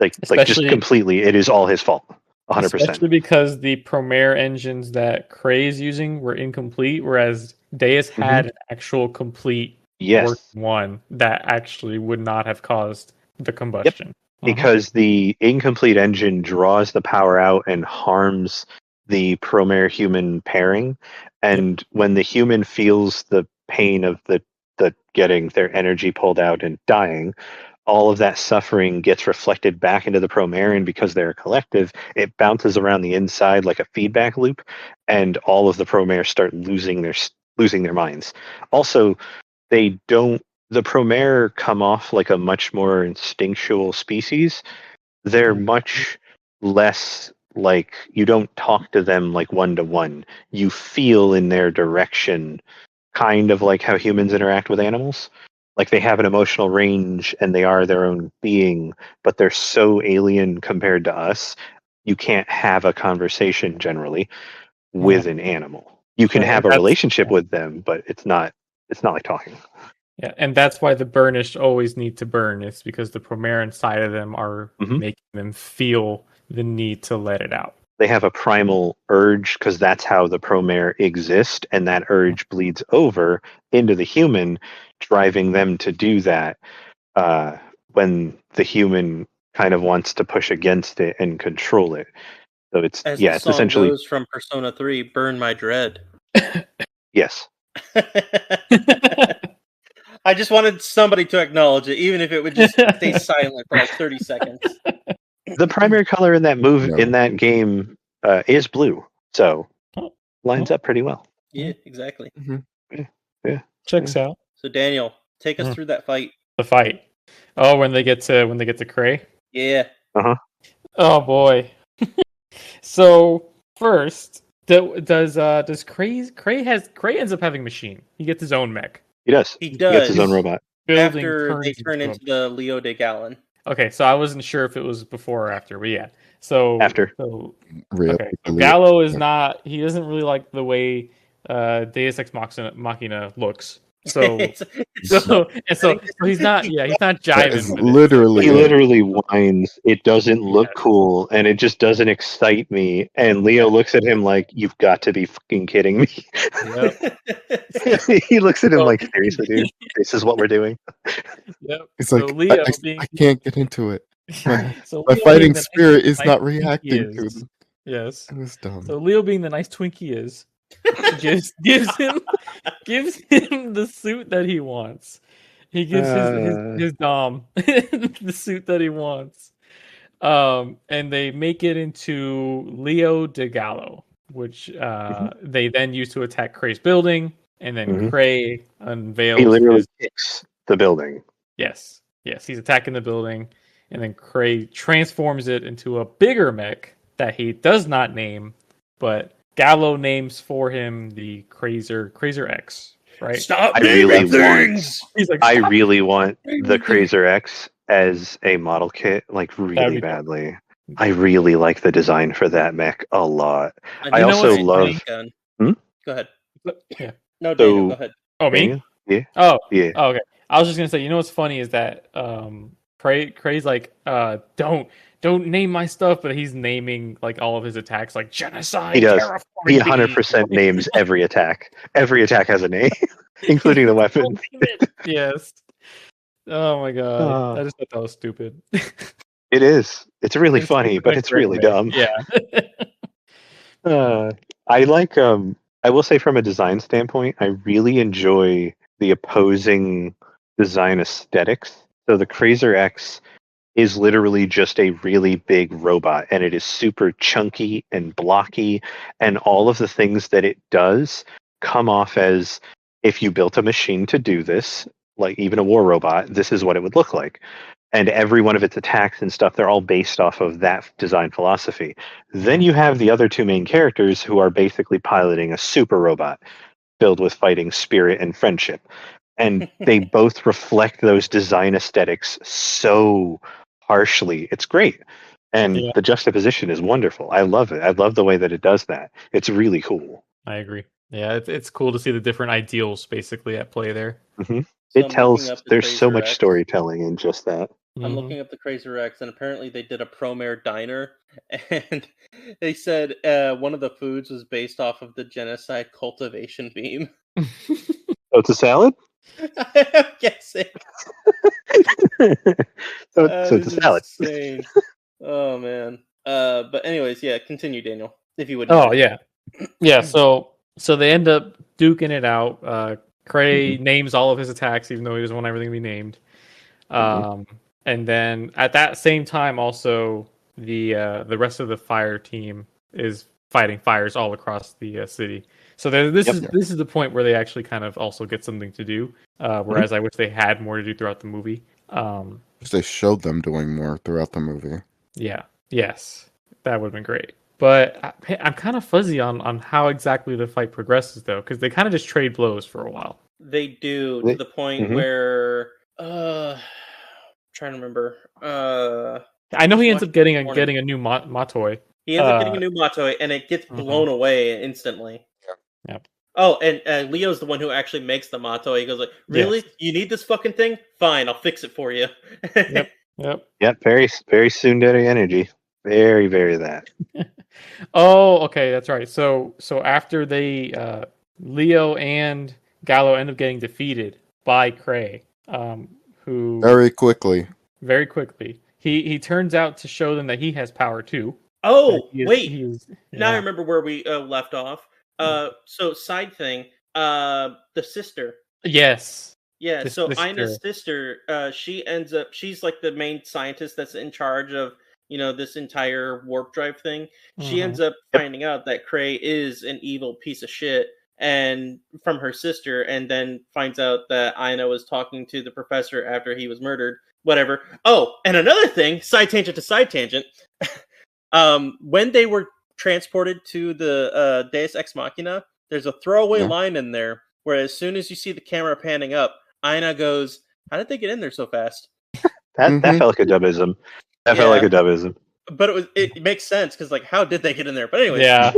Like just Especially- completely, it is all his fault. 100%. Especially because the Promare engines that Cray is using were incomplete, whereas Deus had an actual complete working one that actually would not have caused the combustion. Because the incomplete engine draws the power out and harms the Promare human pairing. And when the human feels the pain of the getting their energy pulled out and dying, all of that suffering gets reflected back into the Promare, and because they're a collective, it bounces around the inside like a feedback loop, and all of the Promare start losing their minds. Also, the Promare come off like a much more instinctual species. They're much less like, you don't talk to them like one-to-one. You feel in their direction, kind of like how humans interact with animals. Like they have an emotional range and they are their own being, but they're so alien compared to us, you can't have a conversation generally with an animal. You can have a relationship with them, but it's not like talking. Yeah, and that's why the burnished always need to burn. It's because the Promare inside of them are making them feel the need to let it out. They have a primal urge because that's how the Promare exist, and that urge bleeds over into the human, driving them to do that when the human kind of wants to push against it and control it. So it's As it's the song essentially goes from Persona 3, "Burn My Dread." Yes. I just wanted somebody to acknowledge it, even if it would just stay silent for like 30 seconds. The primary color in that in that game is blue, so lines up pretty well. Yeah, exactly. Yeah. Checks out. So Daniel, take us through that fight. The fight. Oh, when they get to Cray? Yeah. Oh boy. So first, does Cray ends up having a machine. He gets his own mech. He does. He does. He gets his own robot. After they turn into the Leo de Gallon. Okay, so I wasn't sure if it was before or after, but yeah. So after. So Gallo is not. He doesn't really like the way Deus Ex Machina looks. So he's not. Yeah, he's not jiving. With he literally whines. It doesn't look cool, and it just doesn't excite me. And Leo looks at him like, "You've got to be fucking kidding me." Yep. He looks at him like, "Seriously, dude, this is what we're doing." Yep. It's like Leo I can't get into it. My fighting spirit is not reacting to them. Yes, it was dumb. So Leo, being the nice twink he is, gives him the suit that he wants. He gives his dom the suit that he wants. And they make it into Leo de Gallo, which they then use to attack Cray's building, and then Cray unveils. He literally kicks the building. Yes, he's attacking the building, and then Cray transforms it into a bigger mech that he does not name, but Gallo names for him the Crazer X. Right? Stop naming things. I really want the Crazer X as a model kit, like really badly. I really like the design for that mech a lot. I also love. Go ahead. Yeah. No, Daniel, go ahead. Oh, me? Yeah. Oh, yeah. Oh, okay. I was just gonna say, you know what's funny is that Cray's like, don't name my stuff, but he's naming like all of his attacks like genocide. He does. He 100% names every attack. Every attack has a name. including the weapons. Yes. Oh my god. Uh, I just thought that was stupid. It is. It's really In a funny, stupid but and it's correct really way. dumb. Yeah. I like. I will say, from a design standpoint, I really enjoy the opposing design aesthetics. So the Crazer X is literally just a really big robot, and it is super chunky and blocky, and all of the things that it does come off as, if you built a machine to do this, like even a war robot, this is what it would look like. And every one of its attacks and stuff, they're all based off of that design philosophy. Then you have the other two main characters who are basically piloting a super robot filled with fighting spirit and friendship. And they both reflect those design aesthetics so harshly. It's great. And Yeah. the juxtaposition is wonderful. I love it. I love the way that it does that. It's really cool. I agree. Yeah, it's cool to see the different ideals basically at play there. Hmm So It I'm tells, looking up the there's so Crazer much X. storytelling in just that. I'm Mhm. looking up the Crazer X, and apparently they did a Promare diner, and they said one of the foods was based off of the genocide cultivation beam. Oh, it's a salad? I'm guessing. so That it's a is salad. insane. Oh man. But anyways, yeah. Continue, Daniel, if you wouldn't Oh mind. yeah. Yeah, so they end up duking it out. Cray names all of his attacks, even though he doesn't want everything to be named. And then at that same time, also the rest of the fire team is fighting fires all across the city. So this is the point where they actually kind of also get something to do. Whereas I wish they had more to do throughout the movie. They showed them doing more throughout the movie. Yeah. Yes, that would have been great. But I'm kind of fuzzy on how exactly the fight progresses, though, because they kind of just trade blows for a while. They do, to the point where trying to remember. I know he ends watched up getting this a morning. new Matoi. He ends up getting a new Matoi, and it gets blown away instantly. Yep. Oh, and Leo's the one who actually makes the Matoi. He goes like, "Really? Yes. You need this fucking thing? Fine, I'll fix it for you." Yep. Very, very tsundere energy. Very, very that. Oh, okay, that's right. So after they Leo and Gallo end up getting defeated by Cray, who Very quickly. he turns out to show them that he has power too. Oh, He is- wait. he is- Now I yeah. remember where we left off. So side thing, the sister. Yes. Yeah, The so sister. Ina's sister, she ends up, she's like the main scientist that's in charge of, this entire warp drive thing. She ends up finding out that Cray is an evil piece of shit, and from her sister, and then finds out that Ina was talking to the professor after he was murdered. Whatever. Oh, and another thing, side tangent to side tangent. When they were transported to the Deus Ex Machina, there's a throwaway line in there where as soon as you see the camera panning up, Ina goes, "How did they get in there so fast?" That felt like a dubism. That felt like a dubism. But it makes sense because like, how did they get in there? But anyways, Yeah.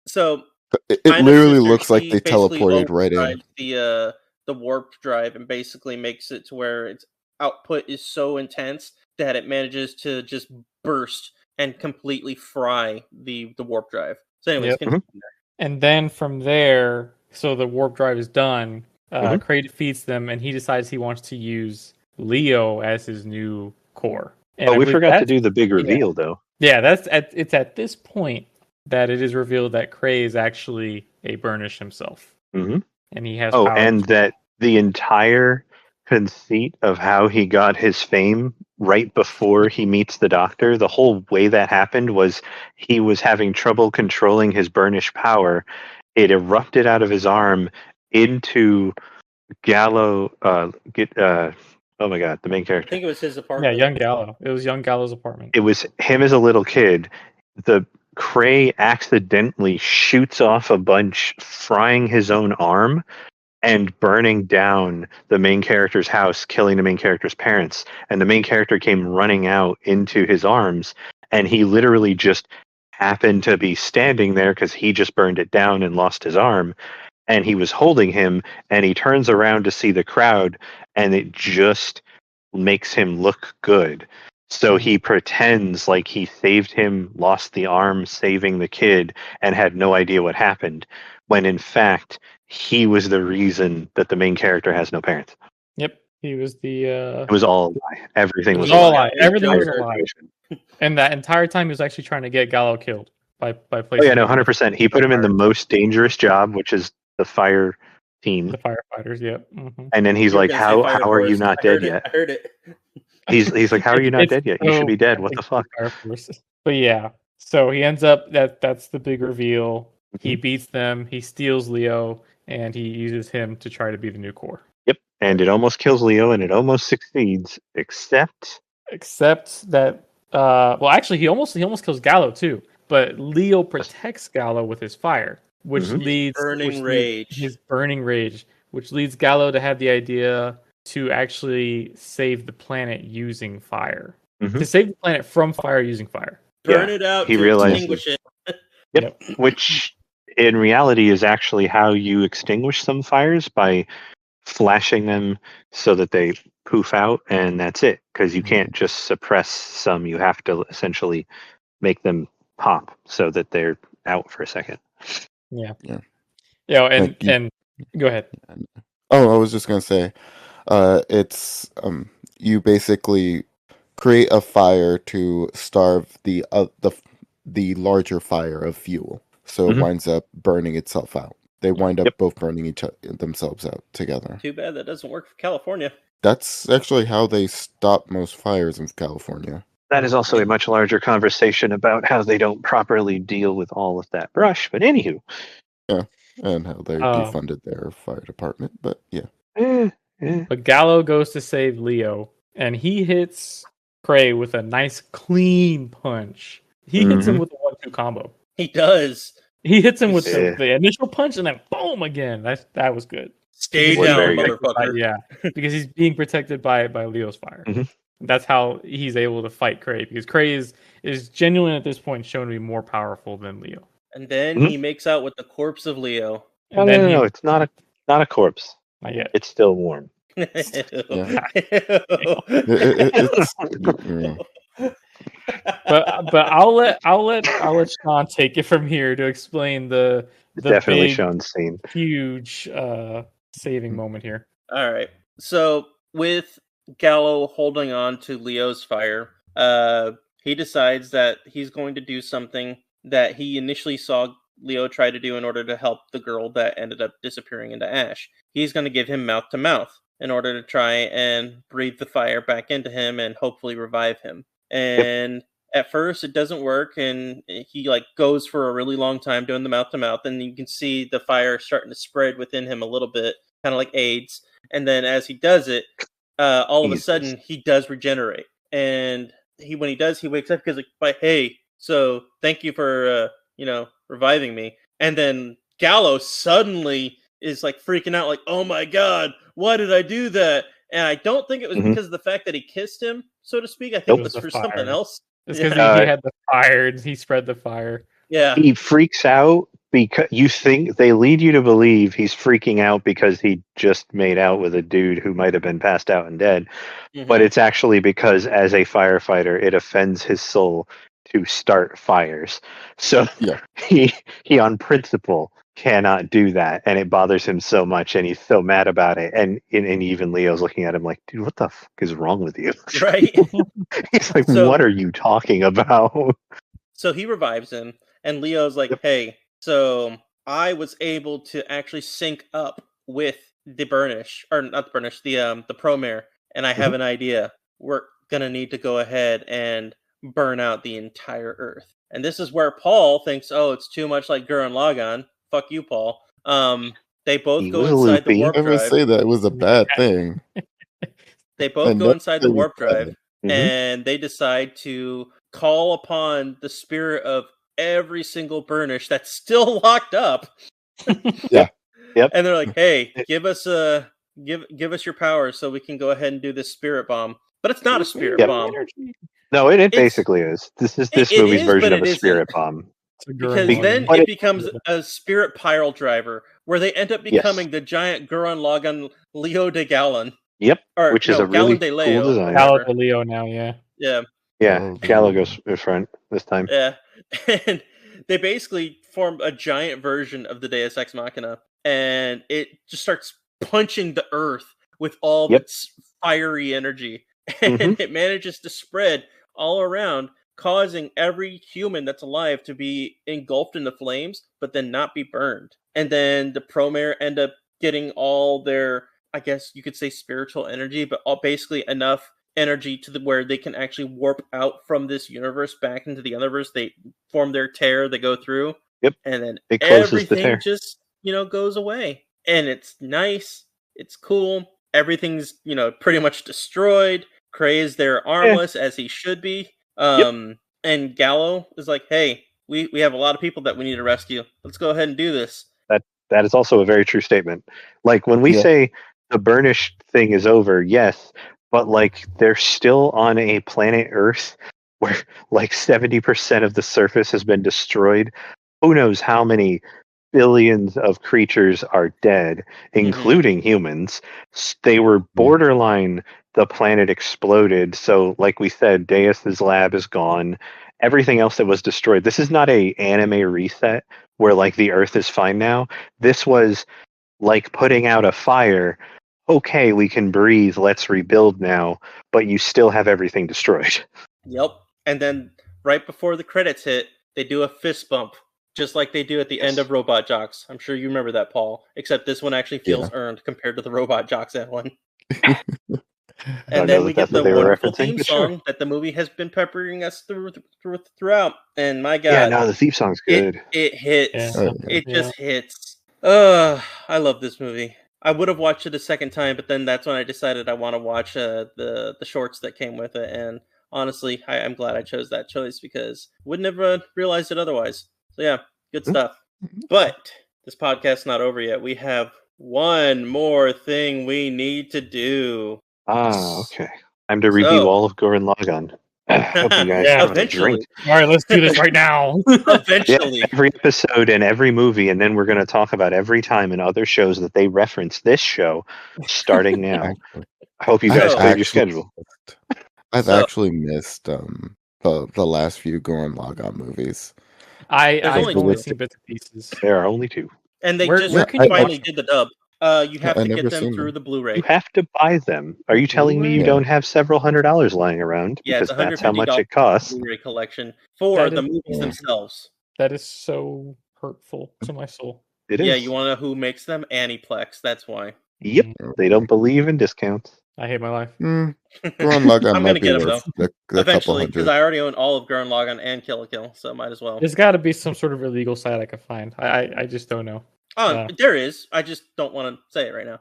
So It Ina's literally sister, looks like she they basically teleported right in. overdrives the warp drive and basically makes it to where its output is so intense that it manages to just burst and completely fry the warp drive. So anyways, continue there. And then from there, so the warp drive is done. Cray defeats them, and he decides he wants to use Leo as his new core. And we forgot to do the big reveal, though. Yeah, it's at this point that it is revealed that Cray is actually a Burnish himself, and he has. Oh, and that the entire conceit of how he got his fame right before he meets the Doctor, the whole way that happened was he was having trouble controlling his Burnish power. It erupted out of his arm into Gallo. Oh my God, the main character. I think it was his apartment. Yeah, young Gallo. It was young Gallo's apartment. It was him as a little kid. The Cray accidentally shoots off a bunch, frying his own arm and burning down the main character's house, killing the main character's parents. And the main character came running out into his arms, and he literally just happened to be standing there because he just burned it down and lost his arm. And he was holding him, and he turns around to see the crowd, and it just makes him look good. So he pretends like he saved him, lost the arm, saving the kid, and had no idea what happened, when in fact he was the reason that the main character has no parents. Yep, he was the. It was all a lie. Everything It was was all a lie. lie. Everything was a Joker. lie. And that entire time, he was actually trying to get Gallo killed by Oh placing. yeah, no, 100%. He put him in the most dangerous job, which is the fire team. The firefighters. Yep. Mm-hmm. And then he's You were like, gonna say "How Fire are you Force. not I dead heard it. yet?" I heard it. He's like, "How are you not It's dead yet? You should be dead. What the fuck?" Fire Force. But yeah, so he ends up that's the big reveal. He beats them. He steals Leo, and he uses him to try to be the new core. Yep, and it almost kills Leo, and it almost succeeds, except that. Well, actually, he almost kills Gallo too. But Leo protects Gallo with his fire, which leads his burning rage, which leads Gallo to have the idea to actually save the planet using fire. To save the planet from fire using fire. Burn it out. He to realizes. extinguish it. Yep, which in reality is actually how you extinguish some fires, by flashing them so that they poof out, and that's it. Because you can't just suppress some; you have to essentially make them pop so that they're out for a second. Yeah. And go ahead. Oh, I was just gonna say, it's you basically create a fire to starve the larger fire of fuel, so it winds up burning itself out. They wind up both burning themselves out together. Too bad that doesn't work for California. That's actually how they stop most fires in California. That is also a much larger conversation about how they don't properly deal with all of that brush. But anywho, yeah, and how they defunded their fire department. But yeah. But Gallo goes to save Leo, and he hits Cray with a nice clean punch. He hits him with a 1-2 combo. He does. He hits him with the initial punch, and then boom again. That was good. Stay down, motherfucker. Yeah, because he's being protected by Leo's fire. That's how he's able to fight Cray, because Cray is genuinely at this point shown to be more powerful than Leo. And then he makes out with the corpse of Leo. No, it's not a corpse. Not yet. It's still warm. But I'll let Sean take it from here to explain the definitely big, Sean's scene. Huge saving moment here. All right. So with Gallo holding on to Leo's fire, he decides that he's going to do something that he initially saw Leo try to do in order to help the girl that ended up disappearing into ash. He's going to give him mouth to mouth in order to try and breathe the fire back into him and hopefully revive him. And at first it doesn't work, and he goes for a really long time doing the mouth to mouth, and you can see the fire starting to spread within him a little bit, kind of like AIDS. And then as he does it, all of a sudden he does regenerate. And when he does, he wakes up because hey, so thank you for reviving me. And then Gallo suddenly is freaking out, oh my god, why did I do that? And I don't think it was because of the fact that he kissed him, so to speak. I think it was for something else. It's because he had the fire, and he spread the fire. Yeah. He freaks out because you think they lead you to believe he's freaking out because he just made out with a dude who might have been passed out and dead. But it's actually because as a firefighter, it offends his soul to start fires. So he on principle cannot do that, and it bothers him so much, and he's so mad about it. And even Leo's looking at him like, dude, what the fuck is wrong with you? Right. He's like, what are you talking about? So he revives him, and Leo's like, hey, so I was able to actually sync up with the Burnish, or not the Burnish, the Promare, and I have an idea. We're gonna need to go ahead and burn out the entire Earth. And this is where Paul thinks, oh, it's too much like Gurren Lagann. Fuck you, Paul. They both go inside the warp drive. I would say that it was a bad thing. They both go inside the warp drive, and they decide to call upon the spirit of every single Burnish that's still locked up. Yep. And they're like, hey, give us your power so we can go ahead and do this spirit bomb. But it's not a spirit bomb. No, it basically is. This is this movie's version of a spirit bomb. Because then it becomes a spirit pile driver, where they end up becoming the giant Gurren Lagann Leo de Gallon. Yep, which is a really cool design. Gallon de Leo now, yeah. Yeah, Yeah, Gallo goes in front this time. Yeah. And they basically form a giant version of the Deus Ex Machina, and it just starts punching the earth with all of Yep. its fiery energy. And it manages to spread all around, causing every human that's alive to be engulfed in the flames, but then not be burned. And then the Promare end up getting all their, I guess you could say, spiritual energy, but basically enough energy to where they can actually warp out from this universe back into the other verse. They form their tear, they go through. Yep. And then It closes the everything tear. just, goes away. And it's nice. It's cool. Everything's, pretty much destroyed. Kray's there armless as he should be. And Gallo is like, hey, we have a lot of people that we need to rescue. Let's go ahead and do this. That is also a very true statement. Like when we say the burnished thing is over, yes, but like they're still on a planet Earth where like 70% of the surface has been destroyed. Who knows how many billions of creatures are dead, including humans. They were borderline the planet exploded. So like we said, Deus's lab is gone. Everything else that was destroyed. This is not a anime reset where like the Earth is fine now. This was like putting out a fire. Okay, we can breathe. Let's rebuild now. But you still have everything destroyed. Yep. And then right before the credits hit, they do a fist bump, just like they do at the end of Robot Jocks. I'm sure you remember that, Paul. Except this one actually feels earned compared to the Robot Jocks one. And then we get the wonderful theme song that the movie has been peppering us throughout. And my God, yeah, no, the theme song's good. It hits. Yeah. It just hits. I love this movie. I would have watched it a second time, but then that's when I decided I want to watch the shorts that came with it. And honestly, I'm glad I chose that choice because wouldn't have realized it otherwise. So yeah, good stuff. But this podcast's not over yet. We have one more thing we need to do. Okay. Time to review all of Gurren Lagann. Hope you guys have a drink. All right, let's do this right now. Eventually. Yeah, every episode and every movie, and then we're going to talk about every time in other shows that they reference this show starting now. I hope you guys cleared your schedule. I've actually missed the last few Gurren Lagann movies. I've only seen bits and pieces. There are only two. And they finally did the dub. You have to get them through the Blu-ray. You have to buy them. Are you telling me you don't have several $100 lying around? Yeah, because that's how much it costs. Blu-ray collection for the movies themselves. That is so hurtful to my soul. It is. Yeah, you want to know who makes them? Aniplex. That's why. Yep, they don't believe in discounts. I hate my life. Gurren Lagann I'm might gonna be get them worth though. Eventually, because I already own all of Gurren Lagann and Kill la Kill, so might as well. There's got to be some sort of illegal site I can find. I just don't know. There is. I just don't want to say it right now.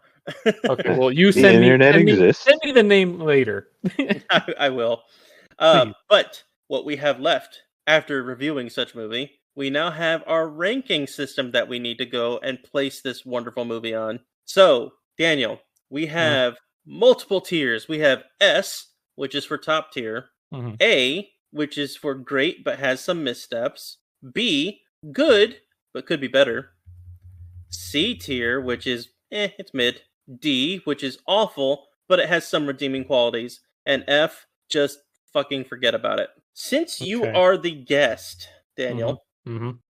Okay, well, you send me the name later. I will. But what we have left after reviewing such movie, we now have our ranking system that we need to go and place this wonderful movie on. So, Daniel, we have multiple tiers. We have S, which is for top tier. A, which is for great but has some missteps. B, good but could be better. C tier, which is it's mid. D, which is awful, but it has some redeeming qualities. And F, just fucking forget about it. Since you are the guest, Daniel,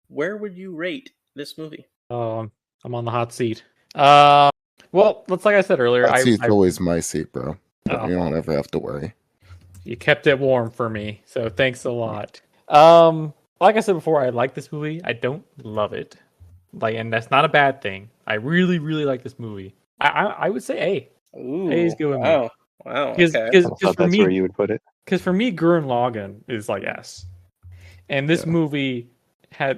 where would you rate this movie? I'm on the hot seat. Well, like I said earlier, hot seat's always my seat, bro. You don't ever have to worry. You kept it warm for me, so thanks a lot. Like I said before, I like this movie. I don't love it. And that's not a bad thing. I really, really like this movie. I would say A. Ooh, A is good with me. Wow. Because for me, where you would put it. Because for me, Gurren Lagann is like S. And this movie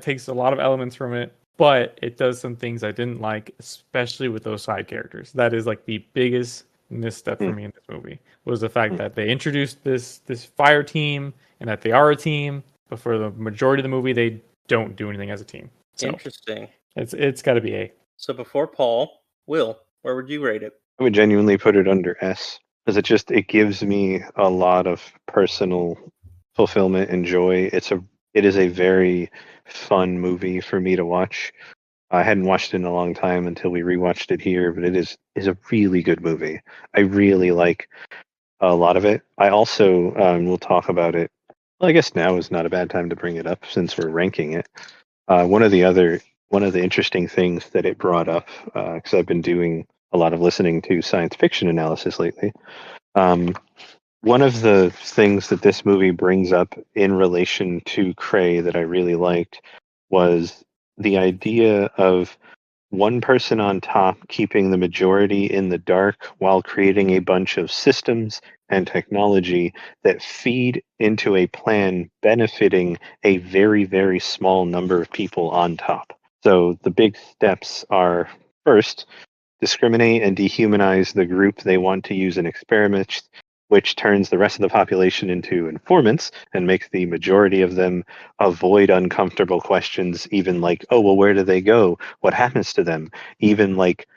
takes a lot of elements from it, but it does some things I didn't like, especially with those side characters. That is like the biggest misstep for me in this movie, was the fact that they introduced this fire team and that they are a team, but for the majority of the movie, they don't do anything as a team. So interesting. It's got to be A. So before Paul, Will, where would you rate it? I would genuinely put it under S because it gives me a lot of personal fulfillment and joy. It is a very fun movie for me to watch. I hadn't watched it in a long time until we rewatched it here, but it is a really good movie. I really like a lot of it. I also will talk about it. Well, I guess now is not a bad time to bring it up since we're ranking it. One of the interesting things that it brought up, because I've been doing a lot of listening to science fiction analysis lately. One of the things that this movie brings up in relation to Cray that I really liked was the idea of one person on top keeping the majority in the dark while creating a bunch of systems and technology that feed into a plan benefiting a very, very small number of people on top. So the big steps are first, discriminate and dehumanize the group they want to use in experiments, which turns the rest of the population into informants and makes the majority of them avoid uncomfortable questions, even like, oh, well, where do they go? What happens to them? Even like,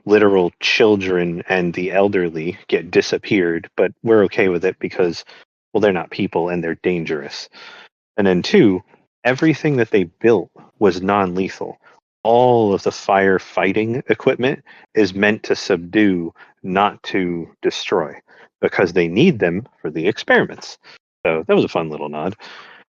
literal children and the elderly get disappeared, but we're okay with it because, well, they're not people and they're dangerous. And then two, everything that they built was non-lethal. All of the firefighting equipment is meant to subdue, not to destroy, because they need them for the experiments. So that was a fun little nod.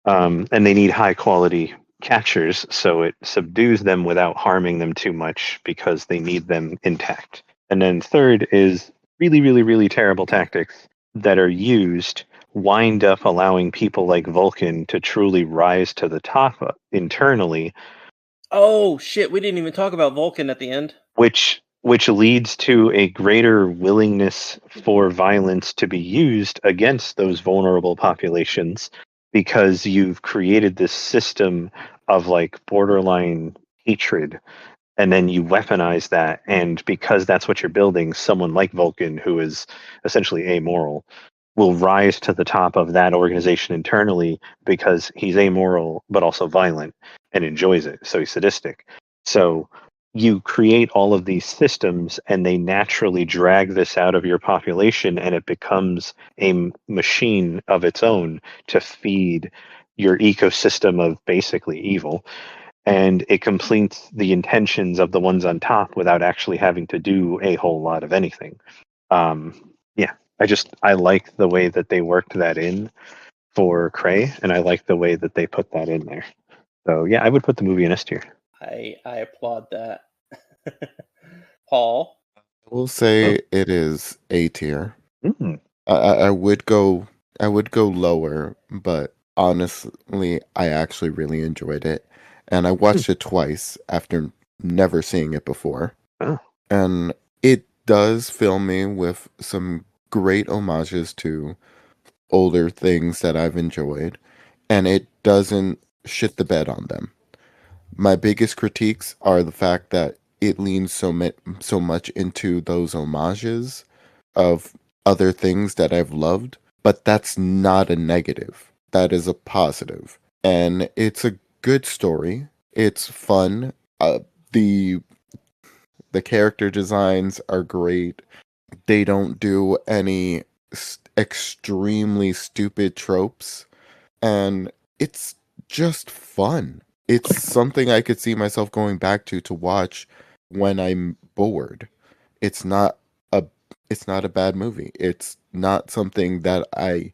And they need high quality catchers, so it subdues them without harming them too much because they need them intact. And then third is really, really, really terrible tactics that are used wind up allowing people like Vulcan to truly rise to the top internally. Oh shit, we didn't even talk about Vulcan at the end. Which leads to a greater willingness for violence to be used against those vulnerable populations because you've created this system of like borderline hatred, and then you weaponize that, and because that's what you're building, someone like Vulcan, who is essentially amoral, will rise to the top of that organization internally because he's amoral but also violent and enjoys it, so he's sadistic. So you create all of these systems and they naturally drag this out of your population, and it becomes a machine of its own to feed your ecosystem of basically evil, and it completes the intentions of the ones on top without actually having to do a whole lot of anything. Yeah, I like the way that they worked that in for Cray, and I like the way that they put that in there. So yeah, I would put the movie in S tier. I applaud that. Paul? I will say it is A tier. Mm. I would go lower, but honestly, I actually really enjoyed it, and I watched it twice after never seeing it before. Oh. And it does fill me with some great homages to older things that I've enjoyed, and it doesn't shit the bed on them. My biggest critiques are the fact that it leans so much into those homages of other things that I've loved, but that's not a negative. That is a positive. And it's a good story. It's fun. The character designs are great. They don't do any extremely stupid tropes, and it's just fun. It's something I could see myself going back to watch when I'm bored. It's not a bad movie. It's not something that I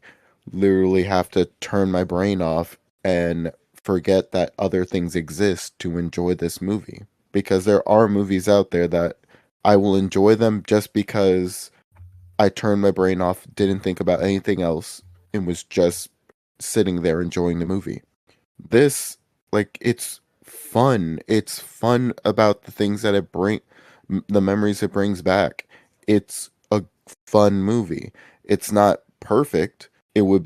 literally have to turn my brain off and forget that other things exist to enjoy this movie. Because there are movies out there that I will enjoy them just because I turned my brain off, didn't think about anything else, and was just sitting there enjoying the movie. This, it's fun. It's fun about the things that the memories it brings back. It's a fun movie. It's not perfect. It would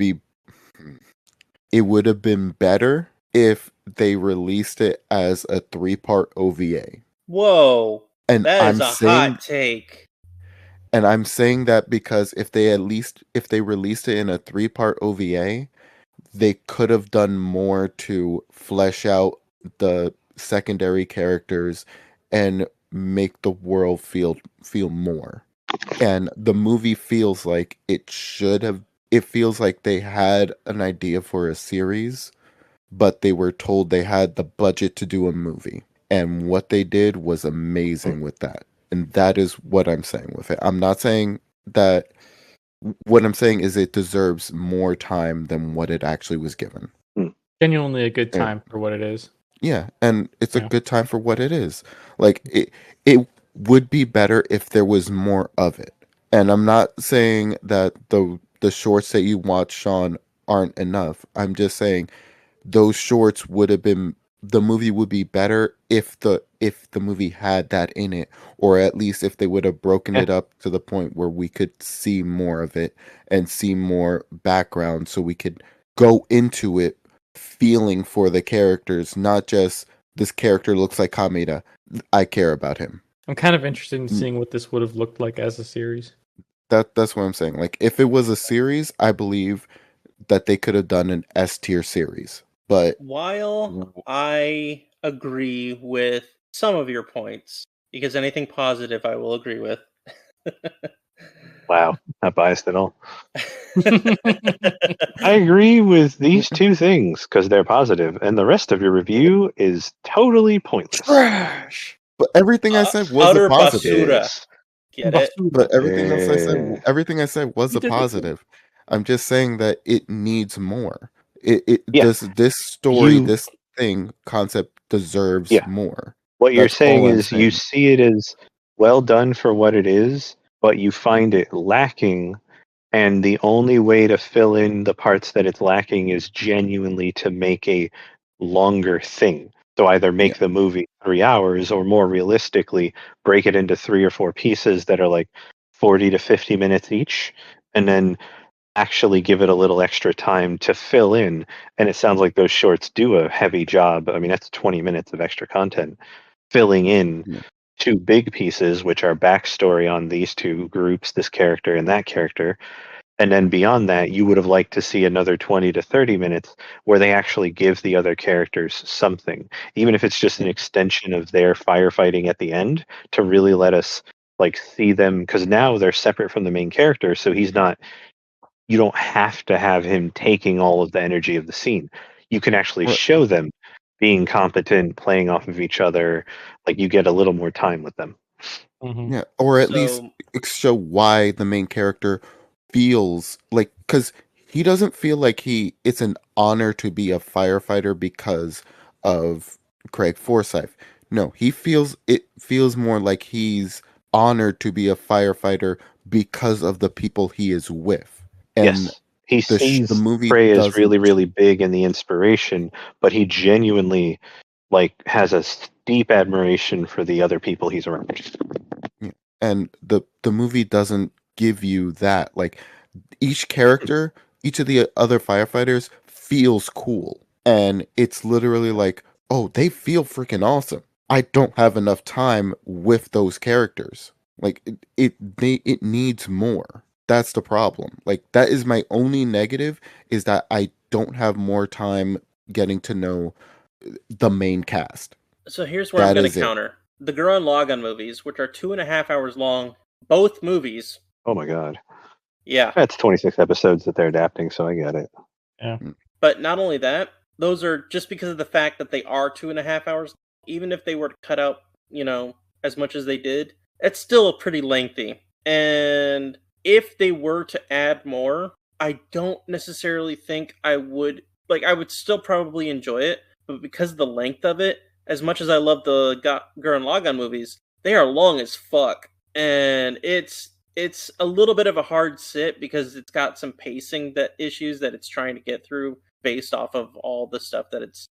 have been better if they released it as a 3-part OVA. Whoa. And that is a hot take. And I'm saying that because if they released it in a 3-part OVA, they could have done more to flesh out the secondary characters and make the world feel more. And the movie feels like it feels like they had an idea for a series, but they were told they had the budget to do a movie. And what they did was amazing with that. And that is what I'm saying with it. I'm not saying that what I'm saying is it deserves more time than what it actually was given. Genuinely a good Yeah. time for what it is. Yeah, and it's a Yeah. good time for what it is. Like it would be better if there was more of it. And I'm not saying that the shorts that you watch, Sean, aren't enough. I'm just saying those shorts would have been the movie would be better if the movie had that in it, or at least if they would have broken Yeah. it up to the point where we could see more of it and see more background so we could go into it feeling for the characters, not just this character looks like Kameda. I care about him. I'm kind of interested in seeing what this would have looked like as a series. That's what I'm saying. Like if it was a series, I believe that they could have done an S tier series. But While I agree with some of your points, because anything positive I will agree with. Wow, not biased at all. I agree with these two things because they're positive, and the rest of your review is totally pointless. trash. But everything I said was a Utter positive. basura. Yes. Get it? But everything else I said, Eh. everything I said was You a did it. positive. I'm just saying that it needs more. It Yeah. this story, You- this thing concept deserves Yeah. more. What you're That's saying all I'm is you saying. see it as well done for what it is, but you find it lacking, and the only way to fill in the parts that it's lacking is genuinely to make a longer thing. So either make the movie 3 hours, or more realistically, break it into 3 or 4 pieces that are like 40 to 50 minutes each, and then actually give it a little extra time to fill in. And it sounds like those shorts do a heavy job. I mean, that's 20 minutes of extra content filling in Yeah. 2 big pieces, which are backstory on these 2 groups, this character and that character. And then beyond that, you would have liked to see another 20 to 30 minutes where they actually give the other characters something, even if it's just an extension of their firefighting at the end, to really let us like see them, because now they're separate from the main character, so he's not, you don't have to have him taking all of the energy of the scene. You can actually Right. show them being competent, playing off of each other. Like you get a little more time with them. Mhm. Yeah, or at least So, show why the main character feels like, because he doesn't feel like it's an honor to be a firefighter because of Craig Forsyth. No, it feels more like he's honored to be a firefighter because of the people he is with. And Yes, he the sees movie Prey as doesn't. really, really big in the inspiration, but he genuinely like has a deep admiration for the other people he's around. Yeah. And the movie doesn't give you that. Like each character, each of the other firefighters feels cool. And it's literally like, oh, they feel freaking awesome. I don't have enough time with those characters. Like it needs more. That's the problem. Like that is my only negative, is that I don't have more time getting to know the main cast. so here's where I'm That going is to it. counter. The Gurren Lagann movies, which are 2.5 hours long, both movies. Oh my god. Yeah. That's 26 episodes that they're adapting, so I get it. Yeah. But not only that, those are just because of the fact that they are 2.5 hours. Even if they were to cut out, as much as they did, it's still pretty lengthy. And if they were to add more, I don't necessarily think I would. Like, I would still probably enjoy it, but because of the length of it, as much as I love the Gurren Lagann movies, they are long as fuck, and it's a little bit of a hard sit because it's got some pacing issues that it's trying to get through based off of all the stuff that it's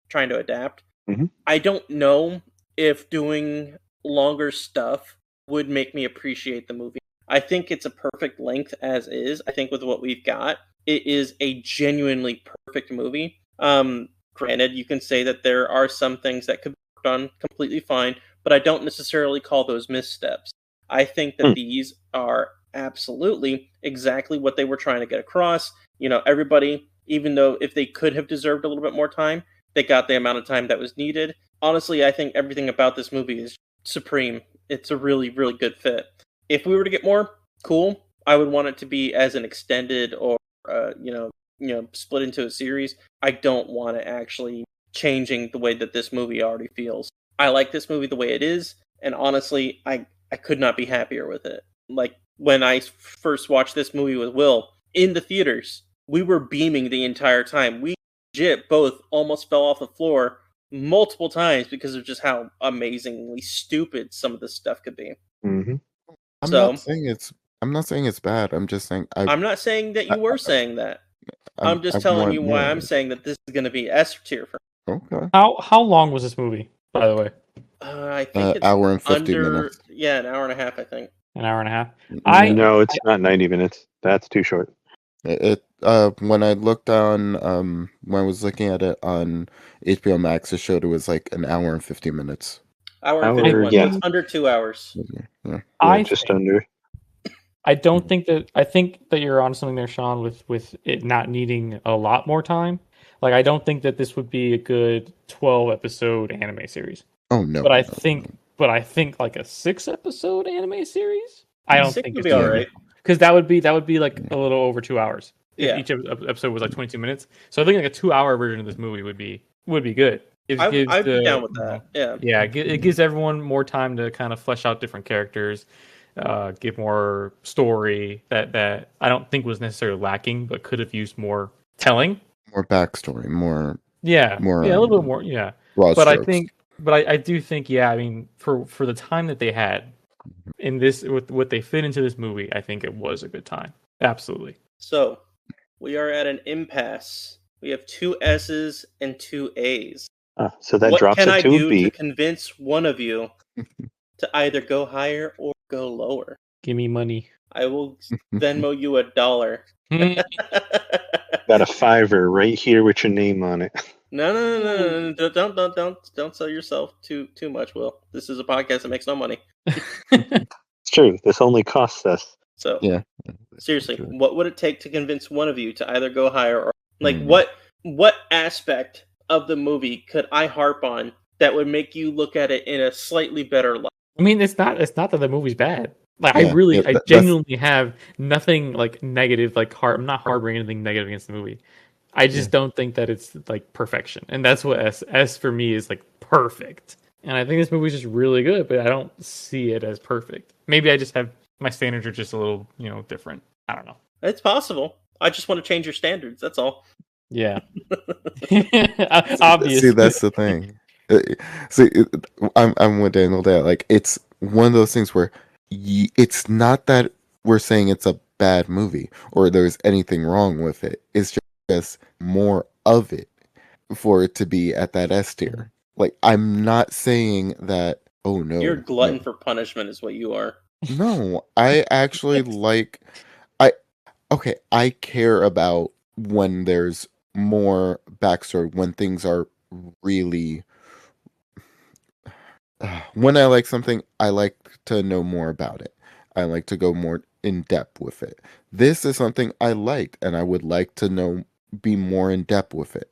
trying to adapt. Mhm. I don't know if doing longer stuff would make me appreciate the movie. I think it's a perfect length as is. I think with what we've got, it is a genuinely perfect movie. Granted, you can say that there are some things that could be worked on completely fine, but I don't necessarily call those missteps. I think that these are absolutely exactly what they were trying to get across. Everybody, even though if they could have deserved a little bit more time, they got the amount of time that was needed. Honestly, I think everything about this movie is supreme. It's a really, really good fit. If we were to get more, cool. I would want it to be as an extended or split into a series. I don't want it actually changing the way that this movie already feels. I like this movie the way it is, and honestly, I could not be happier with it. Like when I first watched this movie with Will in the theaters. We were beaming the entire time. We legit both almost fell off the floor multiple times because of just how amazingly stupid some of this stuff could be. Mm-hmm. I'm So- not saying it's bad. I'm just saying I'm not saying that you were saying that. I'm just I telling want you more why of I'm it. saying that this is going to be S tier for me. Okay. How long was this movie, by the way? I think it's Hour and 50 under minutes. yeah, an hour and a half. I think. An hour and a half? No, it's not 90 minutes. That's too short. When I looked on when I was looking at it on HBO Max, it showed it was like an hour and 50 minutes. Hour and Hour, 51. yeah. So it's under 2 hours. Yeah. I Just think- under. I don't think that. I think that you're on something there, Sean, with it not needing a lot more time. Like, I don't think that this would be a good 12 episode anime series. Oh no. But I no, think, no. like a 6 episode anime series. I don't 6 think would it's be all right. because that would be like a little over 2 hours. If Yeah. each episode was like 22 minutes. So I think like a 2-hour version of this movie would be good. I'd be down with that. Yeah. Yeah, it gives everyone more time to kind of flesh out different characters, give more story that I don't think was necessarily lacking, but could have used more telling. More backstory, more Yeah, More, yeah, a little bit more. Yeah, raw but strokes. I do think, yeah. I mean, for the time that they had in this, with what they fit into this movie, I think it was a good time. Absolutely. So we are at an impasse. We have 2 S's and 2 A's. So that what drops can it I to do a B. to convince one of you to either go higher or go lower? Give me money. I will Venmo you $1. Got a $5 right here with your name on it. No. Don't sell yourself too much, Will. This is a podcast that makes no money. It's true. This only costs us. So Yeah. seriously, True. what would it take to convince one of you to either go higher or like Mhm. what aspect of the movie could I harp on that would make you look at it in a slightly better light? I mean, it's not that the movie's bad. Like, Yeah, I that's- genuinely have nothing like negative, like I'm not harboring anything negative against the movie. I just don't think that it's like perfection, and that's what S for me is, like perfect. And I think this movie's just really good, but I don't see it as perfect. Maybe I just have my standards are just a little, different. I don't know. It's possible. I just want to change your standards. That's all. Yeah. Obviously. See, that's the thing. I'm with Daniel there. Like, it's one of those things where it's not that we're saying it's a bad movie or there's anything wrong with it. It's just more of it for it to be at that S tier. Like, I'm not saying that. Oh no, You're a glutton no. for punishment, is what you are. No, I actually like. I care about when there's more backstory, when things are really. When I like something, I like to know more about it. I like to go more in depth with it. This is something I liked, and I would like to be more in depth with it.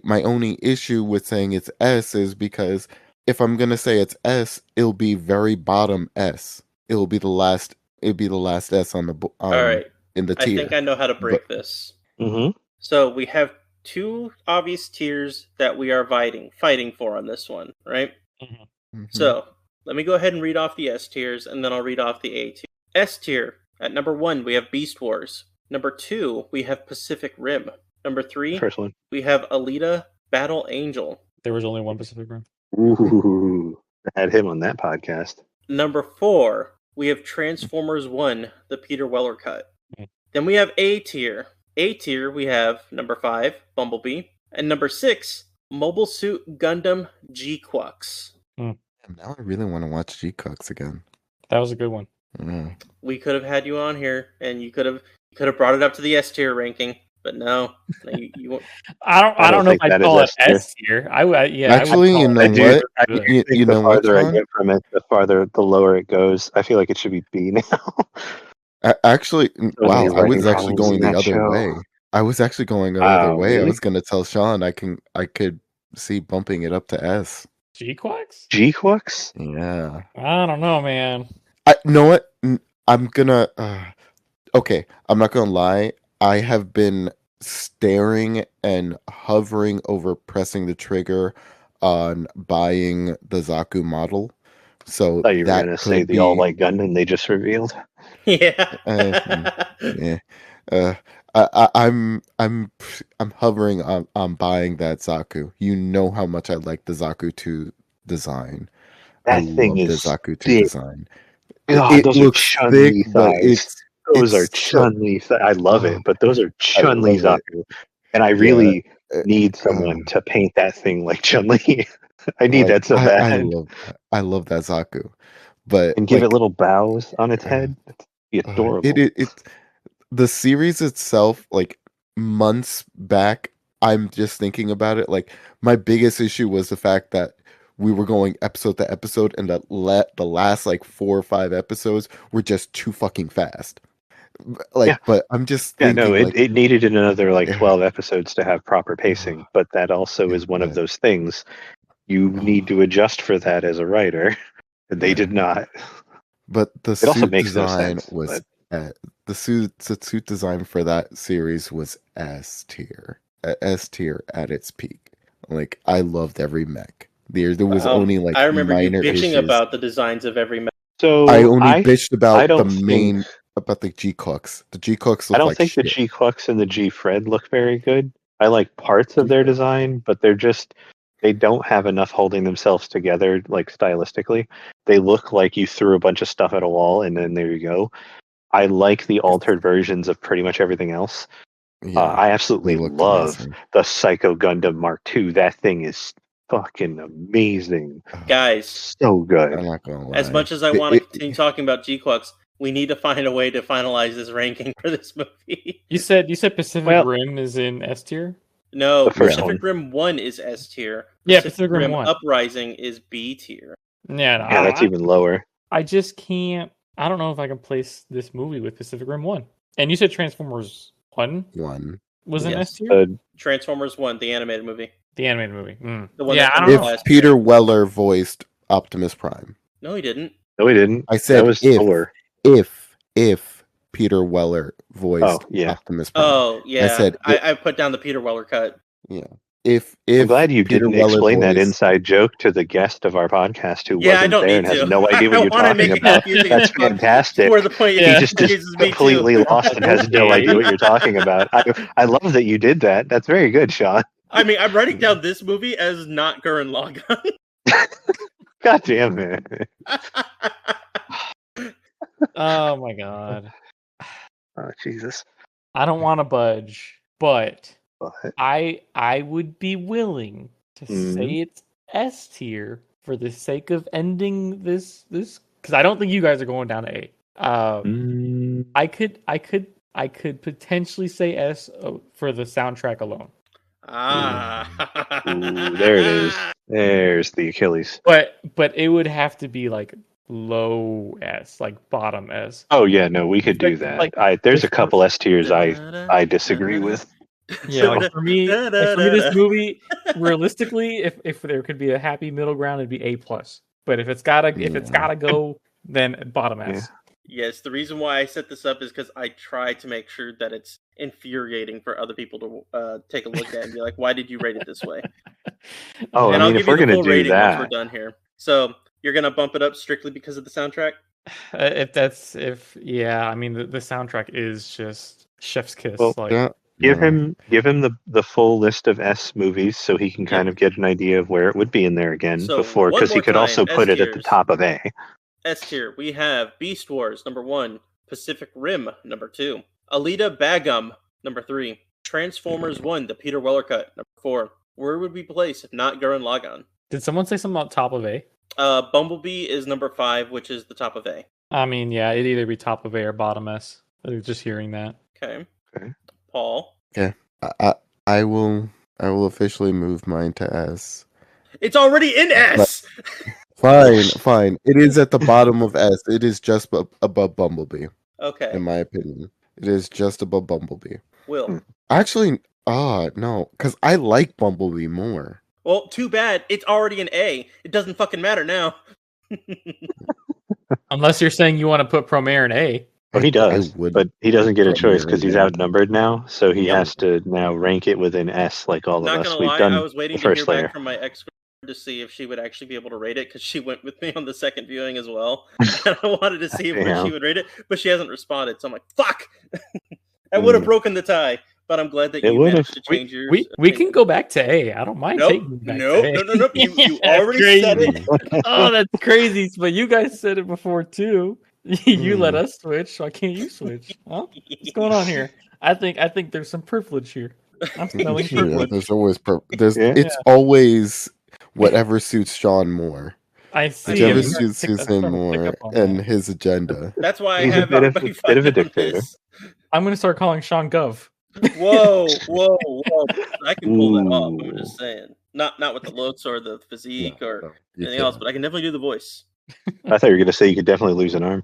My only issue with saying it's S is because if I'm gonna say it's S, it'll be very bottom S. It'll be the last S on the All right. in the I tier. think I know how to break this. Mm-hmm. So we have 2 obvious tiers that we are fighting for on this one, right? Mhm. So let me go ahead and read off the S tiers, and then I'll read off the A tier. S tier, at number 1, we have Beast Wars. Number 2, we have Pacific Rim. Number 3, First one. we have Alita Battle Angel. There was only one Pacific Rim. Ooh, I had him on that podcast. Number 4, we have Transformers 1, the Peter Weller cut. Mm. Then we have A tier. A tier, we have number 5, Bumblebee. And number 6, Mobile Suit Gundam G-Quux. Now I really want to watch G-Cux again. That was a good one. Yeah. We could have had you on here, and you could have brought it up to the S tier ranking, but no, you I don't know if think I'd that is call it S tier. S tier. Yeah. Actually, you know I do. what? I Good. think You the know what, farther I John? get from it, the lower it goes. I feel like it should be B now. Actually, wow, many I was writing actually problems going in the that other show. way. I was actually going the other way. I Really? was gonna tell Sean I could see bumping it up to S. G-Quax? G-Quux? Yeah. I don't know, man. I know what I'm gonna. Okay, I'm not gonna lie. I have been staring and hovering over pressing the trigger on buying the Zaku model So I thought you were that gonna say could the All be. Light Gundam they just revealed. Yeah. Uh, I'm hovering on buying that Zaku. You know how much I like the Zaku 2 design. I That thing love the is Zaku 2 thick. design. God, It those are looks thick, Chun-Li but thighs. Those are it's so. Chun-Li thighs. I love it, Oh, but those are I Chun-Li love it. Zaku. And I Yeah. really need someone to paint that thing like Chun-Li. I need Like that so I bad. love that. I love that Zaku, but And give it like little bows on its uh, head. That'd be adorable. it the series itself, like months back, I'm just thinking about it. Like my biggest issue was the fact that we were going episode to episode, and the last like 4 or 5 episodes were just too fucking fast. Yeah. Like, but I'm just Yeah, no, thinking like, it needed another like yeah, 12 episodes to have proper pacing, but that also yeah, is one of but those things you need to adjust for that as a writer. And they yeah. did not. But the It also suit makes no design sense. was But the suit design for that series was S tier at its peak. Like I loved every mech. There was only I like remember you minor bitching issues. about the designs of every mech. I so only bitched I about don't think the G Clucks. The G Clucks I look don't like think the shit. G Clux and the G Fred look very good. I like parts of G their design, but they don't have enough holding themselves together like stylistically. They look like you threw a bunch of stuff at a wall and then there you go. I like the altered versions of pretty much everything else. Yeah, I they absolutely looked love amazing. the Psycho Gundam Mark II. That thing is fucking amazing. Guys, So good. I'm not gonna as lie. much as I want to continue talking about G-Clux, we need to find a way to finalize this ranking for this movie. You said Pacific Well, Rim is in S tier? No, the first Yeah, Pacific one. Rim 1 is S tier. Yeah, Pacific Pacific Rim Rim 1. Uprising is B tier. Yeah, no, Yeah, that's even lower. I just can't. I don't know if I can place this movie with Pacific Rim 1. And you said Transformers 1 one. was in S Yes. tier? Transformers 1, the animated movie. The animated movie. The one Yeah, that I came don't out know. If last Peter year. Weller voiced Optimus Prime. No, he didn't. No, we didn't. I said That was if Thor. if Peter Weller voiced yeah. Optimus Prime. Oh, yeah. said I put down the Peter Weller cut. Yeah. If I'm glad you Peter didn't Weller explain that voiced, inside joke to the guest of our podcast who Yeah, I wasn't don't there need and has to. no idea what I you're want to talking make it about. confusing That's as fuck. fantastic. For the point, Yeah. He just confuses me completely too. lost and has no idea what you're talking about. I love that you did that. That's very good, Sean. I mean, I'm writing down this movie as not Gurren Lagann. God damn it. Oh my god. Oh, Jesus. I don't want to budge, but But, I would be willing to say it's S tier for the sake of ending this because I don't think you guys are going down to A. I could potentially say S for the soundtrack alone. Ooh, there it is. There's the Achilles. But it would have to be like low S, like bottom S. Oh yeah, no, we could do that. Like, there's a couple S tiers I disagree with. Yeah, like So- for me, this movie, realistically, if there could be a happy middle ground, it'd be A plus. But if it's gotta go, then bottom S. Yes, the reason why I set this up is because I try to make sure that it's infuriating for other people to take a look at and be like, "Why did you rate it this way?" Oh, And I I'll mean, give if you we're the gonna full do rating once that, we're done here. So you're gonna bump it up strictly because of the soundtrack? I mean the soundtrack is just chef's kiss. Well, like give him the full list of S movies so he can kind of get an idea of where it would be in there again So, before, one because he more could time, also put it at the S-tiers. top of A. S tier, we have Beast Wars number 1, Pacific Rim number 2, Alita Bagum number 3, Transformers 1, the Peter Weller cut number 4. Where would we place if not Gurren Lagann? did someone say something about top of A? Bumblebee is number 5, which is the top of A. I mean, yeah, it'd either be top of A or bottom S. Just hearing that. Okay. Okay. Paul. Okay. I will officially move mine to S. It's already in S. Fine. It is at the bottom of S. It is just above Bumblebee, Okay. in my opinion. It is just above Bumblebee. Will. Actually, no, because I like Bumblebee more. Well, too bad. It's already an A. It doesn't fucking matter now. Unless you're saying you want to put Promare in A. Well, he does, would but he doesn't get a put choice Mare because he's in. outnumbered now, so he Yep. has to now rank it within S like all of Not us. gonna We've lie, done I was waiting the to hear first layer. back from my ex to see if she would actually be able to rate it because she went with me on the second viewing as well. And I wanted to see where she would rate it, but she hasn't responded. So I'm like, fuck! I would have broken the tie, but I'm glad that you managed to change yours. We can go back to A. I don't mind taking you back to A. Nope. You already said it. Oh, that's crazy. But you guys said it before too. You let us switch. Why can't you switch? Huh? What's going on here? I think there's some privilege here. I'm smelling privilege. There's always it's always whatever suits Sean more. I see. Whichever suits him more and his agenda. That's why He's I have a bit of a dictator. I'm going to start calling Sean Gov. Whoa! I can pull that off. I'm just saying, not with the looks or the physique or anything else, but I can definitely do the voice. I thought you were going to say you could definitely lose an arm.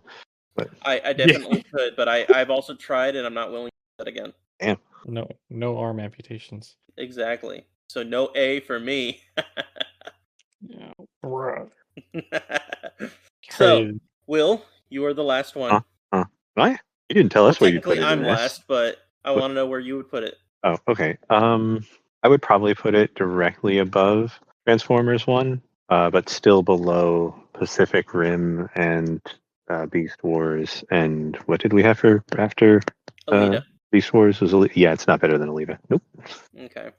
But I definitely could, but I've also tried, and I'm not willing to do that again. Damn. No arm amputations. Exactly. So no A for me. Yeah, bro. So, Will, you are the last one. Why? You didn't tell us where you put it. I'm last, but I want to know where you would put it. Oh, okay. I would probably put it directly above Transformers 1, but still below Pacific Rim and Beast Wars. And what did we have for after Alita? Beast Wars was Alita. Yeah, it's not better than Alita. Nope. Okay.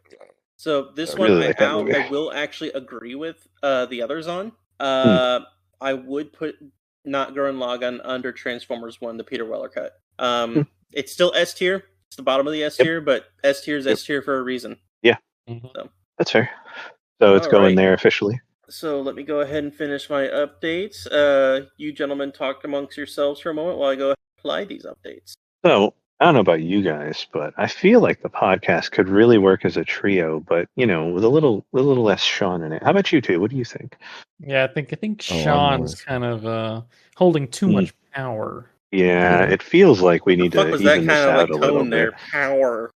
So this I one, really like that movie. I will actually agree with the others on. I would put not Gurren Lagann under Transformers 1, the Peter Weller cut. It's still S tier. It's the bottom of the S tier, but S tier is S tier for a reason. Yeah. So. That's fair. So it's going there officially. So let me go ahead and finish my updates. You gentlemen talk amongst yourselves for a moment while I go ahead and apply these updates. So I don't know about you guys, but I feel like the podcast could really work as a trio, but with a little less Sean in it. How about you two? What do you think? Yeah, I think Sean's kind of holding too much power. Yeah, it feels like we need to even this out a little bit. Power.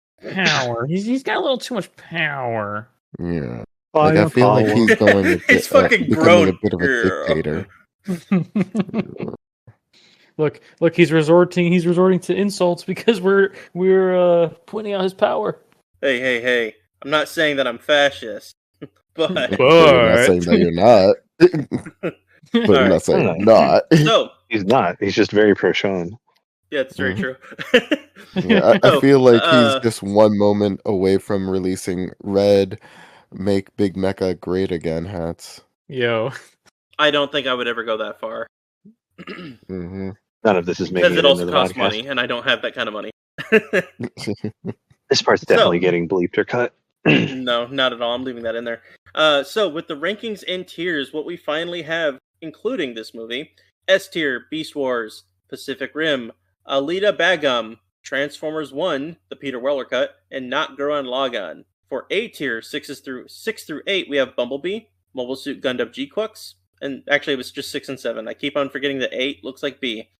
He's got a little too much power. Yeah. Like I feel like he's going to it's fucking grown. A bit of a dictator. Look, he's resorting to insults because we're pointing out his power. Hey. I'm not saying that I'm fascist, but I'm not saying that you're not. But I'm not saying I'm not. So he's not. He's just very pro Sean. Yeah, it's very true. Yeah, I feel like he's just one moment away from releasing red Make Big Mecha Great Again hats. Yo. I don't think I would ever go that far. None of this is making because it also costs money, and I don't have that kind of money. This part's definitely getting bleeped or cut. No, not at all. I'm leaving that in there. So with the rankings and tiers, what we finally have, including this movie, S tier, Beast Wars, Pacific Rim, Alita Bagum, Transformers 1, the Peter Weller cut, and Not Gurren Lagann. For A tier, 6 through 8, we have Bumblebee, Mobile Suit Gundam G-Quux, and actually it was just 6 and 7. I keep on forgetting that 8 looks like B.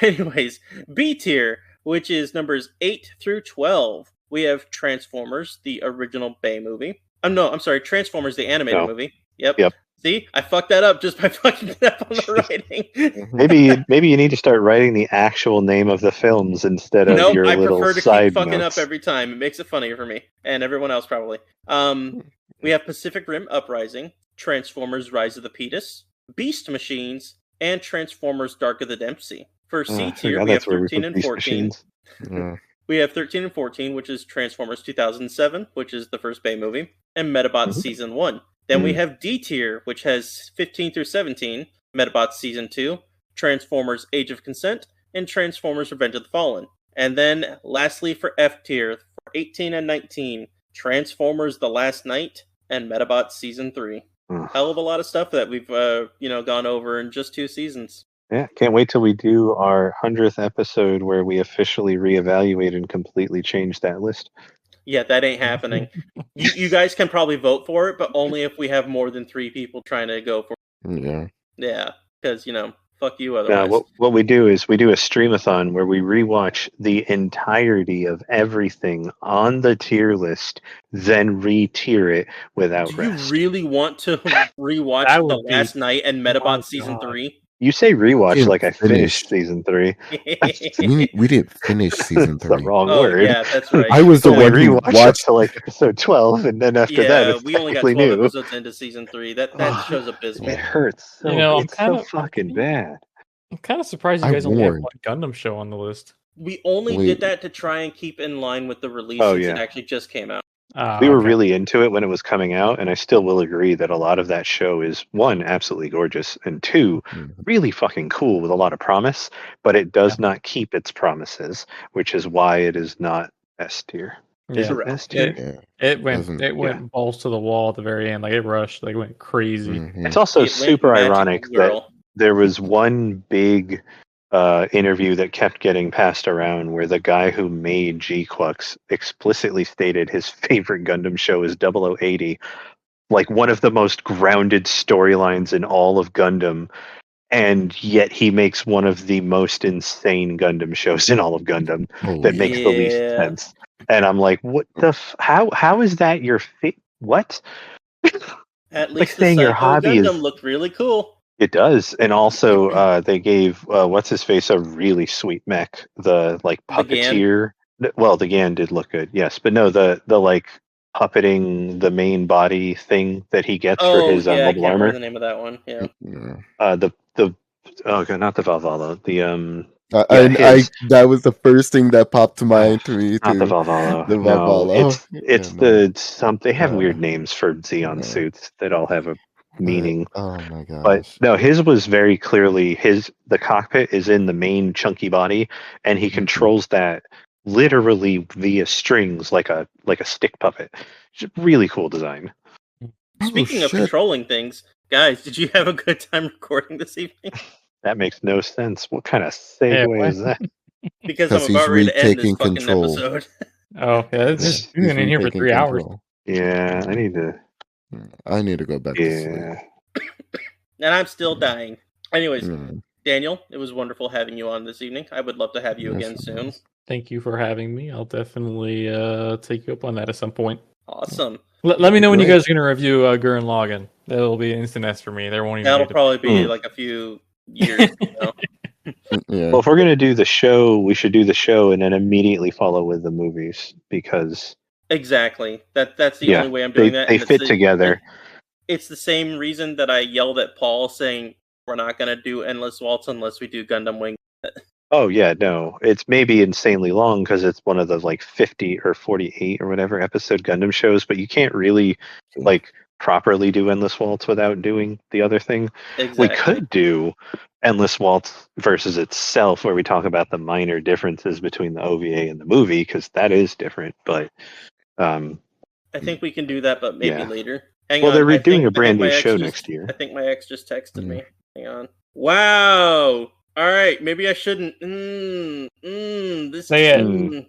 Anyways, B tier, which is numbers 8 through 12, we have Transformers, the original Bay movie. I'm sorry, Transformers, the animated movie. Yep. See, I fucked that up just by fucking it up on the writing. maybe you need to start writing the actual name of the films instead of your little side notes. I prefer to keep fucking up every time. It makes it funnier for me and everyone else probably. We have Pacific Rim Uprising, Transformers Rise of the Petus, Beast Machines, and Transformers Dark of the Dempsey. For C tier, we have 13 and 14. We have 13 and 14, which is Transformers 2007, which is the first Bay movie, and Metabots Season 1. Then we have D tier, which has 15 through 17, Metabots Season 2, Transformers Age of Consent, and Transformers Revenge of the Fallen. And then, lastly, for F tier, for 18 and 19, Transformers The Last Night, and Metabots Season 3. Hell of a lot of stuff that we've gone over in just 2 seasons. Yeah, can't wait till we do our 100th episode where we officially reevaluate and completely change that list. Yeah, that ain't happening. You guys can probably vote for it, but only if we have more than 3 people trying to go for it. Yeah. Yeah, because, fuck you otherwise. What we do is we do a streamathon where we rewatch the entirety of everything on the tier list, then re-tier it without rest. Do you really want to rewatch The Last Night and Metabots Season 3? You say rewatch Didn't like I finished finish. season 3. We didn't finish season That's the 3. wrong Oh word. yeah, that's right. I was the Only one who rewatched up watched. to like episode 12, and then after that, Yeah, it's we only got technically 12 new. episodes into season 3. That show's abysmal. It hurts so. You know, It's so fucking bad. I'm kind of surprised you I guys only have warned. one Gundam show on the list. We only Wait. did that to try and keep in line with the release Oh, since yeah. it actually just came out. We were Okay. really into it when it was coming out, and I still will agree that a lot of that show is, one, absolutely gorgeous, and two, really fucking cool with a lot of promise, but it does not keep its promises, which is why it is not S tier. Is it Correct. S tier? Yeah. It went Doesn't- balls to the wall at the very end. Like it rushed, like it went crazy. Mhm. It's also It went super Magic ironic that Girl. there was one big interview that kept getting passed around where the guy who made G-Quux explicitly stated his favorite Gundam show is 0080, like one of the most grounded storylines in all of Gundam, and yet he makes one of the most insane Gundam shows in all of Gundam that makes the least Yeah. sense. And I'm like, what the how is that your what? At Like least the saying your Psycho hobby Gundam is- looked really cool. It does, and also they gave what's his face a really sweet mech, the like The Gan? puppeteer. Well, the Gan did look good, yes, but no, the like puppeting the main body thing that he gets for Oh his yeah, I mobile can't remember armor. the name of that one. Yeah. Yeah. The oh god, not the Valvalo, the That was the first thing that popped to mind to me not the too. Valvalo. The No, Valvalo. it's Yeah, the some. They have Uh, weird names for Xeon yeah. suits that all have a meaning. Oh my gosh. But no, his was very clearly the cockpit is in the main chunky body, and he controls that literally via strings like a stick puppet. It's a really cool design. Speaking of shit. controlling things, guys, did you have a good time recording this evening? That makes no sense. What kind of segue what? is that? Because 'Cause I'm about he's ready to end this retaking fucking control. episode. Oh yeah, we've He's been in here for retaking 3 hours. control. Yeah, I need to. I need to go back to sleep. Yeah, And I'm still dying. Anyways, Mm. Daniel, it was wonderful having you on this evening. I would love to have you Yes, again it soon. was. Thank you for having me. I'll definitely take you up on that at some point. Awesome. Let me know when you Great. guys are going to review Gurren Lagann. That'll be an instant S for me. There won't even That'll need to- probably be like a few years. Yeah. well, if we're gonna do the show, we should do the show and then immediately follow with the movies because Exactly. That's the only way I'm doing that. they and it's fit the- together. It's the same reason that I yelled at Paul saying we're not going to do Endless Waltz unless we do Gundam Wing. Oh yeah, no, it's maybe insanely long because it's one of the like 50 or 48 or whatever episode Gundam shows, but you can't really like properly do Endless Waltz without doing the other thing. Exactly. We could do Endless Waltz versus itself, where we talk about the minor differences between the OVA and the movie, because that is different. But I think we can do that, but maybe Yeah. later. Hang well, on. they're I redoing think- a brand I new think my show ex next just- year. I think my ex just texted me. Hang on. Wow. All right. Maybe I shouldn't. This Say it. This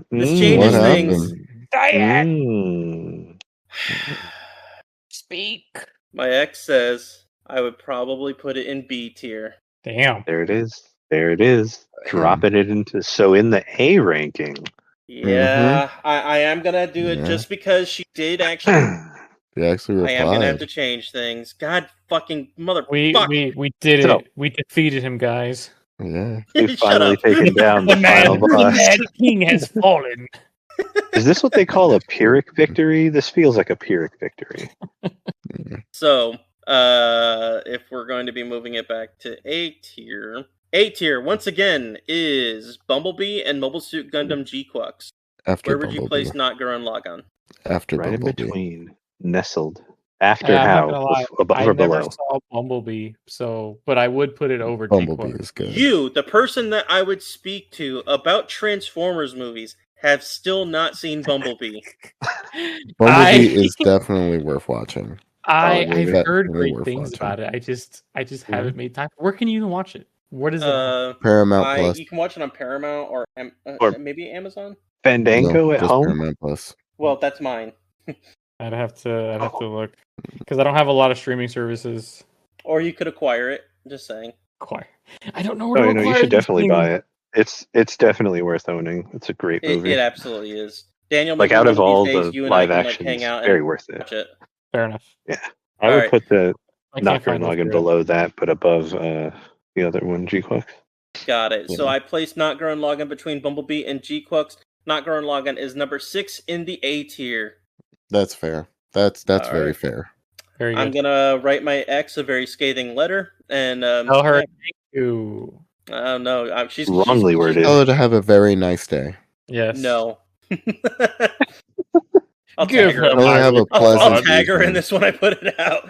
What changes things. happened? Speak. My ex says I would probably put it in B tier. Damn. There it is. There it is. Dropping it into in the A ranking. Yeah, I am gonna do it Yeah. just because she did actually. They actually I am gonna have replied. to change things. God fucking mother. We did So- it. We defeated him, guys. Yeah. We've Shut finally up. taken down the final boss. king has fallen. Is this what they call a Pyrrhic victory? This feels like a Pyrrhic victory. So, if we're going to be moving it back to A tier once again is Bumblebee and Mobile Suit Gundam G-Quux. After Where would you Bumblebee. place not Gurren Lagann? After Right in Bumblebee. between. Nestled. After I'm not how? gonna lie. Above I or never below? saw Bumblebee, but I would put it over Bumblebee G-Quux. is good. You, the person that I would speak to about Transformers movies, have still not seen Bumblebee. Bumblebee is definitely worth watching. I've Definitely heard great worth things watching. about it. I just haven't made time. Where can you even watch it? What is it? Paramount Plus. You can watch it on Paramount or Or- maybe Amazon. Fandango at just home? Paramount Plus. Well, that's mine. I'd have to look because I don't have a lot of streaming services. Or you could acquire it. Just saying. Acquire. I don't know where Oh, to no, you acquire should these definitely things. buy it. It's definitely worth owning. It's a great movie. It absolutely is. Daniel, Like maybe out one of all these days, the you and I live can, like, action, hang it's out very and worth it. watch it. Fair enough. I would Alright. put the I Not can't find Gurren those Lagann yet. below that, but above the other one, G-Quux. Got it. So Yeah. I placed Not Gurren Lagann between Bumblebee and G-Quux. Not Gurren Lagann is number 6 in the A tier. That's fair. That's All very right. fair. Very I'm good. gonna write my ex a very scathing letter, and Tell her yeah, thank you. I don't know. She's Wrongly worded. Tell her to have a very nice day. Yes. No. I'll Give tag her. her Tell her to have a I'll pleasant tag her in evening. this when I put it out.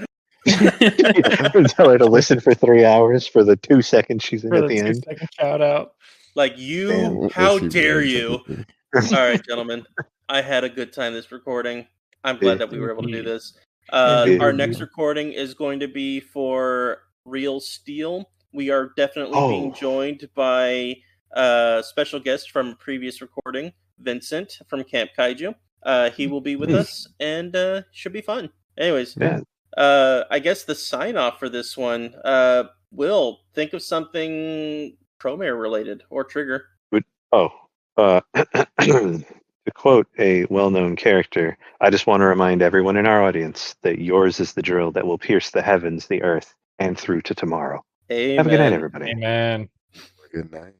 Tell her to listen for 3 hours for the 2 seconds she's in for at the the end. 2-second shout out. Like, you, Damn. how She dare ruins you? everything. All right, gentlemen. I had a good time this recording. I'm glad that we were able to do Indeed. this. Indeed. Our next recording is going to be for Real Steel. We are definitely being joined by special guest from a previous recording, Vincent from Camp Kaiju. He will be with us, and should be fun. Anyways, Yeah. I guess the sign off for this one, Will, think of something Promare related or Trigger. To quote a well-known character, I just want to remind everyone in our audience that yours is the drill that will pierce the heavens, the earth, and through to tomorrow. Amen. Have a good night, everybody. Amen. Good night.